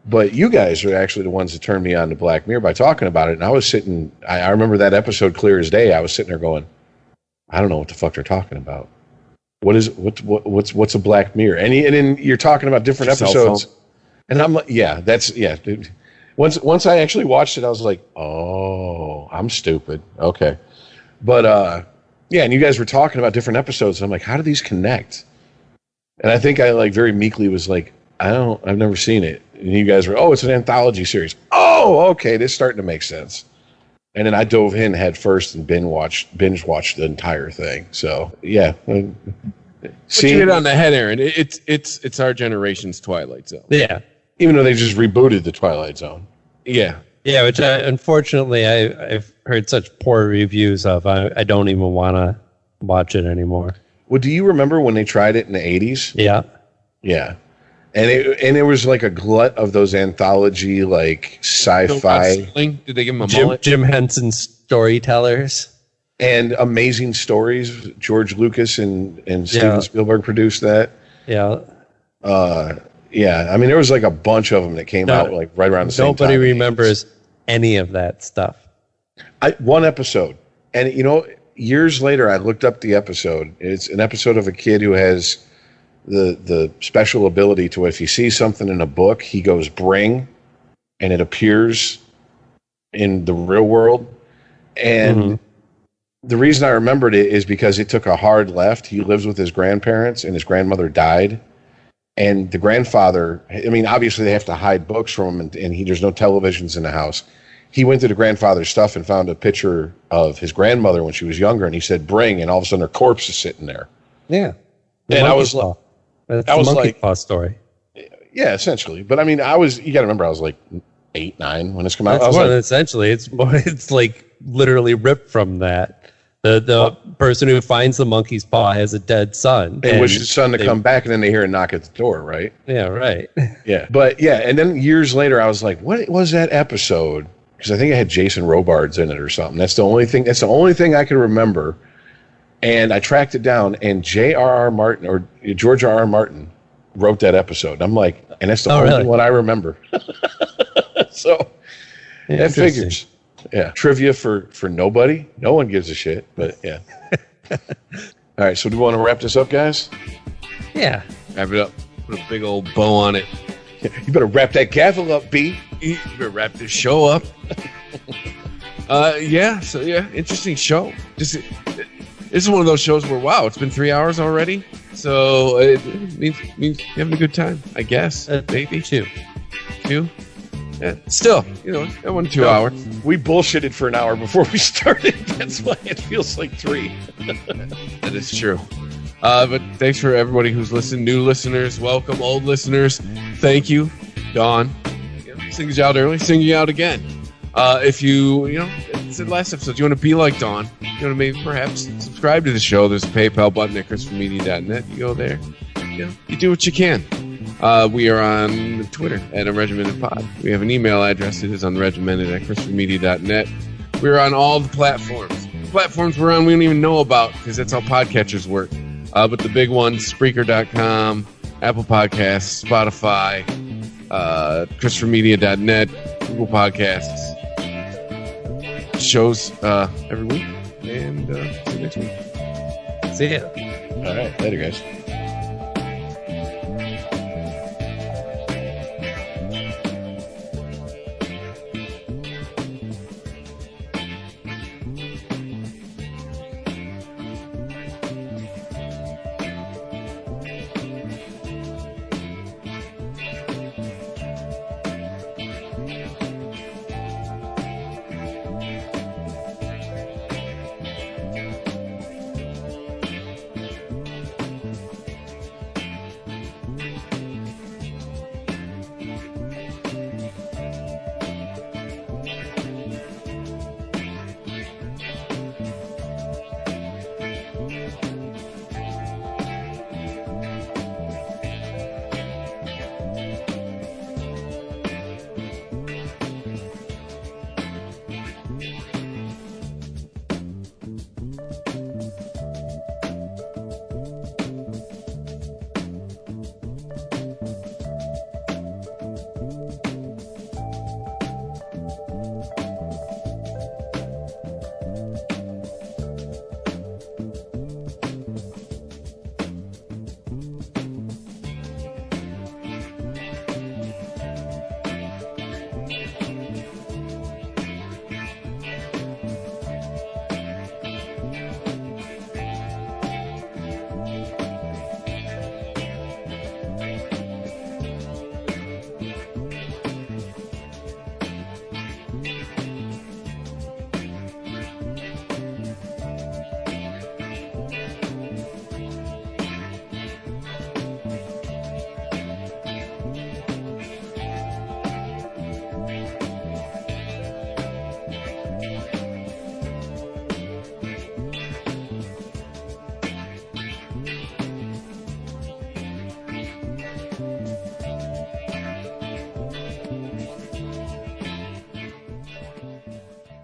But you guys are actually the ones that turned me on to Black Mirror by talking about it. And I was sitting, I remember that episode clear as day. I was sitting there going, I don't know what the fuck they're talking about. What's a Black Mirror? And then you're talking about different episodes. And I'm like, dude. Once I actually watched it, I was like, oh, I'm stupid. Okay. But, yeah, and you guys were talking about different episodes, and I'm like, how do these connect? And I think I like very meekly was like, I've never seen it. And you guys were, it's an anthology series. Oh, okay, this is starting to make sense. And then I dove in head first and binge watched the entire thing. So yeah, see it on the head, Aaron. It's our generation's Twilight Zone. Yeah, even though they just rebooted the Twilight Zone. Yeah. Yeah, which unfortunately I've heard such poor reviews of. I don't even want to watch it anymore. Well, do you remember when they tried it in the 80s? Yeah. Yeah. And it was like a glut of those anthology, like, sci-fi. Did they give him a mullet? Jim Henson storytellers. And Amazing Stories. George Lucas and Steven Spielberg produced that. Yeah. Yeah, I mean, there was like a bunch of them that came out like right around the same time. Nobody remembers any of that stuff. One episode. And, years later, I looked up the episode. It's an episode of a kid who has the special ability to, if he sees something in a book, he goes bring, and it appears in the real world. And the reason I remembered it is because it took a hard left. He lives with his grandparents, and his grandmother died. And the grandfather, I mean, obviously they have to hide books from him, and there's no televisions in the house. He went to the grandfather's stuff and found a picture of his grandmother when she was younger, and he said, "Bring," and all of a sudden her corpse is sitting there. Yeah. And I was like, that's the monkey paw story. Yeah, essentially. But I mean, you got to remember, I was like 8, 9 when this came out. Essentially, it's like literally ripped from that. The person who finds the monkey's paw has a dead son. And wishes his son to come back, and then they hear a knock at the door, right? Yeah, right. Yeah. But yeah, and then years later, I was like, what was that episode? Because I think it had Jason Robards in it or something. That's the only thing I can remember. And I tracked it down, and J.R.R. Martin or George R.R. Martin wrote that episode. I'm like, and that's the only one I remember. So that figures. Yeah, trivia for nobody. No one gives a shit, but yeah. All right, so do we want to wrap this up, guys? Yeah. Wrap it up. Put a big old bow on it. You better wrap that gavel up, B. You better wrap this show up. Interesting show. This is one of those shows where, wow, it's been 3 hours already. So it means you're having a good time, I guess. Maybe. Two? Yeah. Still, that wasn't 2 hours. We bullshitted for an hour before we started. That's why it feels like 3. That is true. But thanks for everybody who's listened. New listeners, welcome. Old listeners, thank you. Dawn, singed you out early, sing you out again. If it's the last episode, you want to be like Dawn, you want to maybe perhaps subscribe to the show. There's a PayPal button at ChristopherMedia.net. You go there. You do what you can. We are on Twitter at UnregimentedPod. We have an email address. It is unregimented@ChristopherMedia.net. We're on all the platforms. The platforms we're on, we don't even know about because that's how podcatchers work. But the big ones, Spreaker.com, Apple Podcasts, Spotify, ChristopherMedia.net, Google Podcasts. Shows every week. And see you next week. See ya. All right. Later, guys.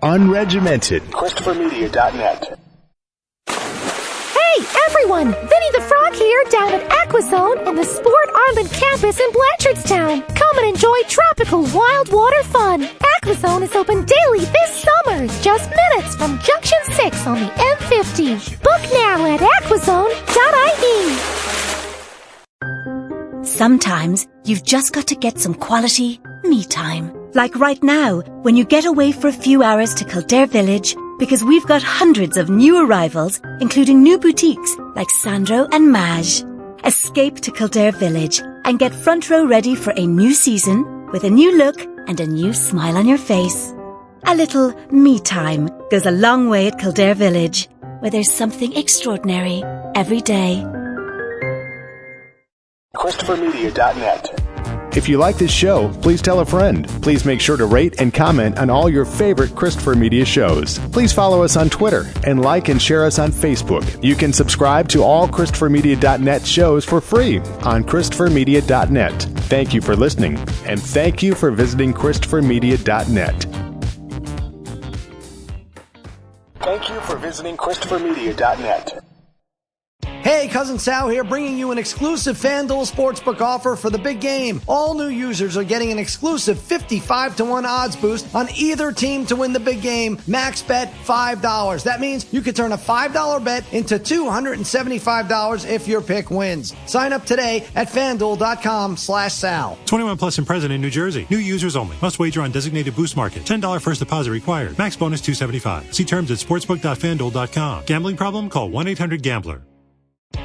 Unregimented. ChristopherMedia.net. Hey, everyone! Vinny the Frog here down at Aquazone in the Sport Ireland campus in Blanchardstown. Come and enjoy tropical wild water fun. Aquazone is open daily this summer, just minutes from Junction 6 on the M50. Book now at aquazone.ie. Sometimes you've just got to get some quality me time. Like right now, when you get away for a few hours to Kildare Village, because we've got hundreds of new arrivals, including new boutiques like Sandro and Maj. Escape to Kildare Village, and get front row ready for a new season with a new look and a new smile on your face. A little me time goes a long way at Kildare Village, where there's something extraordinary every day. ChristopherMedia.net. If you like this show, please tell a friend. Please make sure to rate and comment on all your favorite Christopher Media shows. Please follow us on Twitter and like and share us on Facebook. You can subscribe to all ChristopherMedia.net shows for free on ChristopherMedia.net. Thank you for listening, and thank you for visiting ChristopherMedia.net. Thank you for visiting ChristopherMedia.net. Hey, Cousin Sal here, bringing you an exclusive FanDuel Sportsbook offer for the big game. All new users are getting an exclusive 55-1 odds boost on either team to win the big game. Max bet $5. That means you could turn a $5 bet into $275 if your pick wins. Sign up today at FanDuel.com/Sal. 21 plus and present in New Jersey. New users only. Must wager on designated boost market. $10 first deposit required. Max bonus $275. See terms at sportsbook.fanduel.com. Gambling problem? Call 1-800-GAMBLER.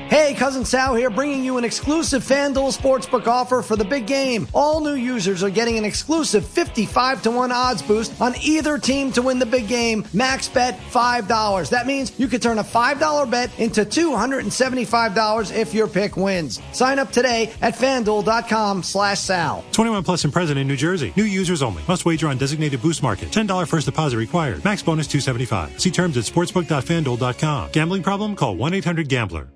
Hey, Cousin Sal here, bringing you an exclusive FanDuel Sportsbook offer for the big game. All new users are getting an exclusive 55-1 odds boost on either team to win the big game. Max bet $5. That means you could turn a $5 bet into $275 if your pick wins. Sign up today at FanDuel.com/Sal. 21 plus and present in New Jersey. New users only. Must wager on designated boost market. $10 first deposit required. Max bonus $275. See terms at sportsbook.fanduel.com. Gambling problem? Call 1-800-GAMBLER.